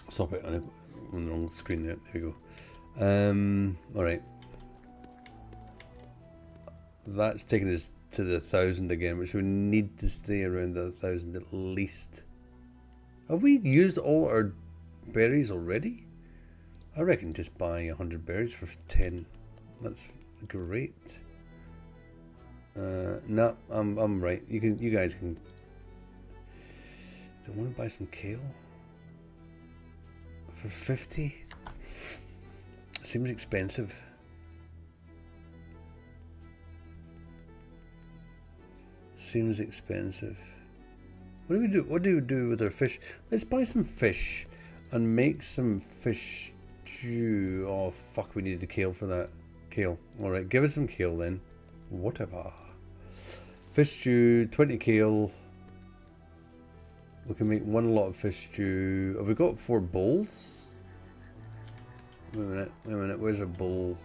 Stop it. I'm on the wrong screen there. There we go. Alright. That's taking us to the 1,000 again, which we need to stay around the 1,000 at least. Have we used all our berries already? I reckon just buy 100 berries for 10. That's great. No, I'm right. You guys can. Do I want to buy some kale for 50? Seems expensive. Seems expensive. What do we do? What do we do with our fish? Let's buy some fish and make some fish stew. Oh fuck! We need the kale for that. Kale. All right, give us some kale then. Whatever. Fish stew, 20 kale. We can make 1 lot of fish stew. Have we got 4 bowls? Wait a minute. Where's our bowl?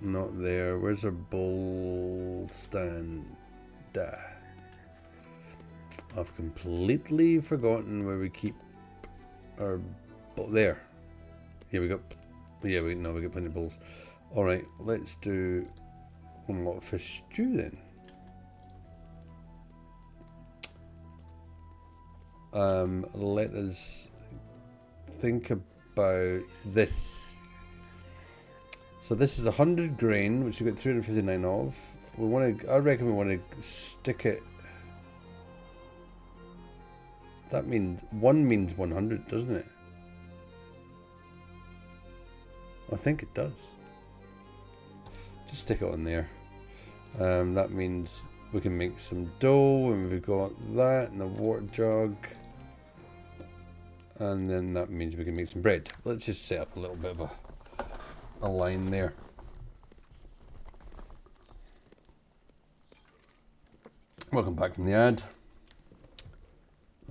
Not there. Where's our bowl stand? I've completely forgotten where we keep our bowl. There. Here we go. Yeah, we got plenty of bowls. All right, let's do 1 lot of fish stew then. Let us think about this. So this is 100 grain, which we got 359 of. We want to. I reckon we want to stick it. That means 1 means 100, doesn't it? I think it does. Just stick it on there. That means we can make some dough, and we've got that and the water jug. And then that means we can make some bread. Let's just set up a little bit of a line there. Welcome back from the ad.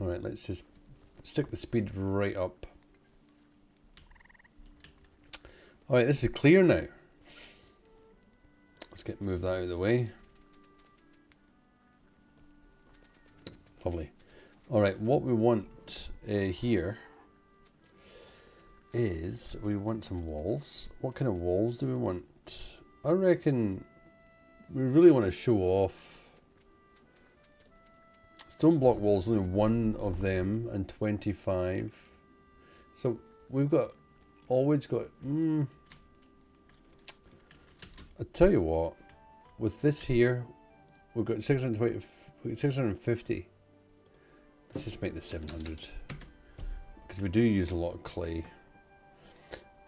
Alright, let's just stick the speed right up. Alright, this is clear now. Let's move that out of the way. Lovely. Alright, what we want here is we want some walls. What kind of walls do we want? I reckon we really want to show off. Stone block walls, only 1 of them and 25. So we've always got. I tell you what, with this here, we've got 620, 650. Let's just make this 700. Because we do use a lot of clay.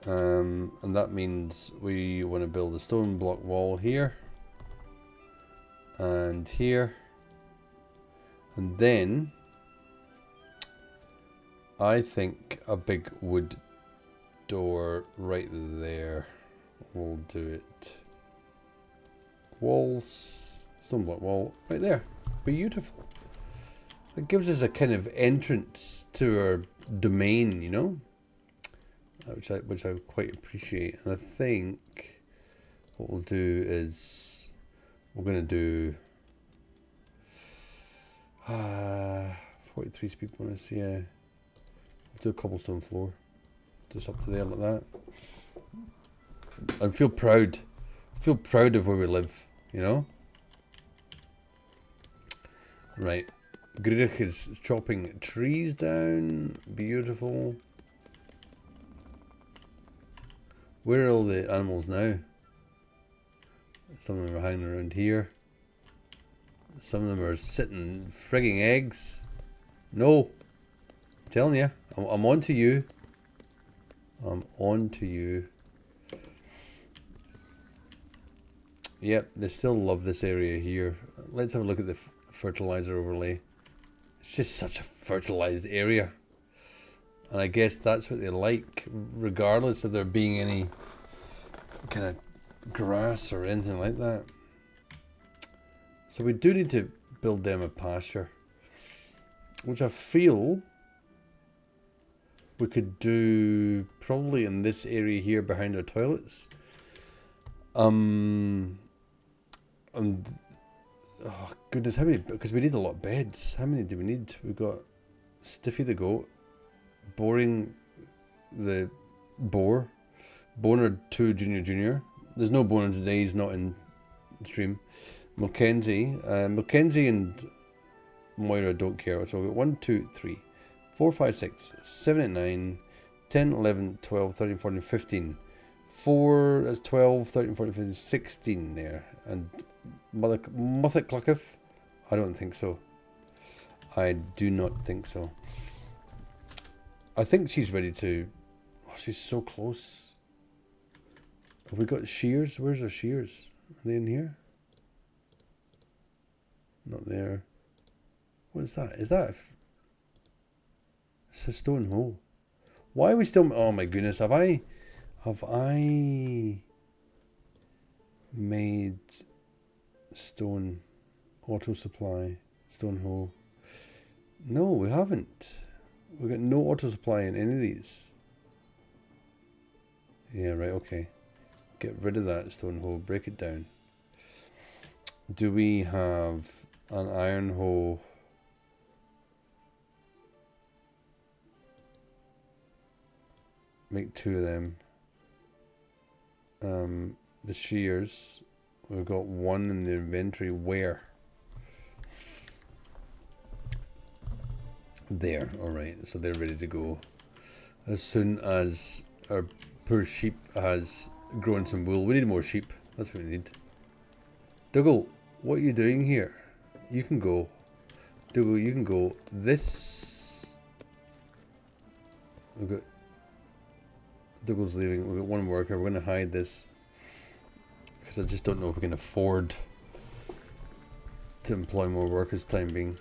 And that means we want to build a stone block wall here. And here. And then I think a big wood door right there will do it. Walls, stone block wall right there. Beautiful. It gives us a kind of entrance to our domain, you know, which I quite appreciate. And I think what we'll do is we're going to do 43 speed bonus. Yeah, we'll do a cobblestone floor, just up to there like that. I feel proud. I feel proud of where we live, you know. Right. Gridich is chopping trees down. Beautiful. Where are all the animals now? Some of them are hanging around here. Some of them are sitting frigging eggs. No. I'm telling you. I'm on to you. I'm on to you. Yep, they still love this area here. Let's have a look at the fertilizer overlay. It's just such a fertilized area. And I guess that's what they like, regardless of there being any kind of grass or anything like that. So we do need to build them a pasture, which I feel we could do probably in this area here behind our toilets. Oh goodness, how many? Because we need a lot of beds. How many do we need? We've got Stiffy the goat, Boring the boar, Boner 2 Junior. There's no Boner today. He's not in stream. Mackenzie and Moira don't care. So we've got 1, 2, 3, 4, 5, 6, 7, 8, 9, 10, 11, 12, 13, 14, 15. 4, that's 12, 13, 14, 15, 16 there. And Mothic Cluckiff? I don't think so. I do not think so. I think she's ready to... Oh, she's so close. Have we got shears? Where's our shears? Are they in here? Not there. What is that? Is that... It's a stone hole. Why are we still... Oh my goodness, have I made stone auto supply stone hole? No, we haven't. We've got no auto supply in any of these. Yeah, right, okay. Get rid of that stone hole, break it down. Do we have an iron hole? Make 2 of them. The shears, we've got 1 in the inventory. Where? There, alright, so they're ready to go. As soon as our poor sheep has grown some wool. We need more sheep, that's what we need. Dougal, what are you doing here? You can go. Dougal, you can go. This... We've got... Dougal's leaving. We've got 1 worker. We're going to hide this. Because I just don't know if we can afford to employ more workers time being.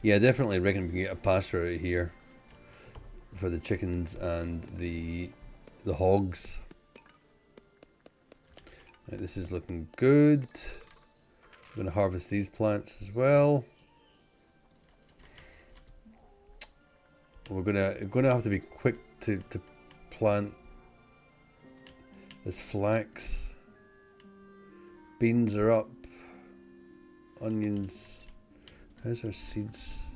Yeah, definitely reckon we can get a pasture out here for the chickens and the hogs. Right, this is looking good. I'm going to harvest these plants as well. We're gonna have to be quick to plant this flax. Beans are up. Onions. How's our seeds?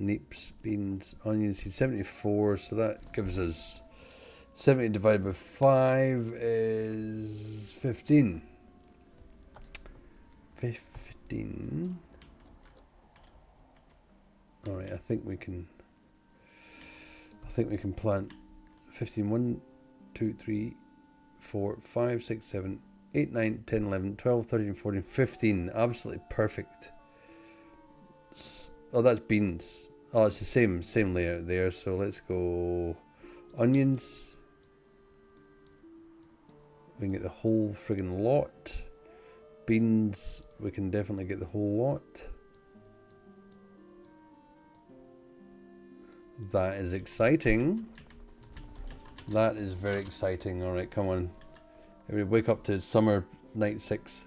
Neeps, beans, onion seeds. 74. So that gives us 70 divided by 5 is 15. 15. Alright, I think we can plant 15. 1, 2, 3, 4, 5, 6, 7, 8, 9, 10, 11, 12, 13, 14, 15. Absolutely perfect. Oh, that's beans. Oh, it's the same layout there. So let's go onions. We can get the whole friggin' lot. Beans, we can definitely get the whole lot. That is exciting. That is very exciting. Alright, come on. We wake up to summer night 6.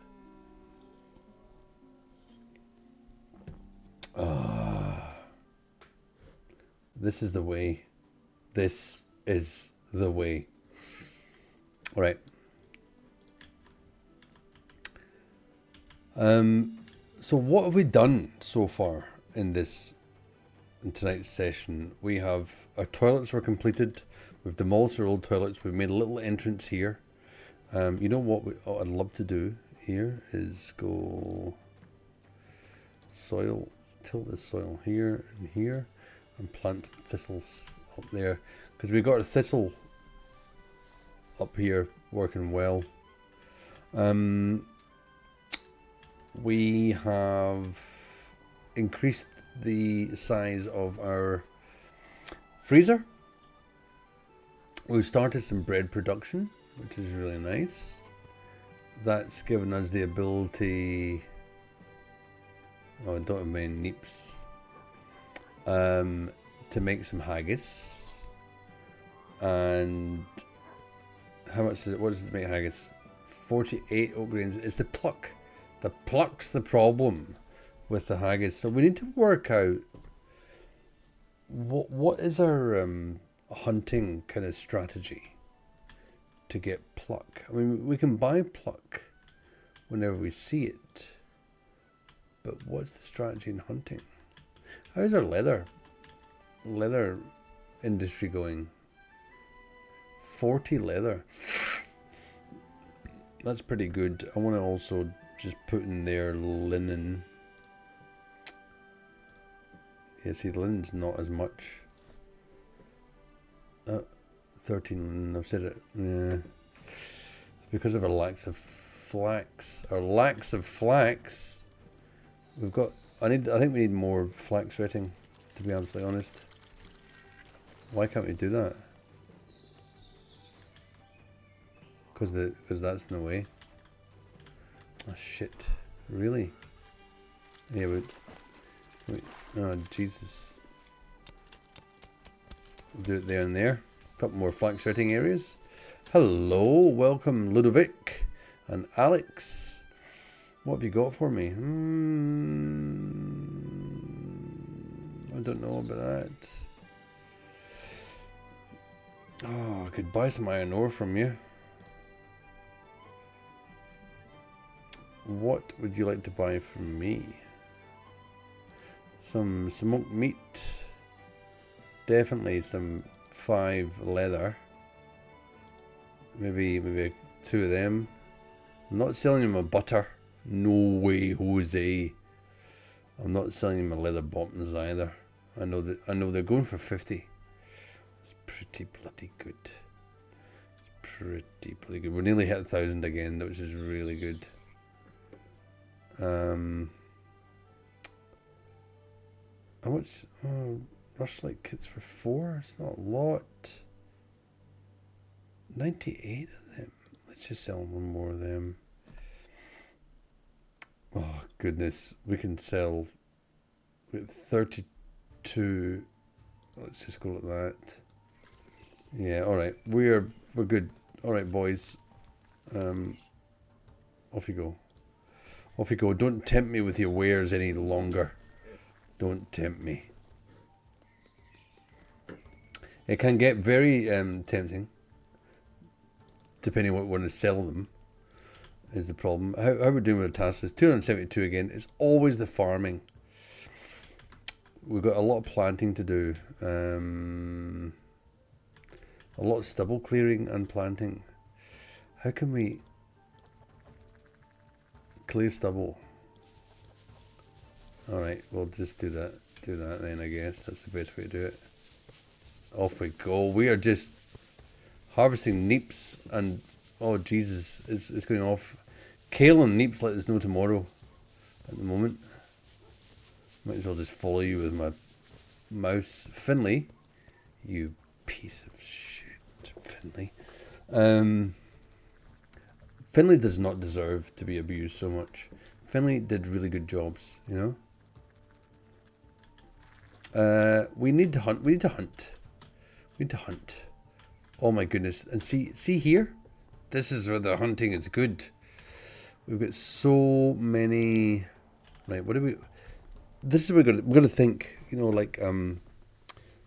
This is the way. This is the way. Alright. So what have we done so far in tonight's session? We have our toilets were completed. We've demolished our old toilets. We've made a little entrance here. You know what I'd love to do here is go soil, tilt the soil here and here, and plant thistles up there, because we've got a thistle up here working well. We have increased the size of our freezer. We've started some bread production, which is really nice. That's given us the ability... Oh, I don't have many neeps. To make some haggis. And how much is it? What does it make haggis? 48 oat grains. It's the pluck. The pluck's the problem with the haggis. So we need to work out what is our hunting kind of strategy to get pluck. I mean, we can buy pluck whenever we see it, but what's the strategy in hunting? How's our leather industry going? 40 leather. That's pretty good. I want to also just put in there linen. Yeah, see, linen's not as much. 13, I've said it. Yeah. It's because of our lacks of flax. Our lacks of flax. We've got... I think we need more flax retting, to be absolutely honest. Why can't we do that? Because that's in the way. Oh shit. Really? Yeah, wait. Oh Jesus. We'll do it there and there. A couple more flax setting areas. Hello, welcome Ludovic and Alex. What have you got for me? I don't know about that. Oh, I could buy some iron ore from you. What would you like to buy from me? Some smoked meat. Definitely some 5 leather. Maybe 2 of them. I'm not selling you my butter. No way, Jose. I'm not selling you my leather bottoms either. I know they're going for 50. It's pretty bloody good. It's pretty bloody good. We're nearly hit 1,000 again, which is really good. How much? Rushlight kits for 4? It's not a lot. 98 of them. Let's just sell 1 more of them. Oh goodness, we can sell with 32. Let's just go like that. Yeah, all right. We're good. All right, boys. Off you go. Off you go. Don't tempt me with your wares any longer. Don't tempt me. It can get very tempting, depending on what we want to sell them, is the problem. How we're doing with the tasks is 272 again. It's always the farming. We've got a lot of planting to do. A lot of stubble clearing and planting. How can we clear stubble? Alright, we'll just do that. Do that then, I guess. That's the best way to do it. Off we go. We are just harvesting neeps and Oh Jesus, it's going off. Kale and Neeps like there's no tomorrow at the moment. Might as well just follow you with my mouse. Finley, you piece of shit, Finley. Finley does not deserve to be abused so much. Finley did really good jobs, you know. We need to hunt. We need to hunt. We need to hunt. Oh my goodness! And see here. This is where the hunting is good. We've got so many. Right. What do we? This is what we're gonna think. You know, like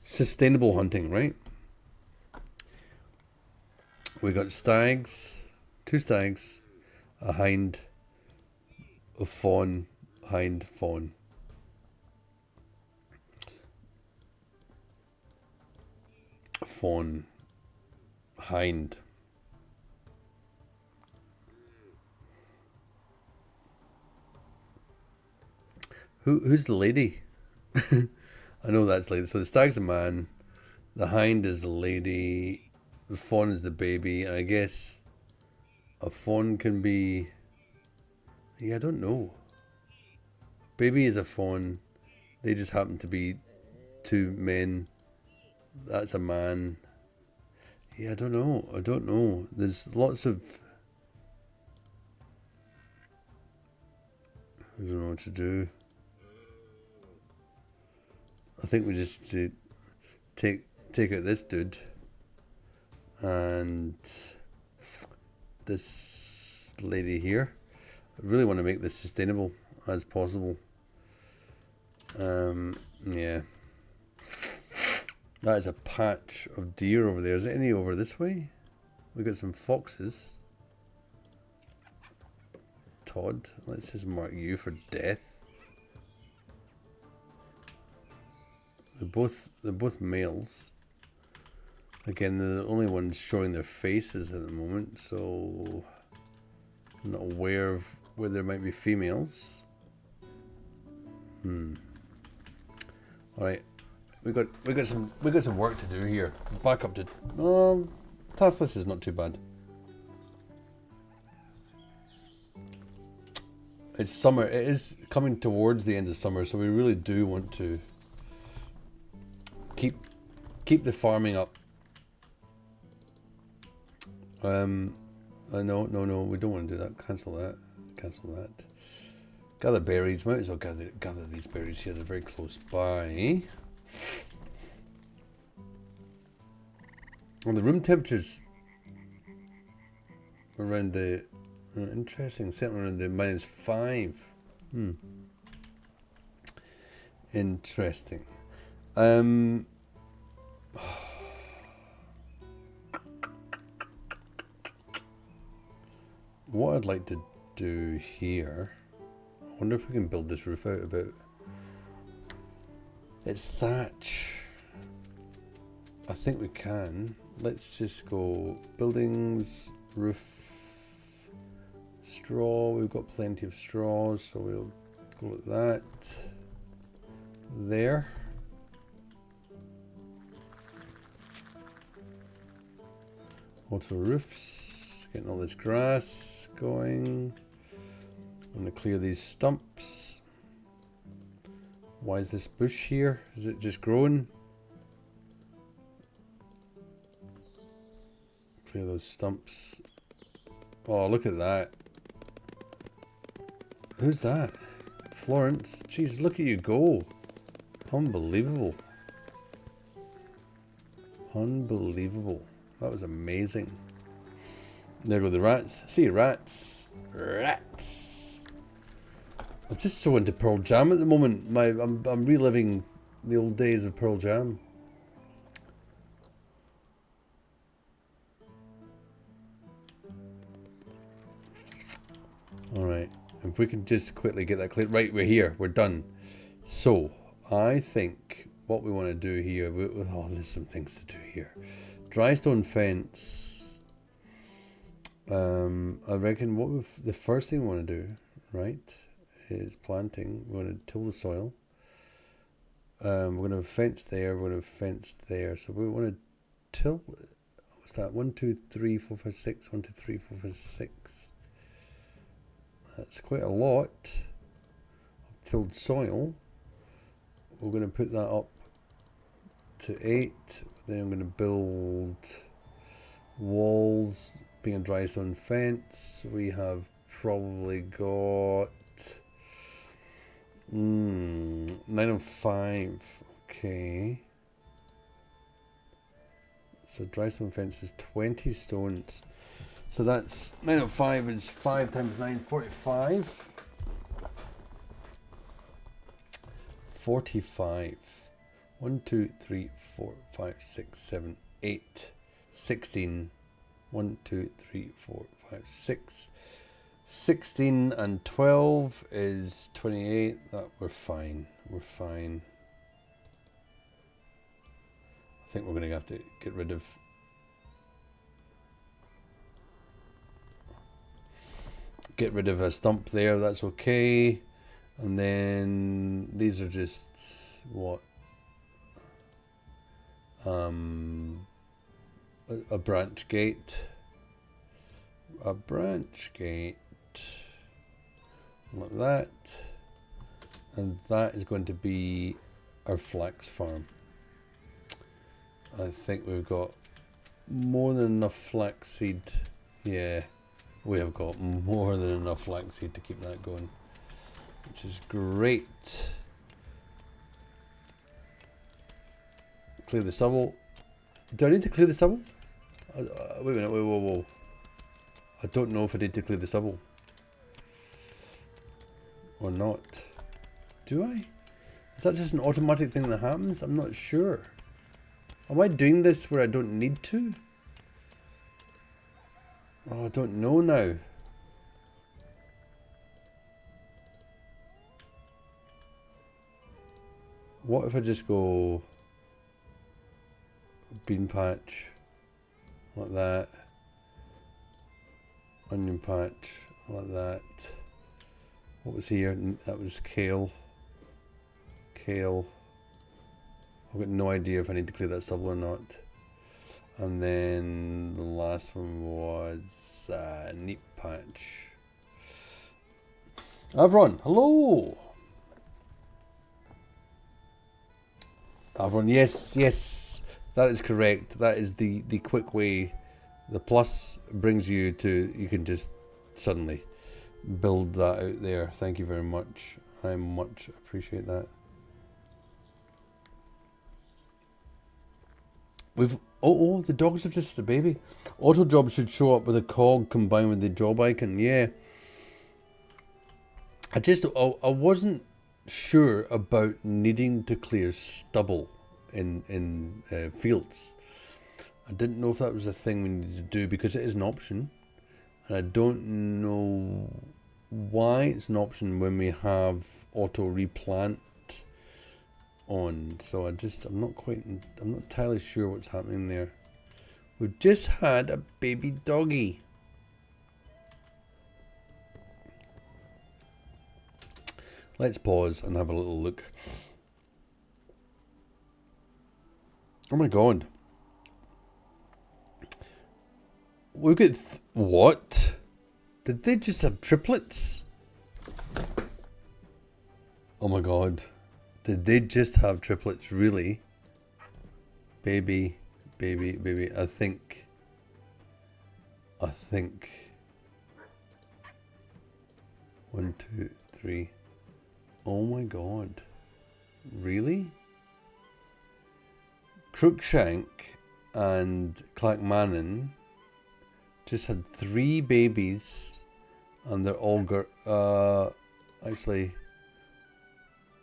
sustainable hunting, right? We got stags, 2 stags, a hind, a fawn, hind, fawn. Fawn, hind. Who's the lady? I know that's lady. So the stag's a man, the hind is the lady, the fawn is the baby, and I guess a fawn can be. Yeah, I don't know. Baby is a fawn. They just happen to be 2 men. That's a man. Yeah, I don't know. I don't know. There's lots of. I don't know what to do. I think we just take out this dude and this lady here. I really want to make this sustainable as possible. Yeah. That is a patch of deer over there. Is there any over this way? We've got some foxes. Todd, let's just mark you for death. They're both males. Again, they're the only ones showing their faces at the moment, so I'm not aware of where there might be females. Alright. We got some work to do here. Back up to task list is not too bad. It's summer. It is coming towards the end of summer, so we really do want to keep the farming up. No, we don't want to do that. Cancel that. Gather berries. Might as well gather these berries here. They're very close by. And the room temperatures around the interesting, certainly around the -5. Interesting. What I'd like to do here, I wonder if we can build this roof out a bit. It's thatch. I think we can. Let's just go buildings, roof, straw. We've got plenty of straws, so we'll go with that. There. Auto roofs. Getting all this grass going. I'm going to clear these stumps. Why is this bush here? Is it just growing? Clear those stumps. Oh, look at that. Who's that? Florence. Jeez, look at you go. Unbelievable. Unbelievable. That was amazing. There go the rats. See, rats. Rats. I'm just so into Pearl Jam at the moment. I'm reliving the old days of Pearl Jam. Alright. If we can just quickly get that clear. Right, we're here. We're done. So, I think what we want to do here... Oh, there's some things to do here. Dry stone fence. I reckon the first thing we want to do, right, is planting. We want to till the soil. We're going to have a fence there. We're going to have a fence there. So we want to till. what's that? 1, 2, 3, 4, 5, 6. 1, 2, 3, 4, 5, 6. That's quite a lot. Tilled soil. We're going to put that up to 8. Then I'm going to build walls, being a dry stone fence. We have probably got 9 and 5. Okay. So dry stone fence is 20 stones. So that's 9 and 5 is 5 times 9, 45. 45. 1, 2, 3, 4, 5, 6, 7, 8. 16. 1, 2, 3, 4, 5, 6. 16 and 12 is 28. That we're fine. We're fine. I think we're going to have to get rid of a stump there. That's okay. And then these are just what? A branch gate. A branch gate. Like that. And that is going to be our flax farm. I think we've got more than enough flaxseed. Yeah, we have got more than enough flaxseed to keep that going, which is great. Clear the stubble. Do I need to clear the stubble? Wait a minute, whoa. I don't know if I need to clear the stubble. Or not. Do I? Is that just an automatic thing that happens? I'm not sure. Am I doing this where I don't need to? Oh, I don't know now. What if I just go bean patch like that, onion patch like that. What was here? That was kale. Kale. I've got no idea if I need to clear that stubble or not. And then the last one was neat patch. Avron, hello. Avron, yes, that is correct. That is the quick way. The plus brings you to, you can just suddenly build that out there. Thank you very much. I much appreciate that. We've the dogs have just had a baby. Auto job should show up with a cog combined with the job icon. Yeah. I wasn't sure about needing to clear stubble in fields. I didn't know if that was a thing we needed to do because it is an option. And I don't know why it's an option when we have auto replant on. So I'm not entirely sure what's happening there. We've just had a baby doggy. Let's pause and have a little look. Oh my god. Look at what? Did they just have triplets? Oh my god. Did they just have triplets? Really? Baby. I think. 1, 2, 3. Oh my god. Really? Crookshank and Clackmannan just had 3 babies, and they're all actually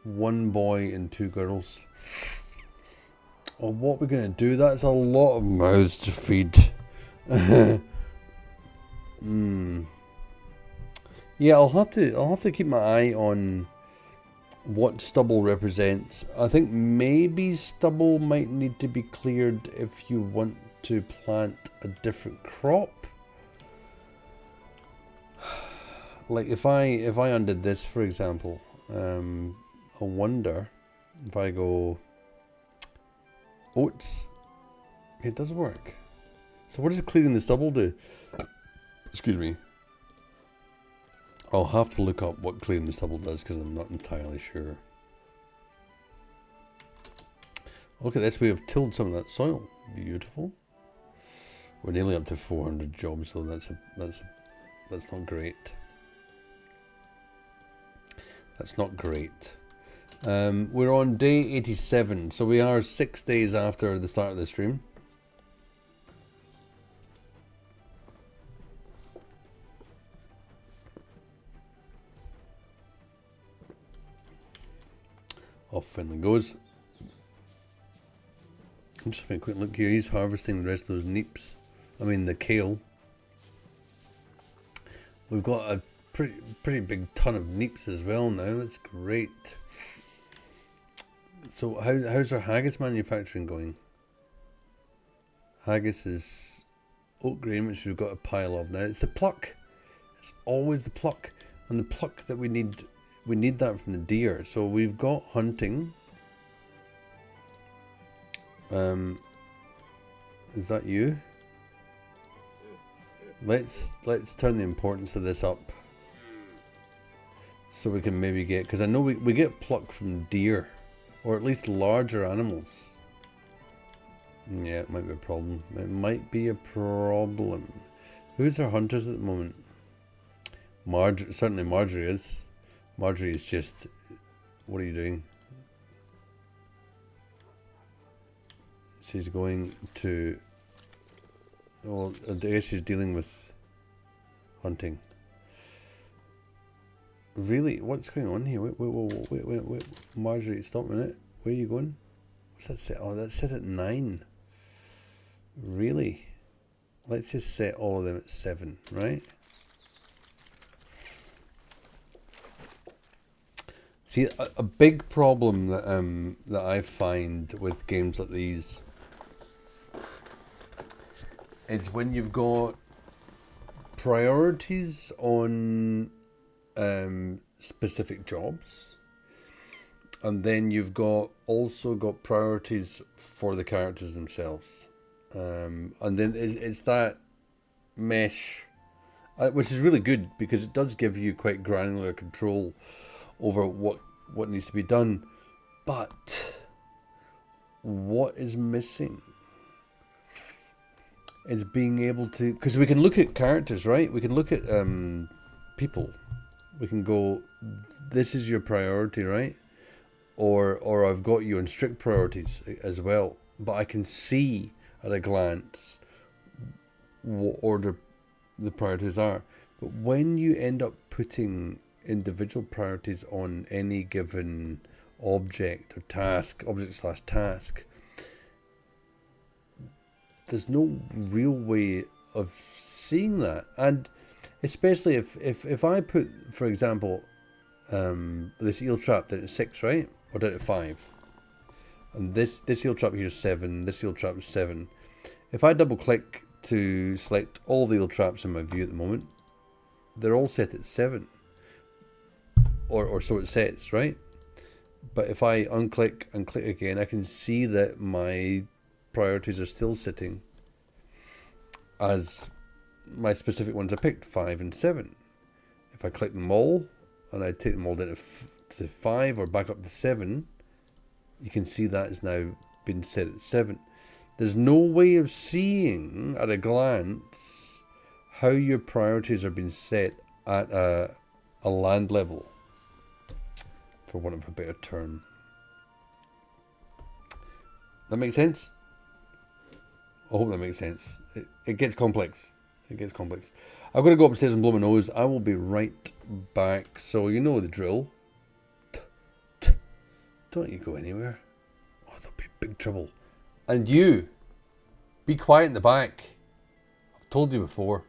1 boy and 2 girls. Oh, what we're gonna do? That's a lot of mouths to feed. Yeah, I'll have to keep my eye on what stubble represents. I think maybe stubble might need to be cleared if you want to plant a different crop. Like if I undid this, for example, I wonder if I go oats. It does work. So what does clearing the stubble do? Excuse me. I'll have to look up what clearing the stubble does because I'm not entirely sure. Look at this, we have tilled some of that soil. Beautiful. We're nearly up to 400 jobs, so that's not great. That's not great. We're on day 87, so we are 6 days after the start of the stream. Off Finley goes. I'm just having a quick look here. He's harvesting the rest of those neeps. I mean the kale. We've got a pretty big ton of neeps as well now. That's great. So how's our haggis manufacturing going? Haggis is oat grain, which we've got a pile of now. It's the pluck. It's always the pluck, and the pluck that we need. We need that from the deer. So we've got hunting. Is that you? Let's turn the importance of this up, so we can maybe get, because I know we get pluck from deer, or at least larger animals. Yeah, it might be a problem. It might be a problem. Who's our hunters at the moment? Certainly Marjorie is. Marjorie is just, what are you doing? She's going to, well, I guess she's dealing with hunting. Really? What's going on here? Wait. Marjorie, stop a minute. Where are you going? What's that set? Oh, that's set at 9. Really? Let's just set all of them at 7, right? See, a big problem that I find with games like these is when you've got priorities on specific jobs, and then you've also got priorities for the characters themselves, and then it's that mesh, which is really good because it does give you quite granular control over what needs to be done. But what is missing is being able to, because we can look at characters, right? We can look at people. We can go, this is your priority, right? Or I've got you on strict priorities as well. But I can see at a glance what order the priorities are. But when you end up putting individual priorities on any given object or task, object/task, there's no real way of seeing that. And especially if I put, for example, this eel trap down to 6, right? Or down to 5. And this eel trap here is 7, this eel trap is 7. If I double click to select all the eel traps in my view at the moment, they're all set at 7. Or so it says, right? But if I unclick and click again, I can see that my priorities are still sitting as my specific ones I picked, 5 and 7. If I click them all and I take them all down to 5 or back up to 7, you can see that has now been set at 7. There's no way of seeing at a glance how your priorities are being set at a land level, for want of a better term. That makes sense? I hope that makes sense. It gets complex. It gets complex. I'm going to go upstairs and blow my nose. I will be right back. So you know the drill. Don't you go anywhere. Oh, there'll be big trouble. And you, be quiet in the back. I've told you before.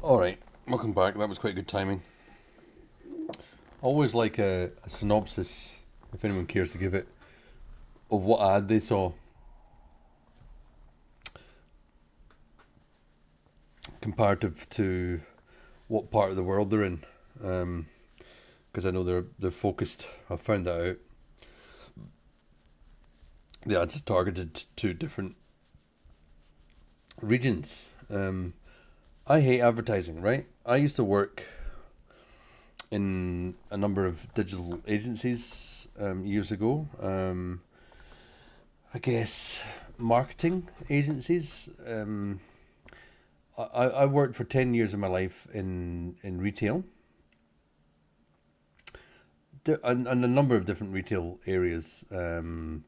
Alright, welcome back. That was quite good timing. Always like a synopsis, if anyone cares to give it, of what ad they saw, comparative to what part of the world they're in. Because I know they're focused. I've found that out. The ads are targeted to different regions. I hate advertising, right? I used to work in a number of digital agencies years ago. I guess marketing agencies. I worked for 10 years of my life in retail. And a number of different retail areas. And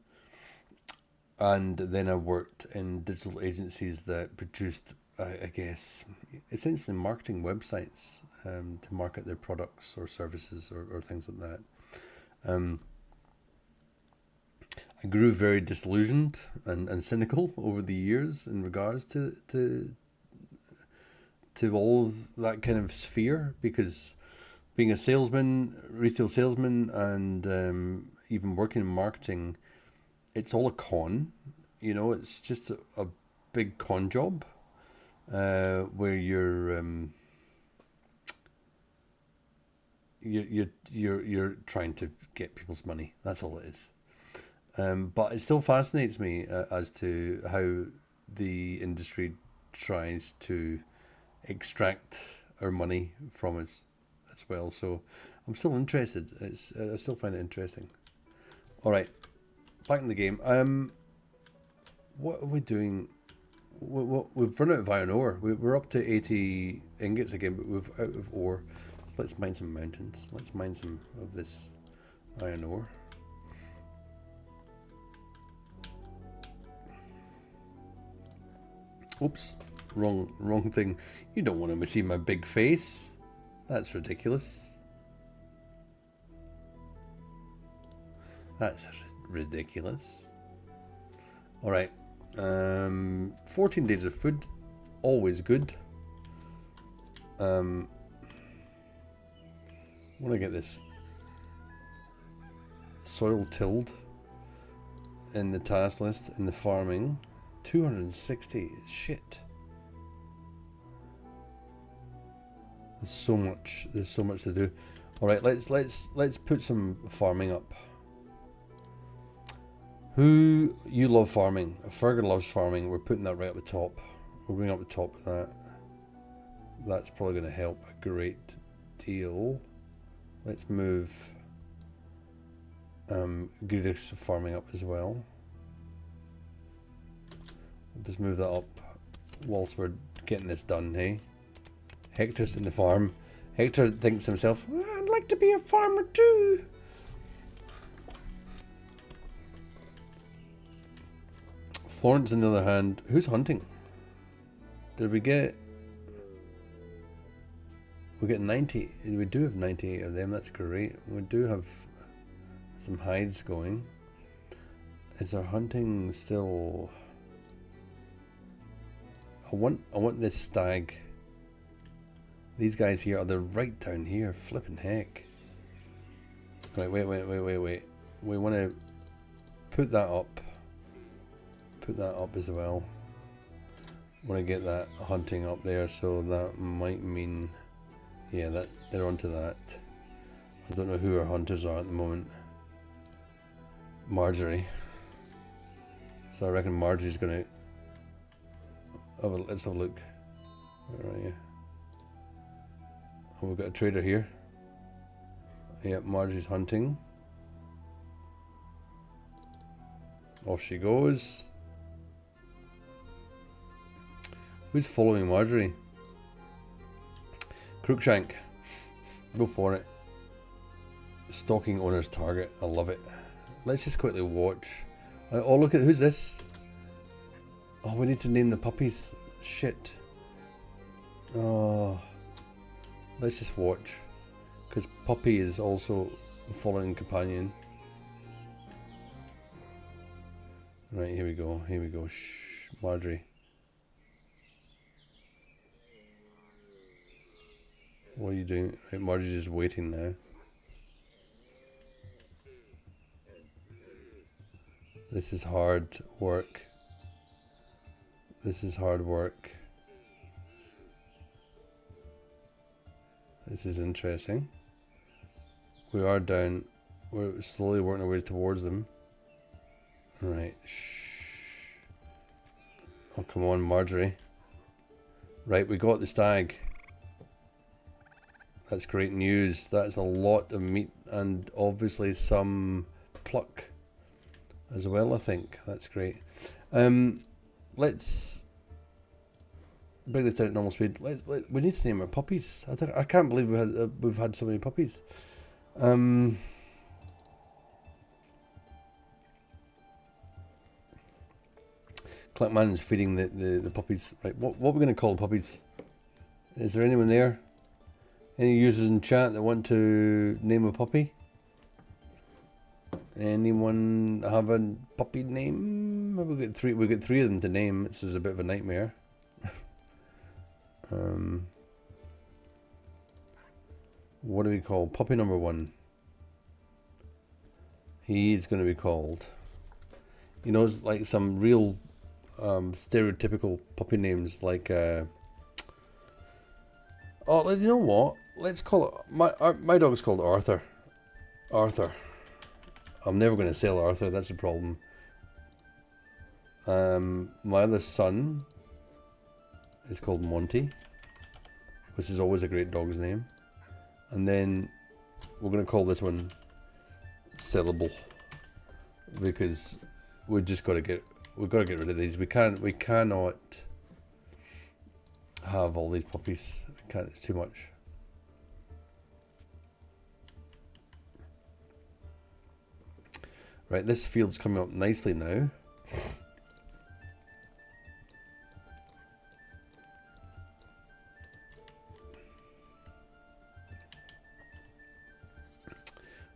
then I worked in digital agencies that produced, I guess, essentially marketing websites to market their products or services or things like that. I grew very disillusioned and cynical over the years in regards to all of that kind of sphere, because being a salesman, retail salesman, and even working in marketing, it's all a con. You know, it's just a big con job where you're trying to get people's money. That's all it is. But it still fascinates me as to how the industry tries to extract our money from us as well. So I'm still interested. I still find it interesting. All right, back in the game. What are we doing? We've run out of iron ore. We're up to 80 ingots again, but we've out of ore. So let's mine some mountains. Let's mine some of this iron ore. Oops, wrong thing. You don't want to see my big face. That's ridiculous. That's ridiculous. All right. 14 days of food, always good. Want to get this soil tilled in the task list in the farming. 260. Shit. There's so much to do. All right, let's put some farming up. Who you love farming? Fergus loves farming. We're putting that right up the top. We're going up the top of that. That's probably going to help a great deal. Let's move Greedix farming up as well. We'll just move that up whilst we're getting this done, hey? Hector's in the farm. Hector thinks to himself, I'd like to be a farmer too. Florence, on the other hand, who's hunting? Did we get... We get 90. We do have 98 of them. That's great. We do have some hides going. Is our hunting still... I want this stag. These guys here are right down here. Flipping heck. Wait. We want to put that up. Put that up as well. Want to get that hunting up there, so that might mean, yeah, that they're onto that. I don't know who our hunters are at the moment. Marjorie. So I reckon Marjorie's gonna. Let's have a look. Where are you? Oh, we've got a trader here. Yep, Marjorie's hunting. Off she goes. Who's following Marjorie? Crookshank. Go for it. Stalking owner's target. I love it. Let's just quickly watch. Oh, look at who's this? Oh, we need to name the puppies. Shit. Oh. Let's just watch. Because Puppy is also following companion. Right, here we go. Here we go. Shh. Marjorie. What are you doing? Right, Margie's just waiting now. This is hard work. This is hard work. This is interesting. We are down. We're slowly working our way towards them. Right. Shh. Oh, come on, Marjorie. Right, we got the stag. That's great news. That's a lot of meat and obviously some pluck as well, I think. That's great. Let's bring this down at normal speed. We need to name our puppies. I can't believe we've had so many puppies. Clackman is feeding the puppies. Right, what are we going to call the puppies? Is there anyone there? Any users in chat that want to name a puppy? Anyone have a puppy name? We got three. We got three of them to name. This is a bit of a nightmare. What do we call puppy number one? He's going to be called. You know, it's like some real stereotypical puppy names, like. Oh, you know what? Let's call it. My dog is called Arthur. Arthur. I'm never going to sell Arthur. That's the problem. My other son is called Monty, which is always a great dog's name. And then we're going to call this one Sellable, because we've got to get rid of these. We cannot have all these puppies. We can't. It's too much. Right, this field's coming up nicely now.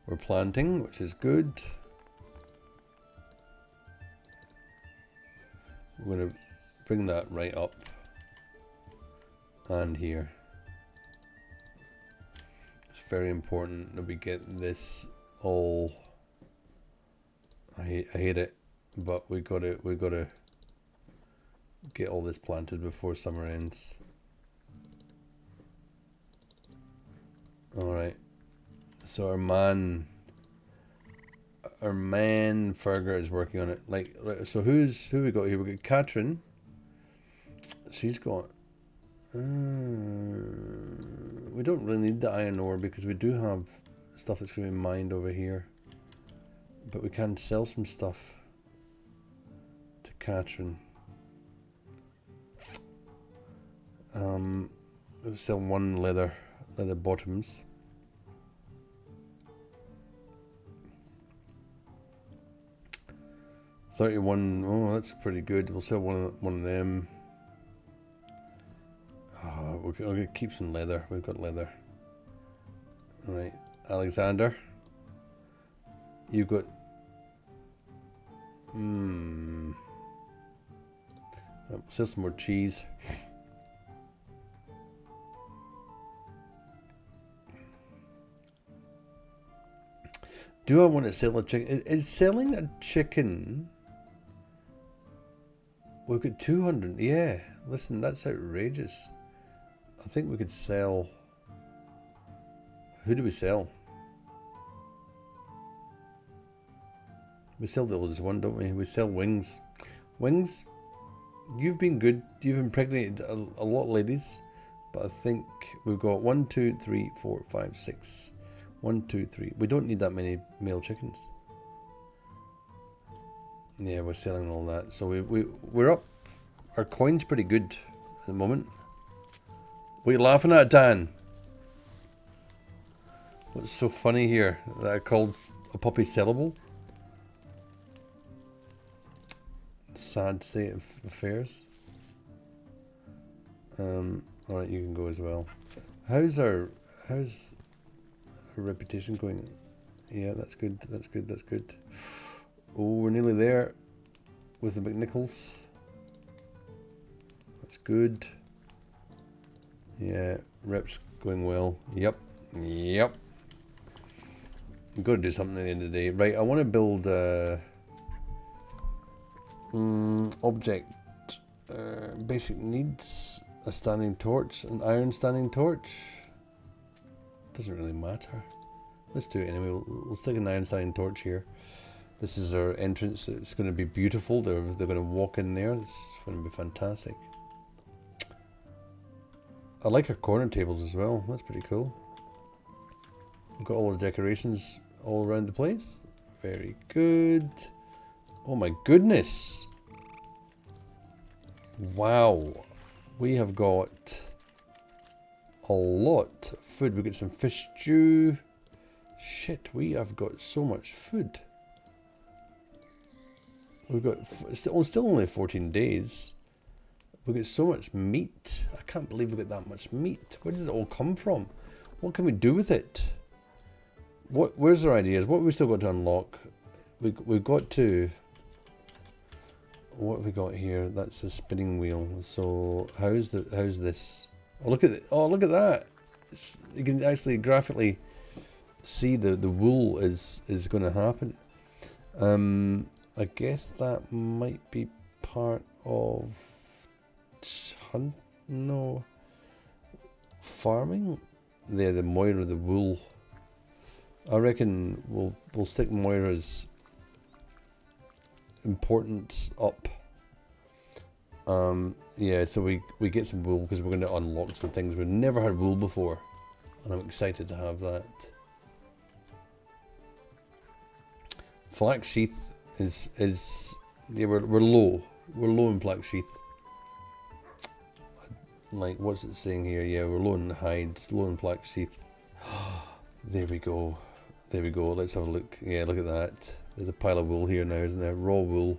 We're planting, which is good. We're going to bring that right up and here. It's very important that we get this all. I hate it, but we gotta get all this planted before summer ends. All right. So our man Ferger is working on it. So who we got here? We got Katrin. She's got. We don't really need the iron ore because we do have stuff that's going to be mined over here. But we can sell some stuff to Katrin. We'll sell one leather bottoms. $31. Oh, that's pretty good. We'll sell one of them. Oh, we're gonna keep some leather. We've got leather. All right, Alexander. You've got. We'll sell some more cheese. Do I want to sell a chicken? Is selling a chicken? We've got 200. Yeah, listen, that's outrageous. I think we could sell. Who do we sell? We sell the oldest one, don't we? We sell Wings. Wings, you've been good. You've impregnated a lot of ladies. But I think we've got 1, 2, 3, 4, 5, 6. 1, 2, 3. We don't need that many male chickens. Yeah, we're selling all that. So we're up. Our coin's pretty good at the moment. What are you laughing at, Dan? What's so funny here that I called a puppy sellable? Sad state of affairs. Alright, you can go as well. How's our reputation going? Yeah, that's good. That's good. That's good. Oh, we're nearly there with the McNichols. That's good. Yeah, reps Going well. Yep. Yep. I'm going to do something at the end of the day. Right, I want to build object basic needs. A standing torch, an iron standing torch. Doesn't really matter. Let's do it anyway. We'll stick an iron standing torch here. This is our entrance. It's going to be beautiful. They're going to walk in there. It's going to be fantastic. I like our corner tables as well. That's pretty cool. We've got all the decorations all around the place. Very good. Oh my goodness. Wow. We have got a lot of food. We've got some fish stew. Shit, we have got so much food. We've got still only 14 days. We've got so much meat. I can't believe we've got that much meat. Where did it all come from? What can we do with it? Where's our ideas? What have we still got to unlock? We've got to... What have we got here? That's a spinning wheel. So how's this? Oh look at it! Oh look at that! You can actually graphically see the wool is going to happen. I guess that might be part of farming. There, the Moira, the wool. I reckon we'll stick Moira's importance up. Yeah, so we get some wool because we're going to unlock some things. We've never had wool before, and I'm excited to have that. Flax sheath is yeah, we're low. We're low in flax sheath. Like, what's it saying here? Yeah, we're low in hides, low in flax sheath. There we go. There we go. Let's have a look. Yeah, look at that. There's a pile of wool here now, isn't there? Raw wool.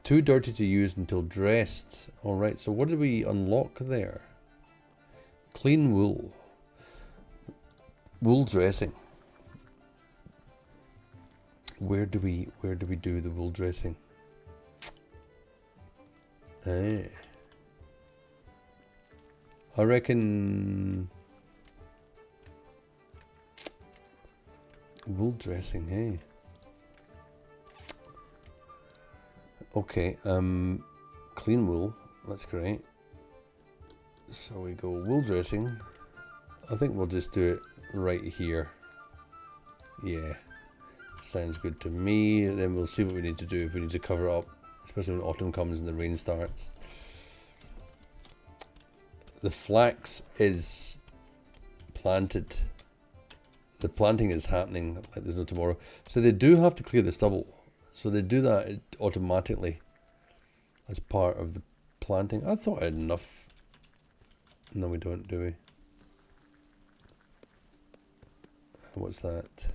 Too dirty to use until dressed. Alright, so what did we unlock there? Clean wool. Wool dressing. Where do we do the wool dressing? I reckon wool dressing, hey. Okay, clean wool, that's great. So we go wool dressing. I think we'll just do it right here. Yeah, sounds good to me. Then we'll see what we need to do if we need to cover up, especially when autumn comes and the rain starts. The flax is planted. The planting is happening like there's no tomorrow. So they do have to clear the stubble. So they do that automatically as part of the planting. I thought I had enough. No, we don't, do we? What's that?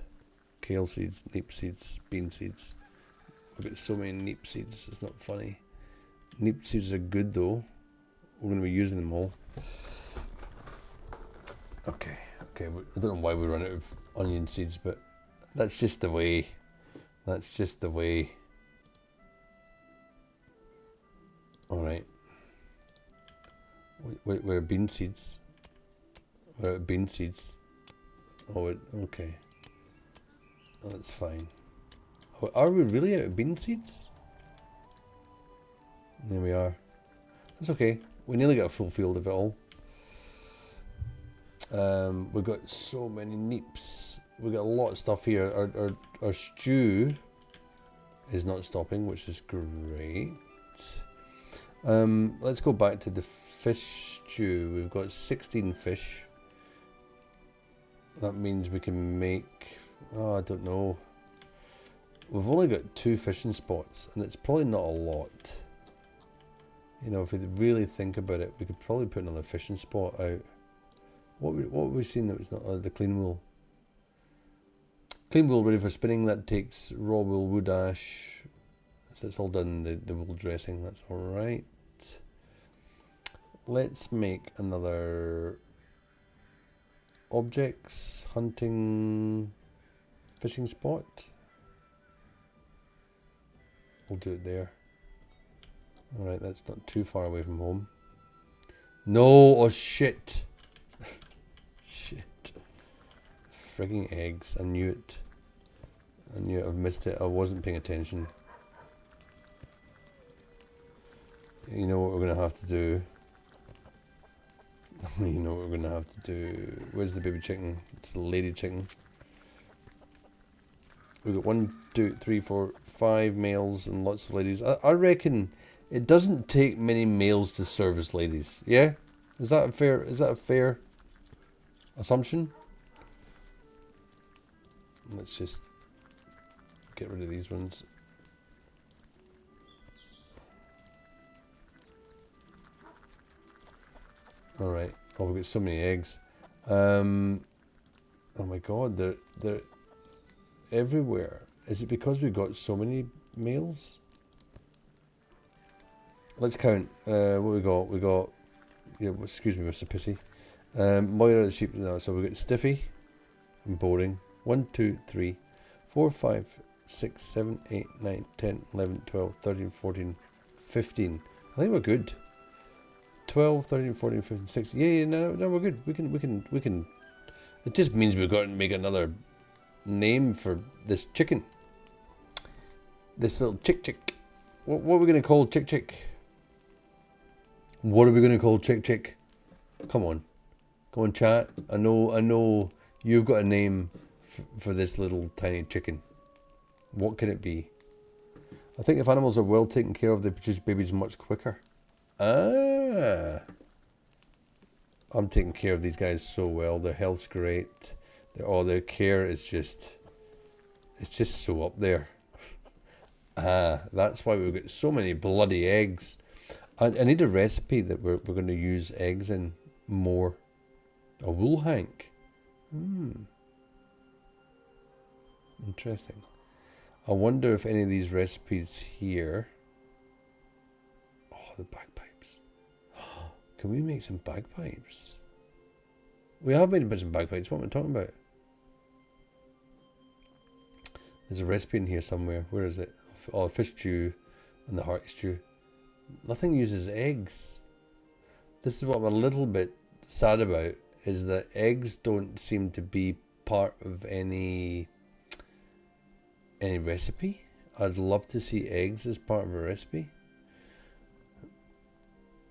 Kale seeds, neep seeds, bean seeds. We've got so many neep seeds, it's not funny. Neep seeds are good though. We're going to be using them all. Okay, I don't know why we run out of onion seeds, but that's just the way. That's just the way. Alright. Wait, where are bean seeds? Where are bean seeds? Oh, okay. Oh, that's fine. Oh, are we really out of bean seeds? There we are. That's okay. We nearly got a full field of it all. We've got so many neeps. We've got a lot of stuff here. Our stew is not stopping, which is great. Let's go back to the fish stew. We've got 16 fish. That means we can make... Oh, I don't know. We've only got 2 fishing spots, and it's probably not a lot. You know, if we really think about it, we could probably put another fishing spot out. What have we seen that was not the clean wool? Clean wool ready for spinning. That takes raw wool, wood ash. So it's all done the wool dressing. That's all right. Let's make another objects hunting fishing spot. We'll do it there. Alright, that's not too far away from home. No, oh shit. frigging eggs. I knew it. I knew it. I've missed it. I wasn't paying attention. You know what we're going to have to do? You know what we're going to have to do? Where's the baby chicken? It's a lady chicken. We've got 1, 2, 3, 4, 5 males and lots of ladies. I reckon it doesn't take many males to serve as ladies. Yeah? Is that a fair assumption? Let's just get rid of these ones. Alright. Oh, we've got so many eggs. Oh my god, they're everywhere. Is it because we've got so many males? Let's count. What we got? We got... Yeah, excuse me, Mr. Pissy. Moira the sheep now. So we've got Stiffy and Boring. 1, 2, 3, 4, 5, 6, 7, 8, 9, 10, 11, 12, 13, 14, 15. I think we're good. 12, 13, 14, 15, 16. Yeah, no, we're good. We can. It just means we've got to make another name for this chicken. This little chick. What are we going to call chick? What are we going to call chick? Come on, chat. I know. You've got a name for this little tiny chicken. What can it be? I think if animals are well taken care of, they produce babies much quicker. Ah. I'm taking care of these guys so well. Their health's great. Their care is just... It's just so up there. Ah, that's why we've got so many bloody eggs. I need a recipe that we're going to use eggs in more. A wool hank. Interesting. I wonder if any of these recipes here... Oh, the bagpipes. Can we make some bagpipes? We have made a bunch of bagpipes. What am I talking about? There's a recipe in here somewhere. Where is it? Oh, fish stew and the hearty stew. Nothing uses eggs. This is what I'm a little bit sad about, is that eggs don't seem to be part of any recipe. I'd love to see eggs as part of a recipe.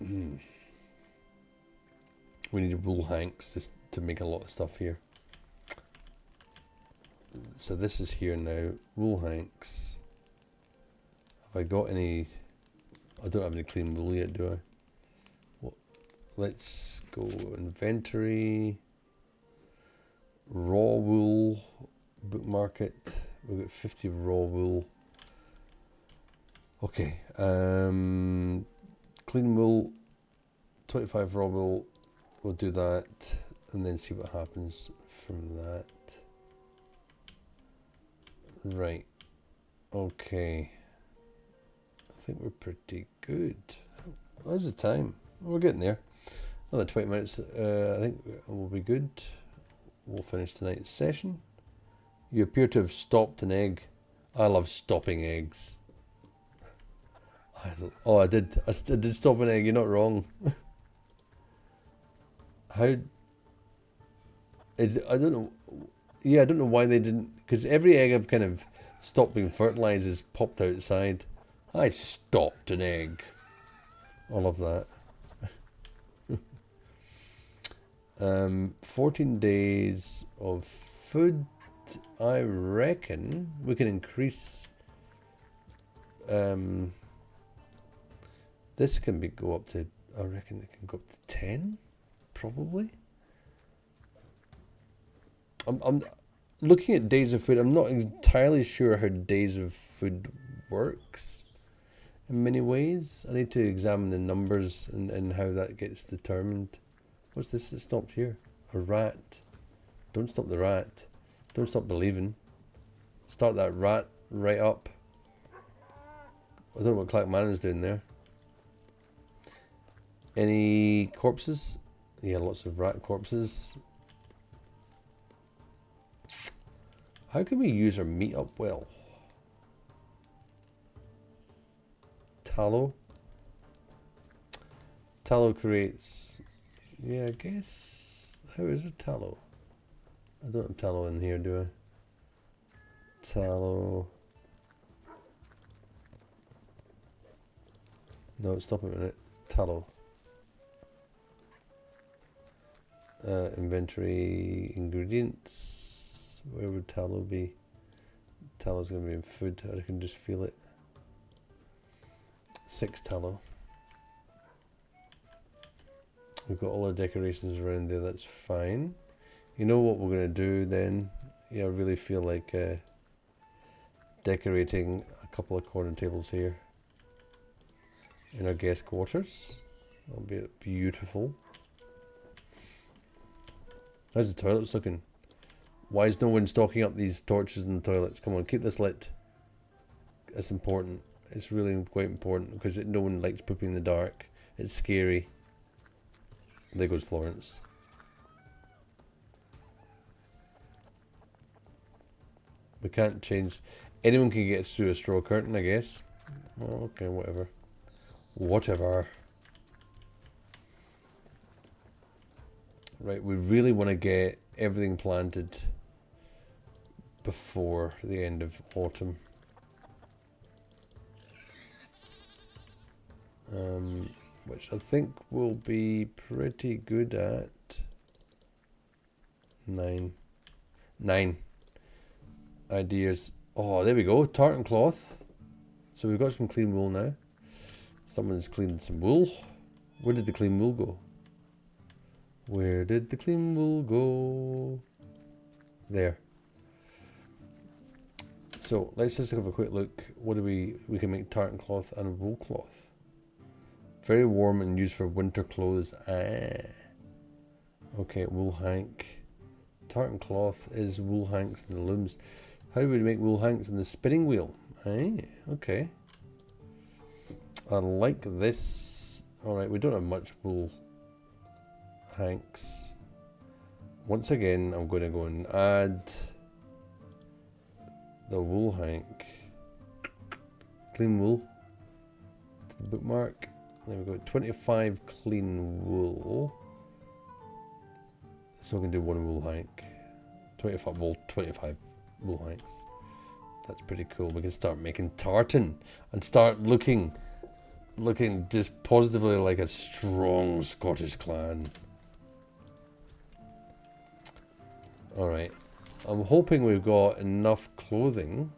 We need wool hanks to make a lot of stuff here. So this is here now. Wool hanks. Have I got any? I don't have any clean wool yet, do I? Well, let's go inventory. Raw wool. Bookmark it. We've got 50 raw wool. Okay. Clean wool. 25 raw wool. We'll do that and then see what happens from that. Right. Okay. I think we're pretty good. How's the time? We're getting there. Another 20 minutes. I think we'll be good. We'll finish tonight's session. You appear to have stopped an egg. I love stopping eggs. I did. I did stop an egg. You're not wrong. How? I don't know. Yeah, I don't know why they didn't. Because every egg I've kind of stopped being fertilized has popped outside. I stopped an egg. I love that. 14 days of food. I reckon we can increase. This can go up to. I reckon it can go up to 10. Probably. I'm looking at days of food. I'm not entirely sure how days of food works in many ways. I need to examine the numbers and how that gets determined. What's this that stopped here? A rat. Don't stop the rat. Don't stop believing. Start that rat right up. I don't know what Clackmannon's doing there. Any corpses? Yeah, lots of rat corpses. How can we use our meat up well? Tallow. Tallow creates... Yeah, I guess... How is it tallow? I don't have tallow in here, do I? Tallow. No, stop a minute. Tallow. Inventory ingredients. Where would tallow be? Tallow's going to be in food. I can just feel it. 6 tallow. We've got all our decorations around there. That's fine. You know what we're going to do then? Yeah, I really feel like decorating a couple of corner tables here in our guest quarters. That'll be beautiful. How's the toilets looking? Why is no one stocking up these torches in the toilets? Come on, keep this lit. It's important. It's really quite important because no one likes pooping in the dark. It's scary. There goes Florence. We can't change. Anyone can get through a straw curtain, I guess. Oh, okay, whatever. Whatever. Right, we really want to get everything planted before the end of autumn. Which I think we'll be pretty good at. 9 ideas. Oh, there we go. Tartan cloth. So we've got some clean wool now. Someone's cleaned some wool. Where did the clean wool go? Where did the clean wool go? There. So let's just have a quick look. What do we can make tartan cloth and wool cloth. Very warm and used for winter clothes. Ah. Okay, wool hank. Tartan cloth is wool hanks and the looms. How do we make wool hanks in the spinning wheel? Ah, okay. I like this. Alright, we don't have much wool hanks. Once again, I'm going to go and add the wool hank. Clean wool to the bookmark. There we go. 25 clean wool. So we can do one wool hank. 25 wool hanks. That's pretty cool. We can start making tartan and start looking just positively like a strong Scottish clan. Alright. I'm hoping we've got enough clothing.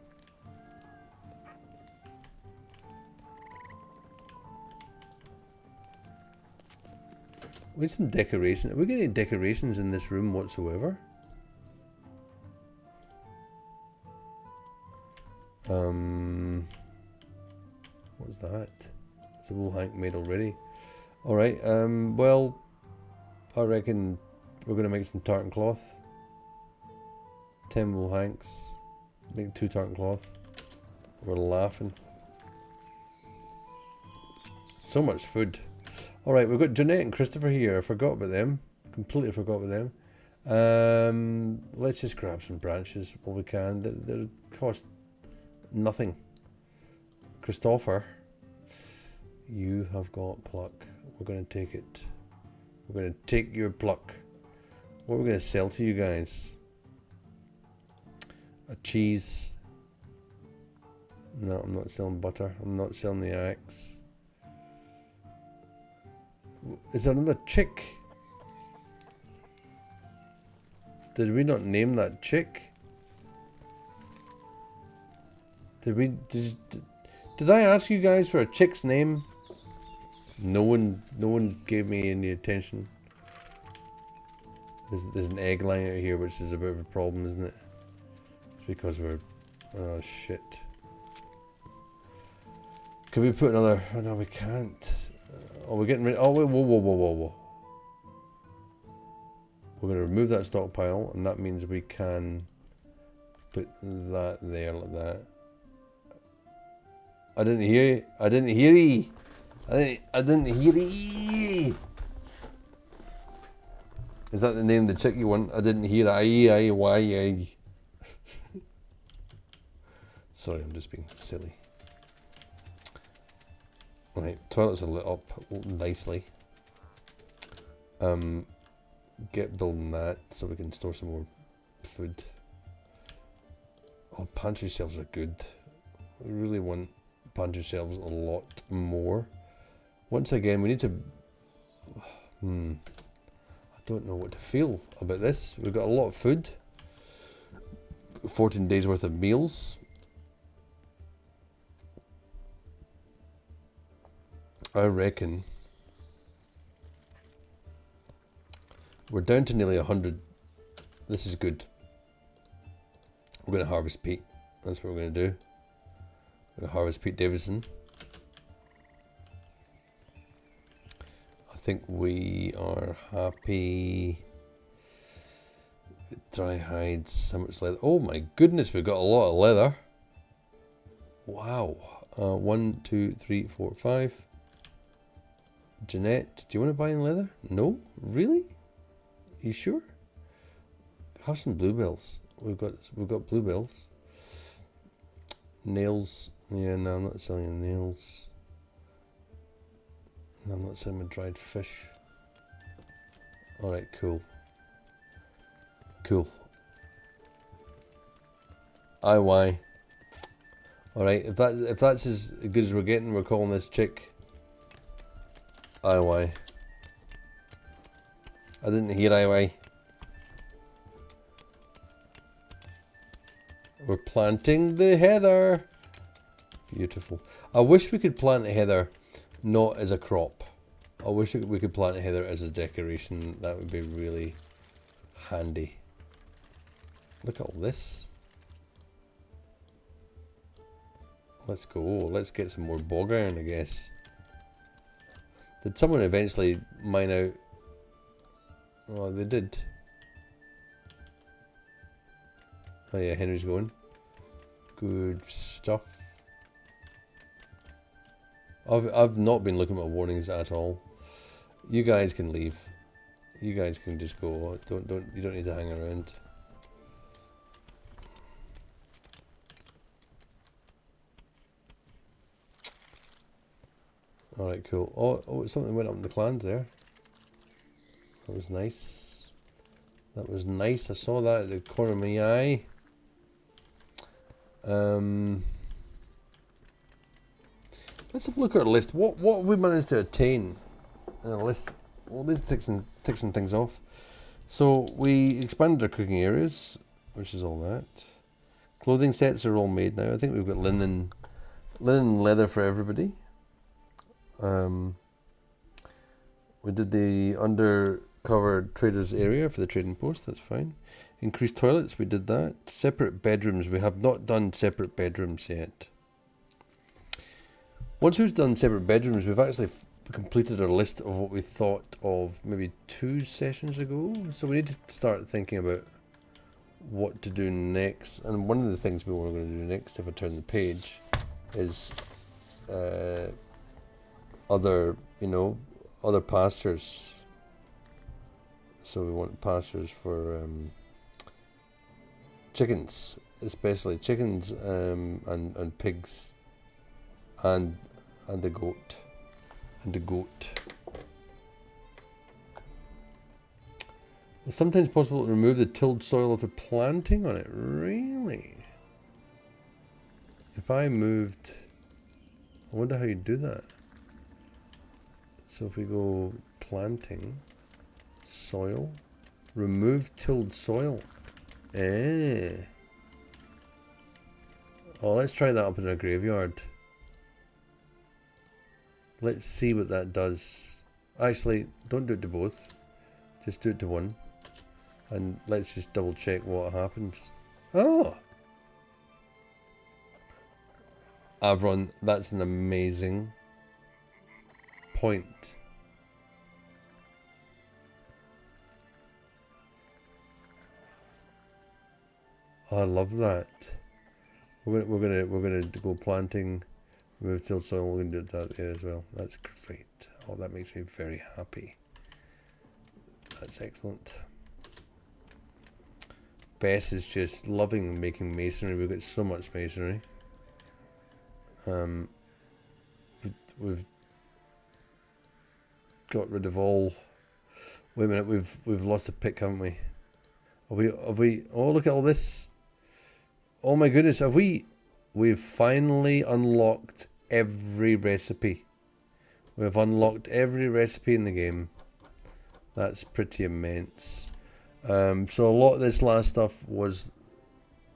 We need some decoration. Are we getting any decorations in this room whatsoever? What's that? It's a wool hank made already. Alright, well, I reckon we're going to make some tartan cloth. 10 wool hanks. Make 2 tartan cloth. We're laughing. So much food. Alright, we've got Jeanette and Christopher here. I forgot about them. Completely forgot about them. Let's just grab some branches while we can. They cost nothing. Christopher, you have got pluck. We're going to take it. We're going to take your pluck. What are we going to sell to you guys? A cheese. No, I'm not selling butter. I'm not selling the axe. Is there another chick? Did we not name that chick? Did I ask you guys for a chick's name? No one gave me any attention. There's an egg lying out here, which is a bit of a problem, isn't it? It's because we're... oh shit. Can we put another... oh no, we can't. Oh, we're getting rid... oh, wait, whoa. We're going to remove that stockpile, and that means we can put that there like that. I didn't hear you. I didn't hear you. I didn't hear you. Is that the name of the chick you want? I didn't hear I. Sorry, I'm just being silly. Right, toilets are lit up nicely. Get building that so we can store some more food. Oh, pantry shelves are good. We really want pantry shelves a lot more. Once again, we need to... I don't know what to feel about this. We've got a lot of food. 14 days worth of meals. I reckon we're down to nearly 100. This is good. We're going to harvest Pete. That's what we're going to do. We're going to harvest Pete Davidson. I think we are happy. Dry hides. How much leather? Oh my goodness, we've got a lot of leather. Wow. 1, 2, 3, 4, 5. Jeanette, do you want to buy any leather? No? Really? You sure? Have some bluebells. We've got bluebells. Nails. Yeah, no, I'm not selling nails. No, I'm not selling my dried fish. Alright, cool. Cool. IY. Alright, if that's as good as we're getting, we're calling this chick IY. I didn't hear IY. We're planting the heather. Beautiful. I wish we could plant a heather not as a crop. I wish we could plant a heather as a decoration. That would be really handy. Look at all this. Let's go. Let's get some more bog iron, I guess. Did someone eventually mine out? Oh, they did. Oh yeah, Henry's going. Good stuff. I've not been looking at warnings at all. You guys can leave. You guys can just go. You don't need to hang around. Alright, cool. Oh, something went up in the clans there. That was nice. That was nice. I saw that at the corner of my eye. Let's have a look at our list. What have we managed to attain in our list? Well, let's tick some things off. So we expanded our cooking areas, which is all that. Clothing sets are all made now. I think we've got linen and leather for everybody. We did the undercover traders area for the trading post. That's fine. Increased toilets. We did that. Separate bedrooms. We have not done separate bedrooms yet. Once we've done separate bedrooms, we've actually completed our list of what we thought of maybe 2 sessions ago. So we need to start thinking about what to do next. And one of the things we were going to do next, if I turn the page, is other pastures. So we want pastures for chickens, especially chickens and pigs, and the goat. It's sometimes possible to remove the tilled soil after planting on it. Really? If I moved, I wonder how you do that. So if we go planting, soil, remove tilled soil. Oh, let's try that up in a graveyard. Let's see what that does. Actually, don't do it to both. Just do it to one. And let's just double check what happens. Oh! Avron, that's an amazing point. Oh, I love that. We're gonna go planting, remove tilled soil. We're gonna do that there as well. That's great. Oh, that makes me very happy. That's excellent. Bess is just loving making masonry. We've got so much masonry. We've got rid of all. Wait a minute, we've lost a pick, haven't we? Have we? Oh, look at all this! Oh my goodness, have we? We've finally unlocked every recipe. We've unlocked every recipe in the game. That's pretty immense. So a lot of this last stuff was...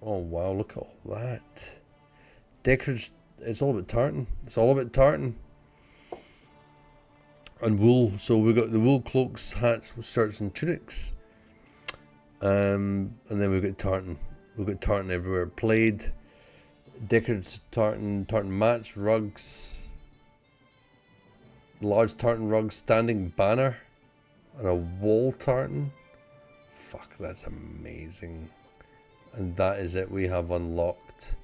Oh wow, look at all that. Decorative... It's all about tartan. It's all about tartan. And wool. So we've got the wool cloaks, hats, shirts and tunics. And then we've got tartan. We've got tartan everywhere. Plaid, decorative tartan, tartan mats, rugs, large tartan rugs, standing banner, and a wall tartan. Fuck, that's amazing. And that is it. We have unlocked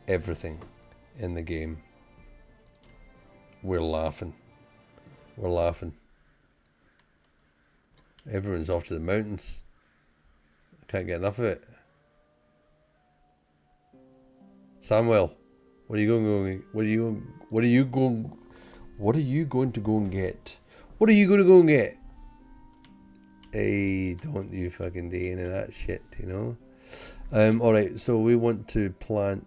everything in the game. We're laughing. We're laughing. Everyone's off to the mountains. I can't get enough of it. Samuel, what are you going to go and get? What are you going to go and get? Hey, don't you fucking do any of that shit, you know? Alright, so we want to plant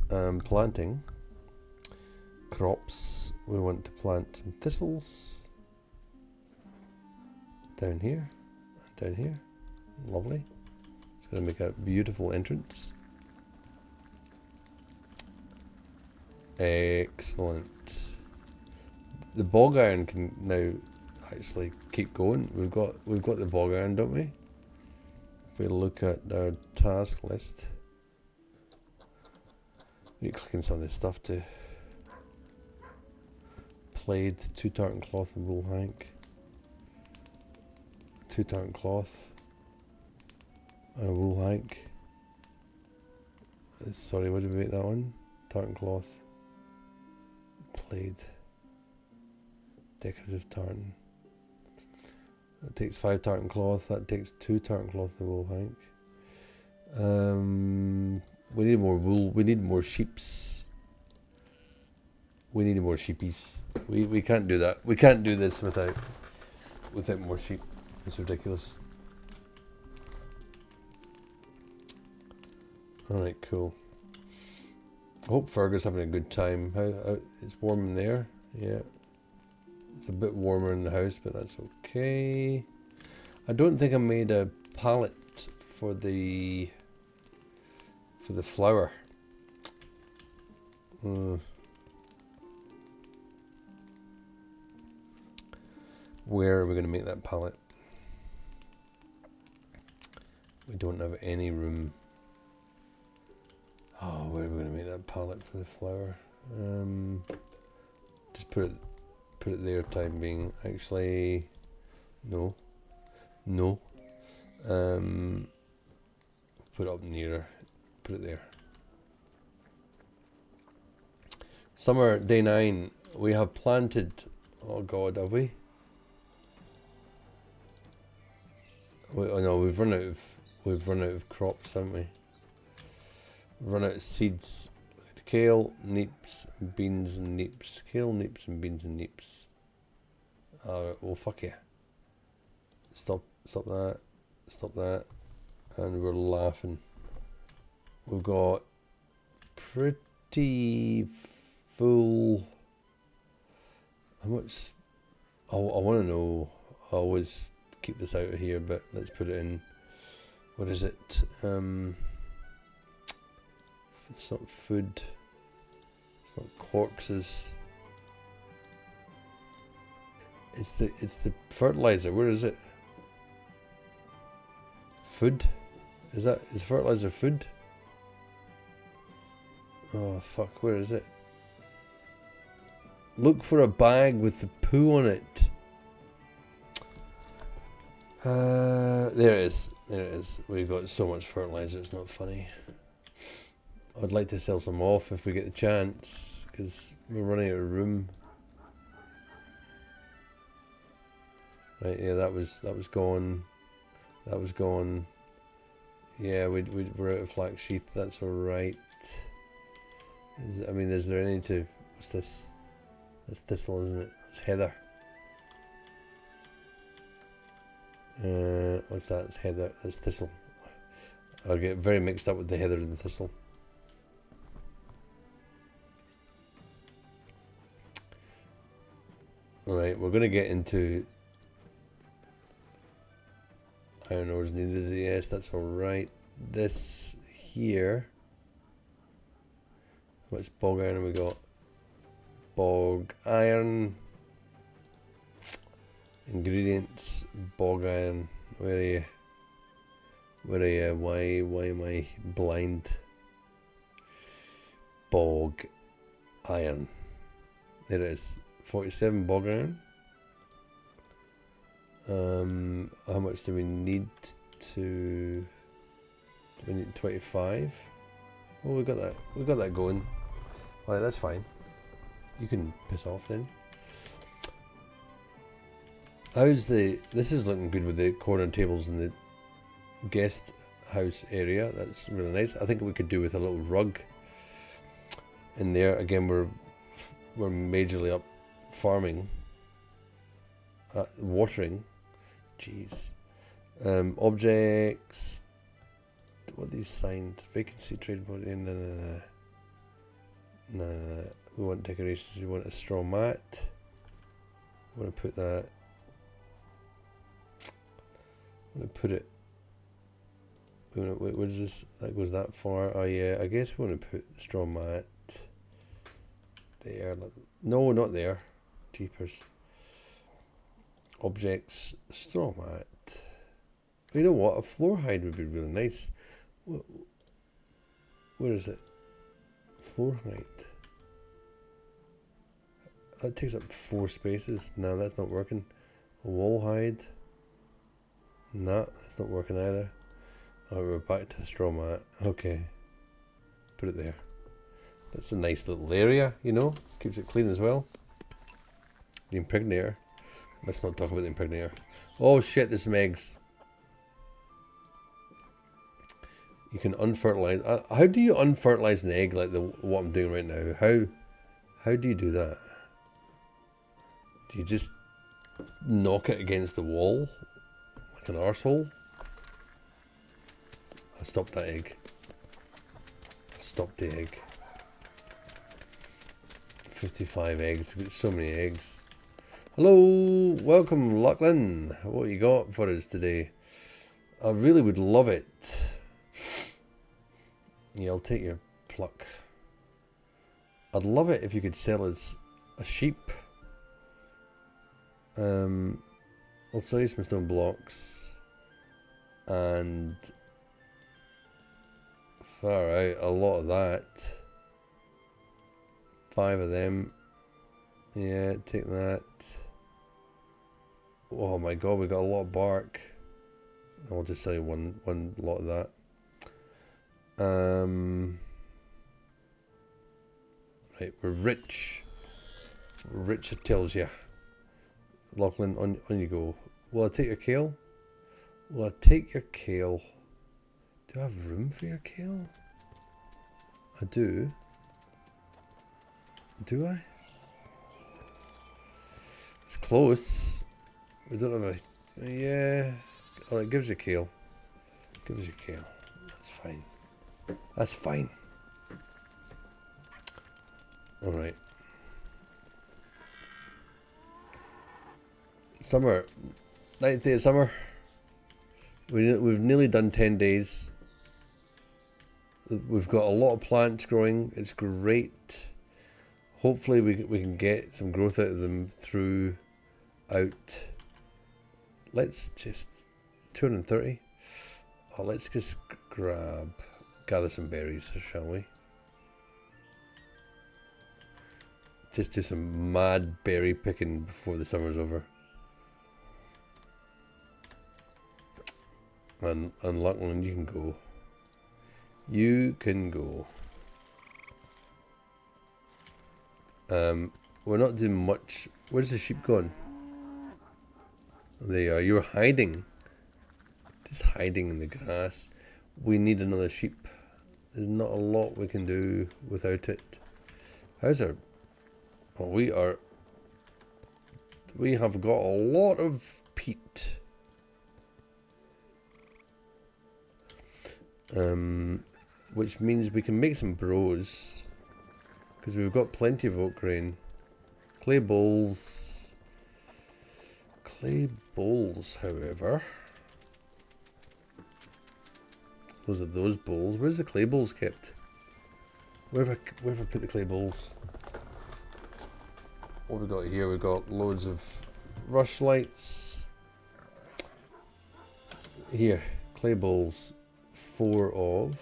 planting crops. We want to plant some thistles down here and down here. Lovely. It's going to make a beautiful entrance. Excellent. The bog iron can now actually keep going. We've got the bog iron, don't we? If we look at our task list, we need to click on some of this stuff too. Plaid, 2 tartan cloth and wool hank. 2 tartan cloth and a wool hank. Sorry, what did we make that one? Tartan cloth. Plaid. Decorative tartan. That takes 5 tartan cloth. That takes 2 tartan cloth and wool hank. We need more wool. We need more sheeps. We need more sheepies. We can't do that. We can't do this without more sheep. It's ridiculous. Alright, cool. I hope Fergus having a good time. How it's warm in there. Yeah. It's a bit warmer in the house, but that's okay. I don't think I made a palette for the flour. Where are we going to make that palette? We don't have any room. Oh, where are we going to make that palette for the flour? Just put it there. Time being, actually, no. Put it up nearer. Put it there. Summer day 9. We have planted. Oh God, have we? Oh no, we've run out of crops, haven't we? Run out of seeds. Kale, neeps, beans and neeps. Kale, neeps and beans and neeps. Alright, well fuck yeah. Stop that. Stop that. And we're laughing. We've got pretty full... How much... I want to know. I always keep this out of here, but let's put it in. What is it? It's not food. It's not corpses. It's the fertilizer. Where is it? Food? Is fertilizer food? Oh fuck, where is it? Look for a bag with the poo on it. There it is. There it is. We've got so much fertilizer, it's not funny. I'd like to sell some off if we get the chance, because we're running out of room. Right, yeah, that was gone. That was gone. Yeah, we're out of flax sheath. That's all right. I mean, is there any to? What's this? That's thistle, isn't it? It's heather. what's that? It's heather. It's thistle. I get very mixed up with the heather and the thistle. Alright, we're going to get into iron ores needed. Yes, that's alright. This here. How much bog iron have we got? Bog iron. Ingredients. Bog iron. Where are you? Where are you? Why am I blind? Bog iron. There it is. 47 bog iron. How much do we need to? Do we need 25? Oh, we got that. We got that going. All right, that's fine. You can piss off then. How's the? This is looking good with the corner tables in the guest house area. That's really nice. I think we could do with a little rug in there. Again, we're majorly up farming, watering. Jeez. Objects. What are these signed? Vacancy, trade body. No. We want decorations. We want a straw mat. I want to put that. I'm going to put it. What is this? That goes that far. Oh yeah, I guess we want to put the straw mat there. No, not there. Jeepers. Objects, straw mat. You know what? A floor hide would be really nice. Where is it? Floor height. That takes up 4 spaces. No, that's not working. A wall hide. No, that's not working either. Oh, we're back to straw mat. Okay. Put it there. That's a nice little area, you know. Keeps it clean as well. The impregnator. Let's not talk about the impregnator. Oh shit, there's some eggs. You can unfertilize. How do you unfertilize an egg like what I'm doing right now? How do you do that? Do you just knock it against the wall like an arsehole? I stopped that egg. I stopped the egg. 55 eggs. We've got so many eggs. Hello, welcome Lachlan. What you got for us today? I really would love it. Yeah, I'll take your pluck. I'd love it if you could sell us a sheep. I'll sell you some stone blocks. And far out, a lot of that. 5 of them. Yeah, take that. Oh my god, we got a lot of bark. I'll just sell you one lot of that. Right, we're rich. We're rich, it tells you. Lachlan, on you go. Will I take your kale? Will I take your kale? Do I have room for your kale? I do. Do I? It's close. We don't have a... Yeah. Alright, give us your kale. Give us your kale. That's fine. That's fine. Alright. Summer. 9th day of summer. We've nearly done 10 days. We've got a lot of plants growing. It's great. Hopefully we can get some growth out of them throughout. Let's just 230. Oh, let's just gather some berries, shall we? Just do some mad berry picking before the summer's over. And Lachlan, you can go. You can go. We're not doing much. Where's the sheep gone? There you are. You're hiding. Just hiding in the grass. We need another sheep. There's not a lot we can do without it. How's our... Oh, we have got a lot of peat. which means we can make some bros, because we've got plenty of oak grain. Clay bowls. Clay bowls, however. Those are those bowls. Where's the clay bowls kept? Where have I put the clay bowls? What have we got here? We've got loads of rush lights. Here, clay bowls. 4 of.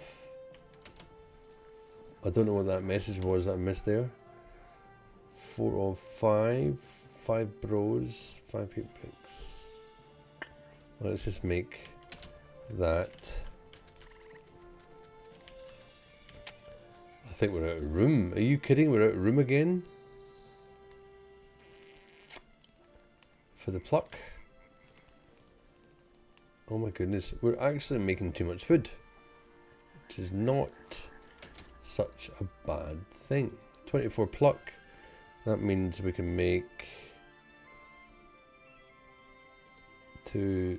I don't know what that message was that I missed there. 4 of 5. 5 bros. 5 heat picks. Let's just make that. I think we're out of room. Are you kidding? We're out of room again? For the pluck? Oh my goodness. We're actually making too much food. Which is not such a bad thing. 24 pluck. That means we can make 8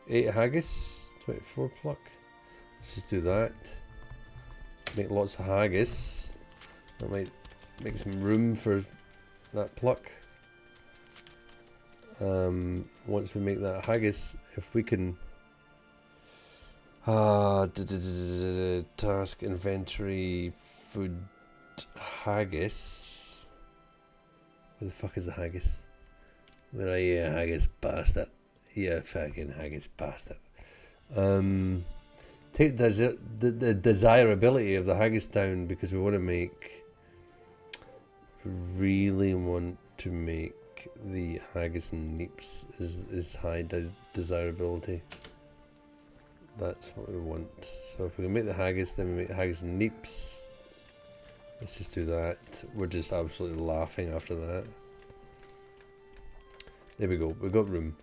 haggis. 24 pluck. Let's just do that. Make lots of haggis. That might make some room for that pluck. Once we make that haggis, if we can task inventory food haggis. Where the fuck is the haggis? Where are you, haggis bastard? Yeah, fucking haggis bastard. Take the desirability of the haggis down, because we want to make. Really want to make the haggis and neeps is high desirability. That's what we want. So if we can make the haggis, then we make the haggis and neeps. Let's just do that. We're just absolutely laughing after that. There we go. We've got room.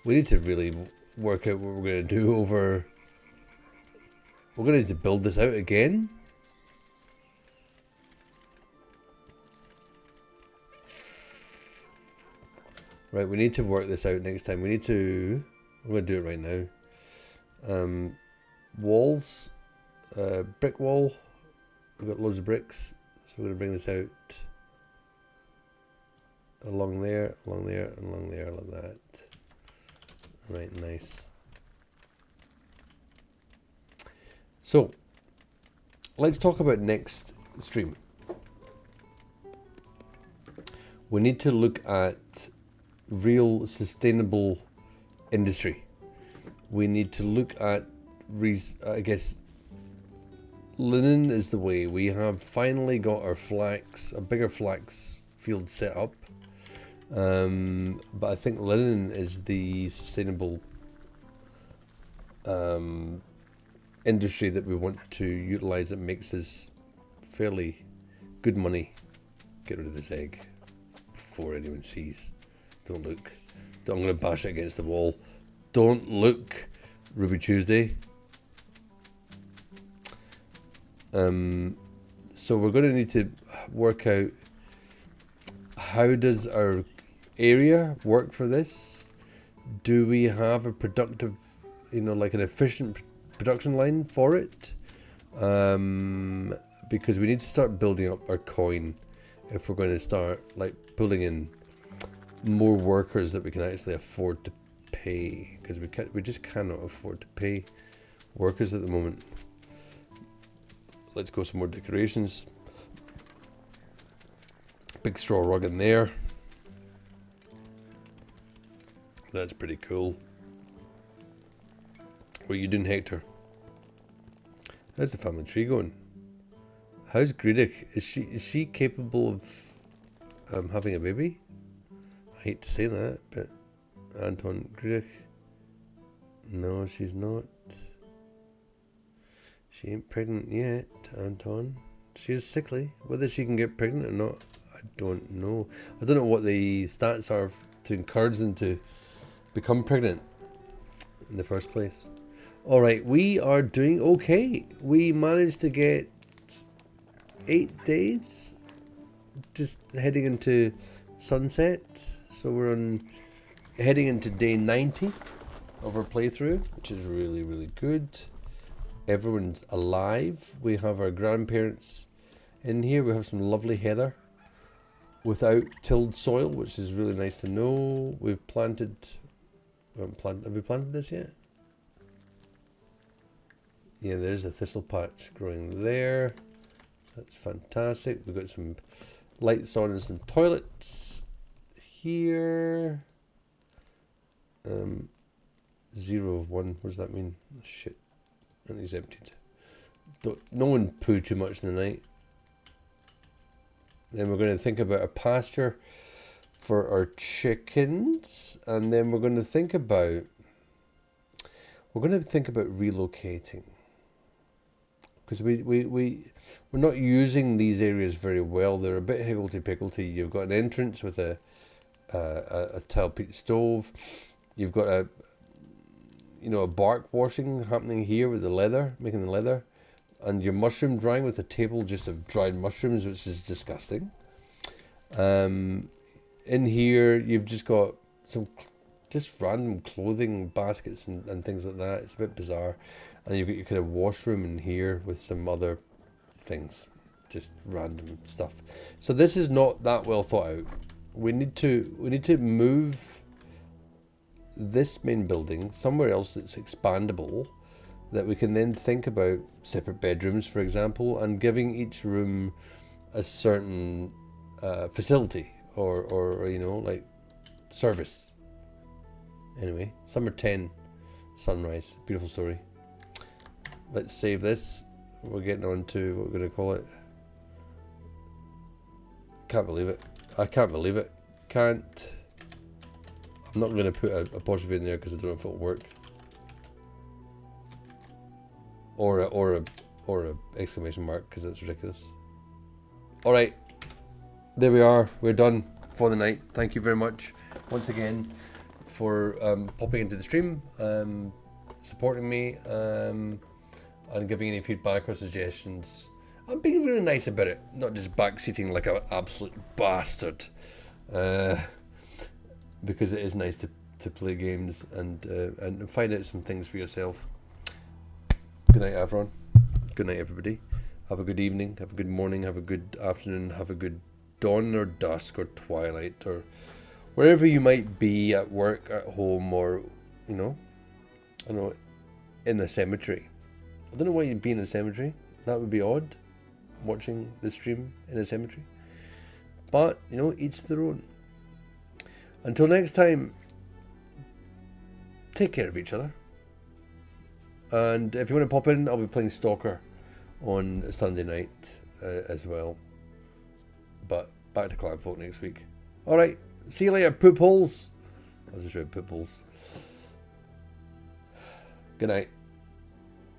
We need to really work out what we're going to do over. We're going to need to build this out again. Right, we need to work this out next time. We need to. I'm going to do it right now. Walls, brick wall. We've got loads of bricks, so we're going to bring this out along there, along there, and along there, like that. Right, nice. So, let's talk about next stream. We need to look at real sustainable industry. We need to look at, I guess, linen is the way. We have finally got our flax, a bigger flax field set up. But I think linen is the sustainable industry that we want to utilize. That makes us fairly good money. Get rid of this egg before anyone sees. Don't look. I'm going to bash it against the wall. Don't look, Ruby Tuesday. So we're going to need to work out how does our area work for this. Do we have a productive, like an efficient production line for it? Because we need to start building up our coin if we're going to start like pulling in more workers that we can actually afford to pay, because we just cannot afford to pay workers at the moment. Let's go some more decorations. Big straw rug in there. That's pretty cool. What are you doing, Hector? How's the family tree going? How's Greedick? Is she capable of having a baby? I hate to say that, but Anton Greedick. No, she's not. She ain't pregnant yet, Anton. She is sickly. Whether she can get pregnant or not, I don't know. I don't know what the stats are to encourage them to become pregnant in the first place. Alright, we are doing okay. We managed to get 8 days. Just heading into sunset. So we're heading into day 90. of our playthrough, which is really, really good. Everyone's alive. We have our grandparents in here. We have some lovely heather without tilled soil, which is really nice to know. We've planted... have we planted this yet? Yeah, there's a thistle patch growing there. That's fantastic. We've got some lights on and some toilets here. 0 of 1. What does that mean? Shit. That is emptied. No one poo too much in the night. Then we're going to think about a pasture for our chickens, and then we're going to think about relocating, because we're not using these areas very well. They're a bit higgledy-piggledy. You've got an entrance with a tile peat stove. You've got a bark washing happening here with the leather, making the leather, and your mushroom drying with a table just of dried mushrooms, which is disgusting. In here, you've just got some just random clothing baskets and things like that. It's a bit bizarre. And you've got your kind of washroom in here with some other things, just random stuff. So this is not that well thought out. We need to move this main building somewhere else that's expandable, that we can then think about separate bedrooms, for example, and giving each room a certain facility or like service. Anyway, summer 10 sunrise, beautiful story. Let's save this. We're getting on to what we're going to call it. Can't believe it. I can't believe it. Can't. I'm not going to put a apostrophe in there because I don't know if it'll work. Or a exclamation mark, because that's ridiculous. All right, there we are. We're done for the night. Thank you very much once again for popping into the stream, supporting me, and giving any feedback or suggestions. I'm being really nice about it, not just backseating like an absolute bastard. Because it is nice to play games and find out some things for yourself. Good night, everyone. Good night, everybody. Have a good evening, have a good morning, have a good afternoon, have a good dawn or dusk or twilight, or wherever you might be, at work, at home, or, I don't know, in the cemetery. I don't know why you'd be in a cemetery. That would be odd, watching the stream in a cemetery. But, each their own. Until next time, take care of each other. And if you want to pop in, I'll be playing Stalker on Sunday night as well. But back to Clanfolk next week. Alright, see you later, poop holes. I just read poop holes. Good night.